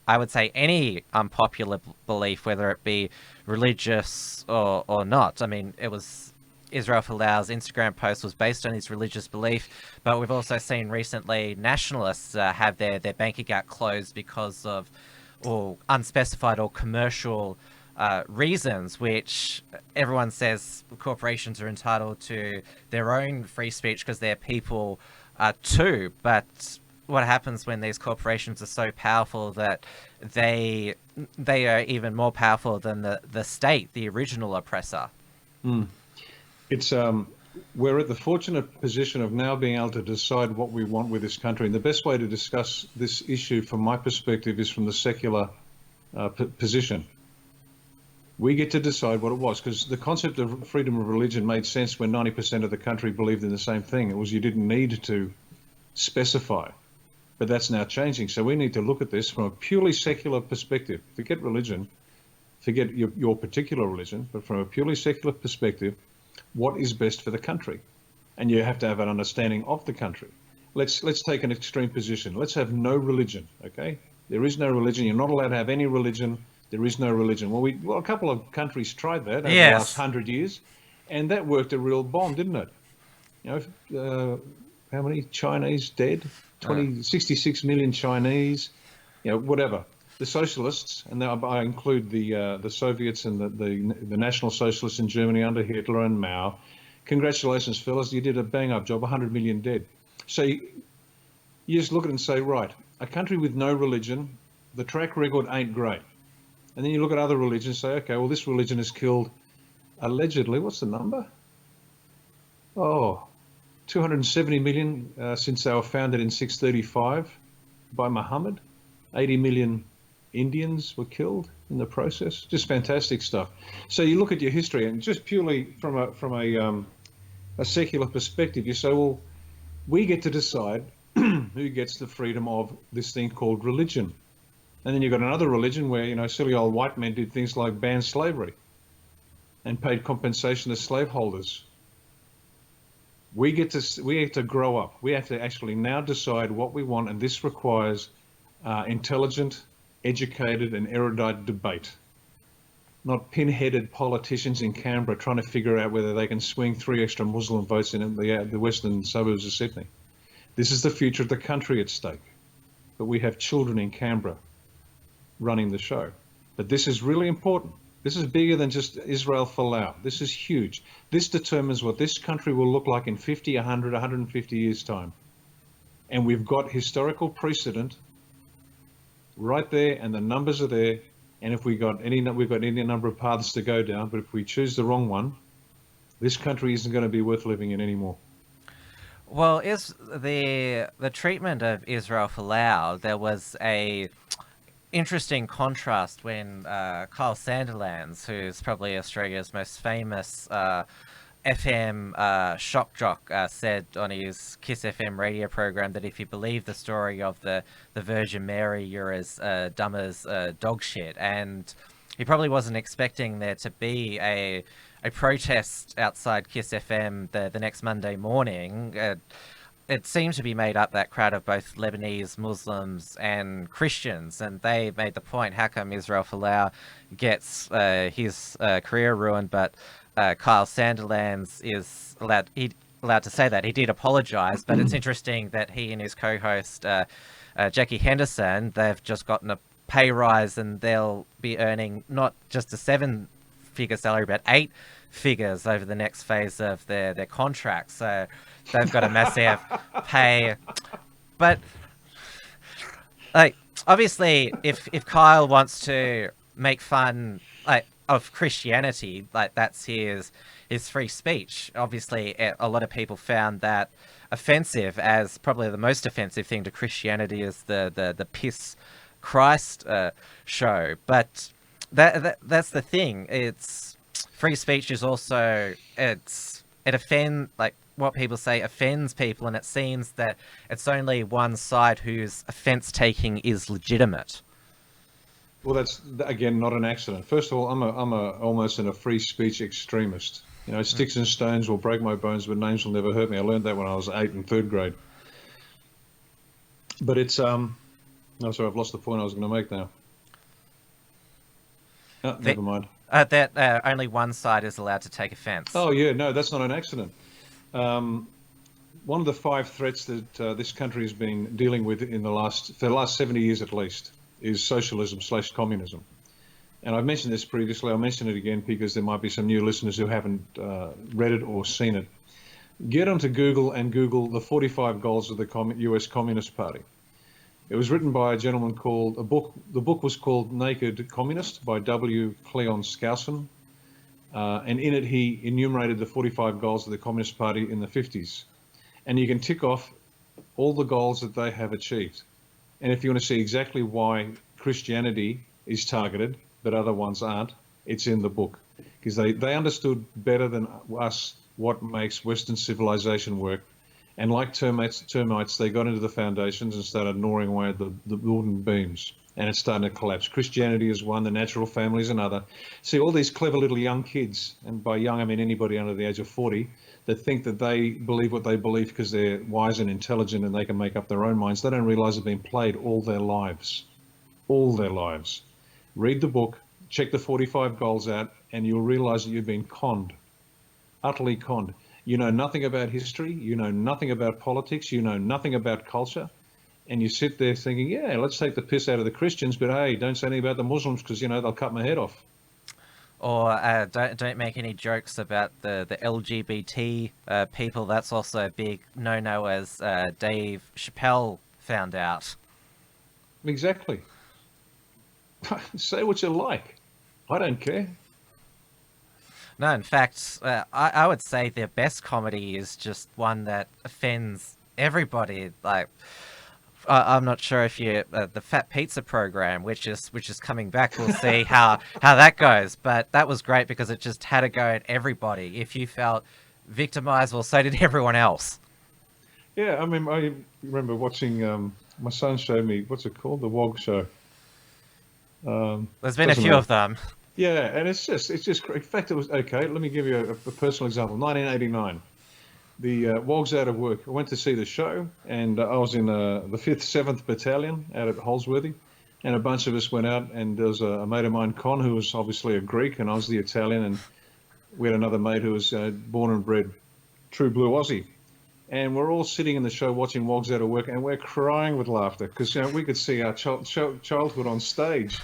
I would say any unpopular belief, whether it be religious or not. I mean, it was Israel Folau's Instagram post was based on his religious belief, but we've also seen recently nationalists have their bank account closed because of or unspecified or commercial reasons, which everyone says corporations are entitled to their own free speech because they're people too. But what happens when these corporations are so powerful that they are even more powerful than the state, the original oppressor? It's we're at the fortunate position of now being able to decide what we want with this country. And the best way to discuss this issue, from my perspective, is from the secular position. We get to decide what it was, because the concept of freedom of religion made sense when 90% of the country believed in the same thing. It was you didn't need to specify, but that's now changing. So we need to look at this from a purely secular perspective. Forget religion, forget your particular religion, but from a purely secular perspective, what is best for the country? And you have to have an understanding of the country. Let's take an extreme position. Let's have no religion, okay? There is no religion. You're not allowed to have any religion. There is no religion. Well, a couple of countries tried that over the last 100 years, and that worked a real bomb, didn't it? You know, how many Chinese dead? 66 million Chinese. You know, whatever. The socialists, and I include the Soviets and the National Socialists in Germany under Hitler and Mao. Congratulations, fellas, you did a bang-up job. 100 million dead. So you just look at it and say, right, a country with no religion, the track record ain't great. And then you look at other religions and say, okay, well, this religion has killed, allegedly, what's the number? 270 million since they were founded in 635 by Muhammad. 80 million Indians were killed in the process. Just fantastic stuff. So you look at your history, and just purely from a secular perspective, you say, well, we get to decide who gets the freedom of this thing called religion. And then you've got another religion where, you know, silly old white men did things like ban slavery and paid compensation to slaveholders. We have to grow up. We have to actually now decide what we want, and this requires intelligent, educated, and erudite debate. Not pin-headed politicians in Canberra trying to figure out whether they can swing 3 extra Muslim votes in the western suburbs of Sydney. This is the future of the country at stake. But we have children in Canberra running the show. But this is really important. This is bigger than just Israel Folau. This is huge. This determines what this country will look like in 50, 100, 150 years' time. And we've got historical precedent right there, and the numbers are there. And if we've got any number of paths to go down, but if we choose the wrong one, this country isn't going to be worth living in anymore. Well, is the treatment of Israel Folau, there was a interesting contrast when Kyle Sandilands, who's probably Australia's most famous FM shock jock said on his Kiss FM radio program that if you believe the story of the Virgin Mary, you're as dumb as dog shit. And he probably wasn't expecting there to be a protest outside Kiss FM the next Monday morning. It seemed to be made up, that crowd, of both Lebanese Muslims and Christians, and they made the point, how come Israel Folau gets his career ruined, but Kyle Sandilands is allowed to say that. He did apologise, but it's interesting that he and his co-host Jackie Henderson, they've just gotten a pay rise, and they'll be earning not just a 7-figure salary, but 8 figures over the next phase of their contract. So they've got a massive pay. But like, obviously, if Kyle wants to make fun of Christianity, like, that's his free speech. Obviously, a lot of people found that offensive, as probably the most offensive thing to Christianity is the piss Christ show. But that's the thing. It's free speech is also, it offends, like what people say offends people, and it seems that it's only one side whose offense taking is legitimate. Well, that's again not an accident. First of all, I'm almost a free speech extremist. You know, sticks and stones will break my bones, but names will never hurt me. I learned that when I was 8 in 3rd grade. But it's no, sorry, I've lost the point I was going to make now. Oh, never mind. That only one side is allowed to take offence. Oh yeah, no, that's not an accident. One of the 5 threats that this country has been dealing with for the last 70 years at least, is socialism/communism. And I've mentioned this previously. I'll mention it again because there might be some new listeners who haven't read it or seen it. Get onto Google and Google the 45 goals of the US Communist Party. It was written by a gentleman called, the book was called Naked Communist by W. Cleon Skousen. And in it, he enumerated the 45 goals of the Communist Party in the 50s. And you can tick off all the goals that they have achieved. And if you want to see exactly why Christianity is targeted, but other ones aren't, it's in the book. Because they understood better than us what makes Western civilization work. And like termites, they got into the foundations and started gnawing away at the wooden beams. And it's starting to collapse. Christianity is one, the natural family is another. See, all these clever little young kids, and by young I mean anybody under the age of 40, that think that they believe what they believe because they're wise and intelligent and they can make up their own minds. They don't realise they've been played all their lives. All their lives. Read the book, check the 45 goals out, and you'll realise that you've been conned. Utterly conned. You know nothing about history, you know nothing about politics, you know nothing about culture, and you sit there thinking, yeah, let's take the piss out of the Christians, but hey, don't say anything about the Muslims because, you know, they'll cut my head off. Or don't make any jokes about the LGBT people. That's also a big no-no, as Dave Chappelle found out. Exactly. Say what you like. I don't care. No, in fact, I would say their best comedy is just one that offends everybody. Like, I'm not sure if you the Fat Pizza program, which is coming back. We'll see how that goes. But that was great because it just had a go at everybody. If you felt victimized, well, so did everyone else. Yeah, I mean, I remember watching. My son showed me, what's it called, the WOG show. There's been a few of them. Yeah, and it's just in fact, it was okay. Let me give you a personal example. 1989, the WOG's out of work. I went to see the show, and I was in the 5th, 7th Battalion out at Holsworthy, and a bunch of us went out, and there was a mate of mine, Con, who was obviously a Greek, and I was the Italian, and we had another mate who was born and bred true blue Aussie. And we're all sitting in the show watching WOG's out of work, and we're crying with laughter because, you know, we could see our childhood on stage.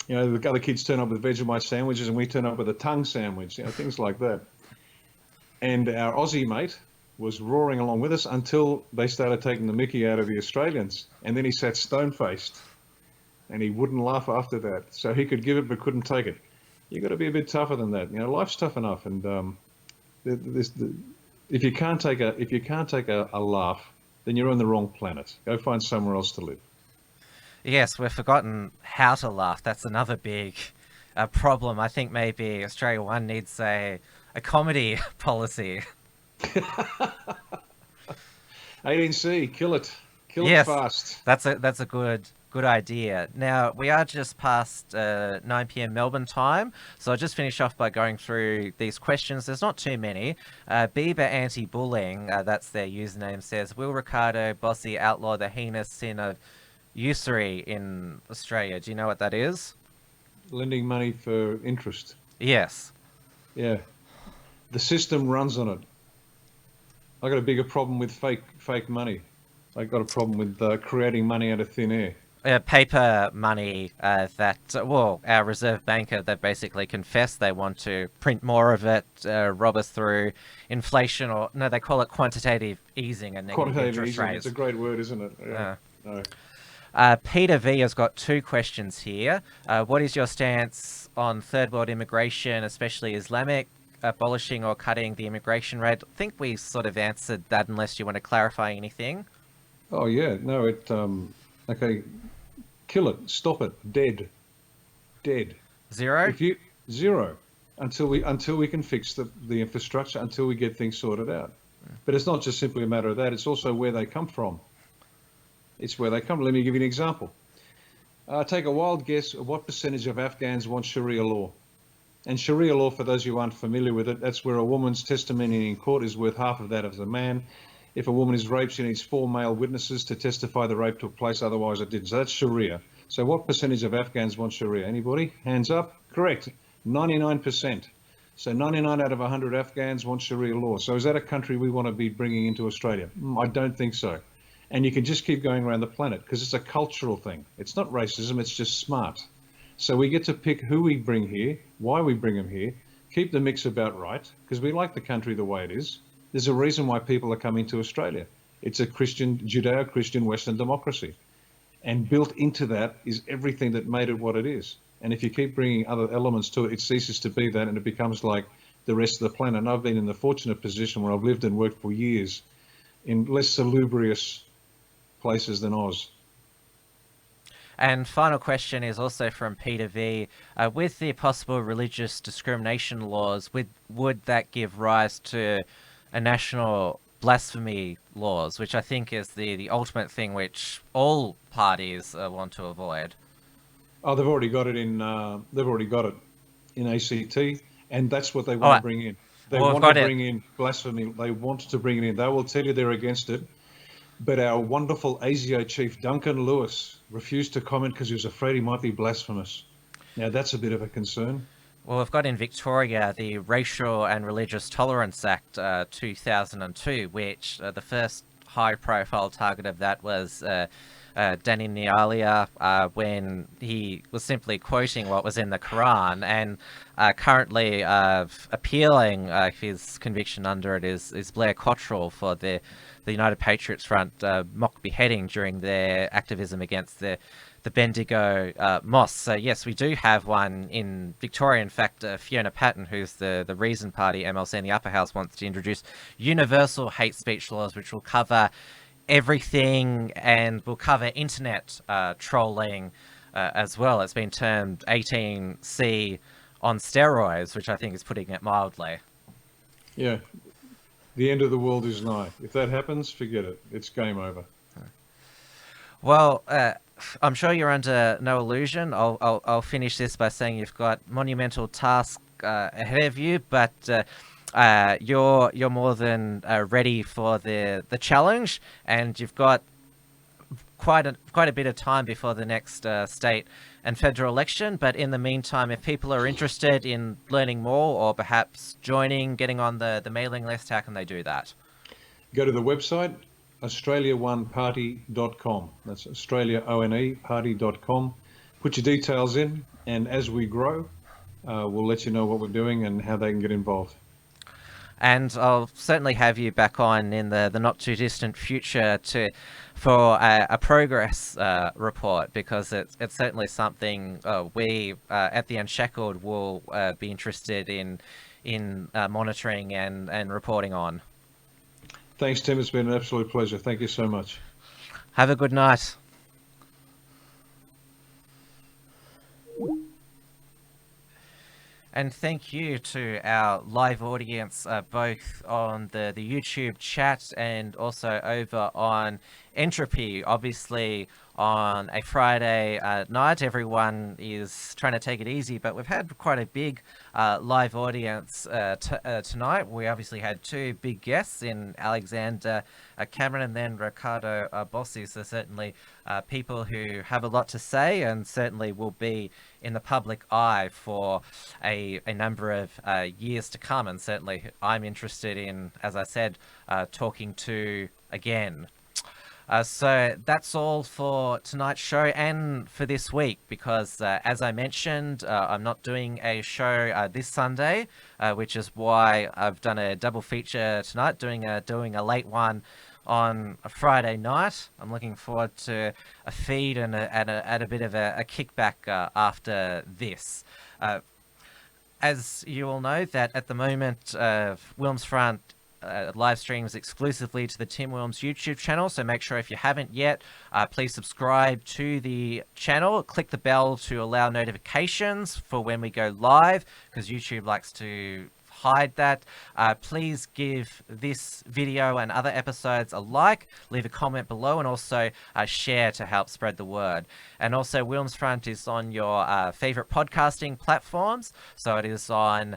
You know, the other kids turn up with Vegemite sandwiches and we turn up with a tongue sandwich, you know, things like that. And our Aussie mate was roaring along with us until they started taking the mickey out of the Australians. And then he sat stone-faced and he wouldn't laugh after that. So he could give it but couldn't take it. You've got to be a bit tougher than that. You know, life's tough enough. And if you can't take a laugh, then you're on the wrong planet. Go find somewhere else to live. Yes, we've forgotten how to laugh. That's another big problem. I think maybe Australia One needs a a comedy policy. 18C, kill it. Kill Yes, it fast. that's a good idea. Now we are just past 9 p.m. Melbourne time, so I'll just finish off by going through these questions. There's not too many. Bieber Anti-Bullying, that's their username, says, will Riccardo Bosi outlaw the heinous sin of usury in Australia? Do you know what that is? Lending money for interest. Yes. Yeah. The system runs on it. I got a bigger problem with fake money. I got a problem with creating money out of thin air. Paper money that, well, our Reserve Banker, they've basically confessed they want to print more of it, rob us through inflation, or no, they call it quantitative easing and negative Quantitative interest easing. rates. It's a great word, isn't it? Yeah. No. Peter V has got two questions here. What is your stance on third world immigration, especially Islamic, abolishing or cutting the immigration rate? I think we sort of answered that, unless you want to clarify anything. Oh yeah, no, okay, kill it, stop it, dead. Zero? Zero, until we can fix the infrastructure, until we get things sorted out. But it's not just simply a matter of that, it's also where they come from. It's where they come. Let me give you an example. Take a wild guess of what percentage of Afghans want Sharia law. And Sharia law, for those who aren't familiar with it, that's where a woman's testimony in court is worth half of that of the man. If a woman is raped, she needs 4 male witnesses to testify the rape took place, otherwise it didn't. So that's Sharia. So what percentage of Afghans want Sharia? Anybody? Hands up? Correct. 99%. So 99 out of 100 Afghans want Sharia law. So is that a country we want to be bringing into Australia? I don't think so. And you can just keep going around the planet because it's a cultural thing. It's not racism, it's just smart. So we get to pick who we bring here, why we bring them here, keep the mix about right, because we like the country the way it is. There's a reason why people are coming to Australia. It's a Judeo-Christian Western democracy. And built into that is everything that made it what it is. And if you keep bringing other elements to it, it ceases to be that and it becomes like the rest of the planet. And I've been in the fortunate position where I've lived and worked for years in less salubrious places than Oz. And final question is also from Peter V. With the possible religious discrimination laws, would that give rise to a national blasphemy laws, which I think is the ultimate thing which all parties want to avoid? Oh, they've already got it in ACT, and that's what they want to bring in. They want to bring in blasphemy. They want to bring it in. They will tell you they're against it. But our wonderful ASIO chief, Duncan Lewis, refused to comment because he was afraid he might be blasphemous. Now, that's a bit of a concern. Well, we've got in Victoria the Racial and Religious Tolerance Act 2002, which the first high-profile target of that was Danny Nyalia, when he was simply quoting what was in the Quran, and currently appealing his conviction under it is Blair Cottrell for the United Patriots Front mock beheading during their activism against the Bendigo mosque. So yes, we do have one in Victoria. In fact, Fiona Patten, who's the Reason Party MLC in the Upper House, wants to introduce universal hate speech laws, which will cover everything and will cover internet trolling as well. It's been termed 18C on steroids, which I think is putting it mildly. Yeah, the end of the world is nigh. If that happens, forget it. It's game over. Well, I'm sure you're under no illusion. I'll finish this by saying you've got monumental task ahead of you, but you're more than ready for the challenge, and you've got quite a bit of time before the next state and federal election. But in the meantime, if people are interested in learning more or perhaps getting on the mailing list, how can they do that? Go to the website, australiaoneparty.com. That's australiaoneparty.com. Put your details in, and as we grow, we'll let you know what we're doing and how they can get involved. And I'll certainly have you back on in the not too distant future for a progress report, because it's certainly something we at the Unshackled will be interested in monitoring and reporting on. Thanks, Tim. It's been an absolute pleasure. Thank you so much. Have a good night. And thank you to our live audience, both on the YouTube chat and also over on Entropy. Obviously, on a Friday night, everyone is trying to take it easy, but we've had quite a big live audience tonight. We obviously had two big guests in Alexander Cameron and then Riccardo Bosi, so certainly people who have a lot to say and certainly will be in the public eye for a number of years to come, and certainly I'm interested in, as I said, talking to again. So that's all for tonight's show and for this week, because as I mentioned, I'm not doing a show this Sunday, which is why I've done a double feature tonight, doing a late one on a Friday night. I'm looking forward to a feed and a bit of a kickback after this. As you all know, that at the moment, WilmsFront live streams exclusively to the Tim Wilms YouTube channel, so make sure if you haven't yet, please subscribe to the channel, click the bell to allow notifications for when we go live, because YouTube likes to hide that. Please give this video and other episodes a like, leave a comment below, and also share to help spread the word. And also, WilmsFront is on your favorite podcasting platforms, so it is on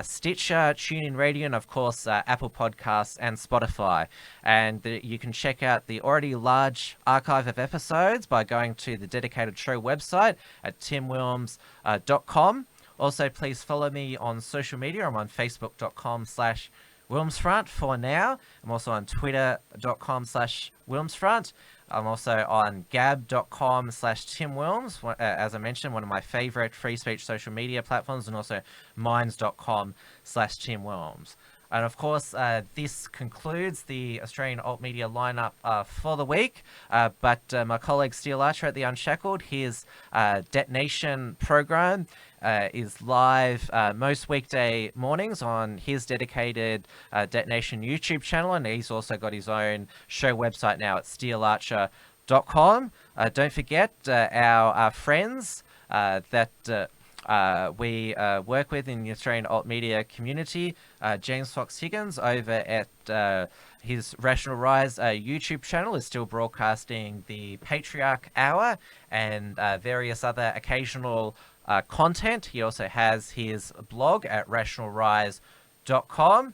Stitcher, TuneIn Radio, and of course Apple Podcasts and Spotify. And you can check out the already large archive of episodes by going to the dedicated show website at timwilms.com. Also, please follow me on social media. I'm on facebook.com/WilmsFront for now. I'm also on twitter.com/WilmsFront. I'm also on gab.com/TimWilms, as I mentioned, one of my favorite free speech social media platforms, and also minds.com/TimWilms. And of course, this concludes the Australian alt media lineup for the week. But my colleague Steel Archer at The Unshackled, his detonation program is live most weekday mornings on his dedicated Detonation YouTube channel. And he's also got his own show website now at steelarcher.com. Don't forget our friends that we work with in the Australian alt media community, James Fox Higgins over at his Rational Rise YouTube channel is still broadcasting the Patriarch Hour and various other occasional content. He also has his blog at rationalrise.com.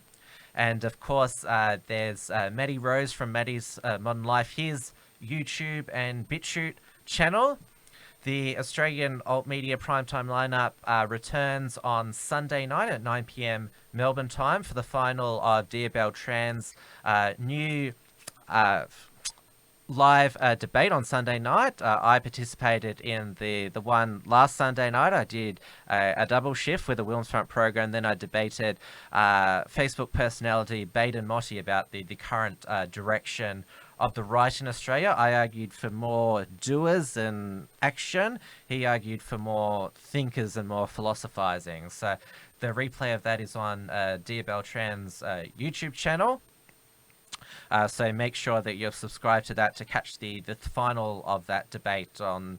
And of course, there's Maddie Rose from Maddie's Modern Life, his YouTube and BitChute channel. The Australian alt media primetime lineup returns on Sunday night at 9 p.m. Melbourne time for the final of Dear Beltran's new live debate on Sunday night. I participated in the one last Sunday night. I did a double shift with the WilmsFront program. Then I debated Facebook personality Baden Motti about the current direction of the right in Australia. I argued for more doers and action. He argued for more thinkers and more philosophizing. So the replay of that is on Dear Beltran's YouTube channel. So make sure that you're subscribed to that to catch the final of that debate on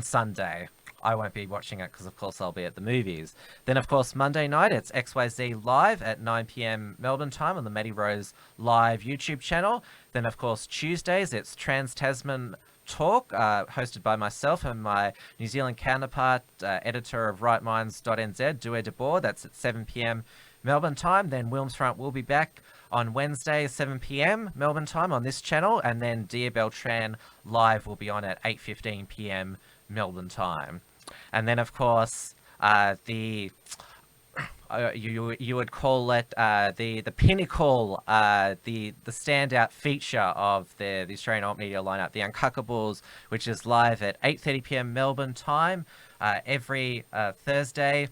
Sunday. I won't be watching it because, of course, I'll be at the movies. Then, of course, Monday night, it's XYZ Live at 9 p.m. Melbourne time on the Maddie Rose Live YouTube channel. Then, of course, Tuesdays, it's Trans-Tasman Talk, hosted by myself and my New Zealand counterpart, editor of rightminds.nz, Due de Boer. That's at 7 p.m. Melbourne time. Then WilmsFront will be back on Wednesday, 7 p.m. Melbourne time on this channel. And then Dear Beltran Live will be on at 8:15 p.m. Melbourne time. And then, of course, you would call it the pinnacle, the standout feature of the Australian alt media lineup, the Uncuckables, which is live at 8:30 p.m. Melbourne time every Thursday.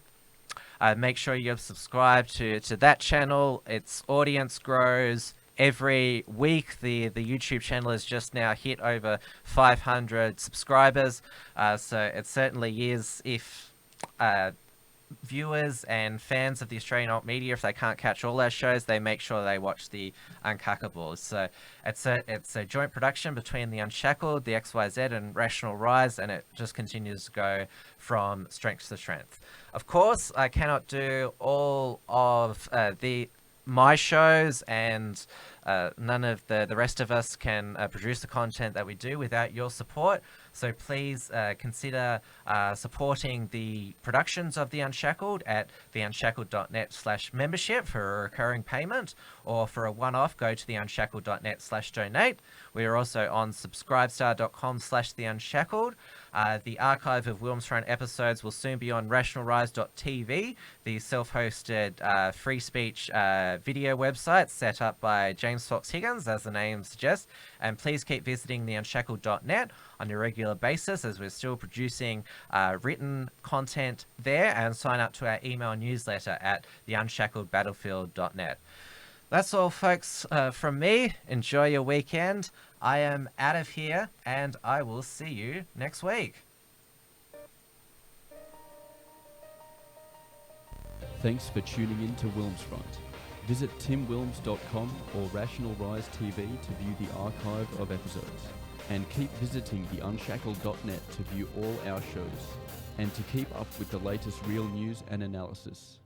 Make sure you're subscribed to that channel. Its audience grows every week. The YouTube channel has just now hit over 500 subscribers. So it certainly is, if viewers and fans of the Australian alt media, if they can't catch all our shows, they make sure they watch the Uncackables. So it's a joint production between the Unshackled, the XYZ, and Rational Rise, and it just continues to go from strength to strength. Of course, I cannot do all of my shows, and none of the rest of us can produce the content that we do without your support. So please consider supporting the productions of The Unshackled at theunshackled.net/membership for a recurring payment, or for a one-off, go to theunshackled.net/donate. We are also on subscribestar.com/theunshackled. The archive of WilmsFront episodes will soon be on rationalrise.tv, the self-hosted free speech video website set up by James Fox Higgins, as the name suggests. And please keep visiting theunshackled.net on a regular basis, as we're still producing written content there, and sign up to our email newsletter at theunshackledbattlefield.net. That's all, folks, from me. Enjoy your weekend. I am out of here, and I will see you next week. Thanks for tuning in to WilmsFront. Visit timwilms.com or Rational Rise TV to view the archive of episodes. And keep visiting theunshackled.net to view all our shows, and to keep up with the latest real news and analysis.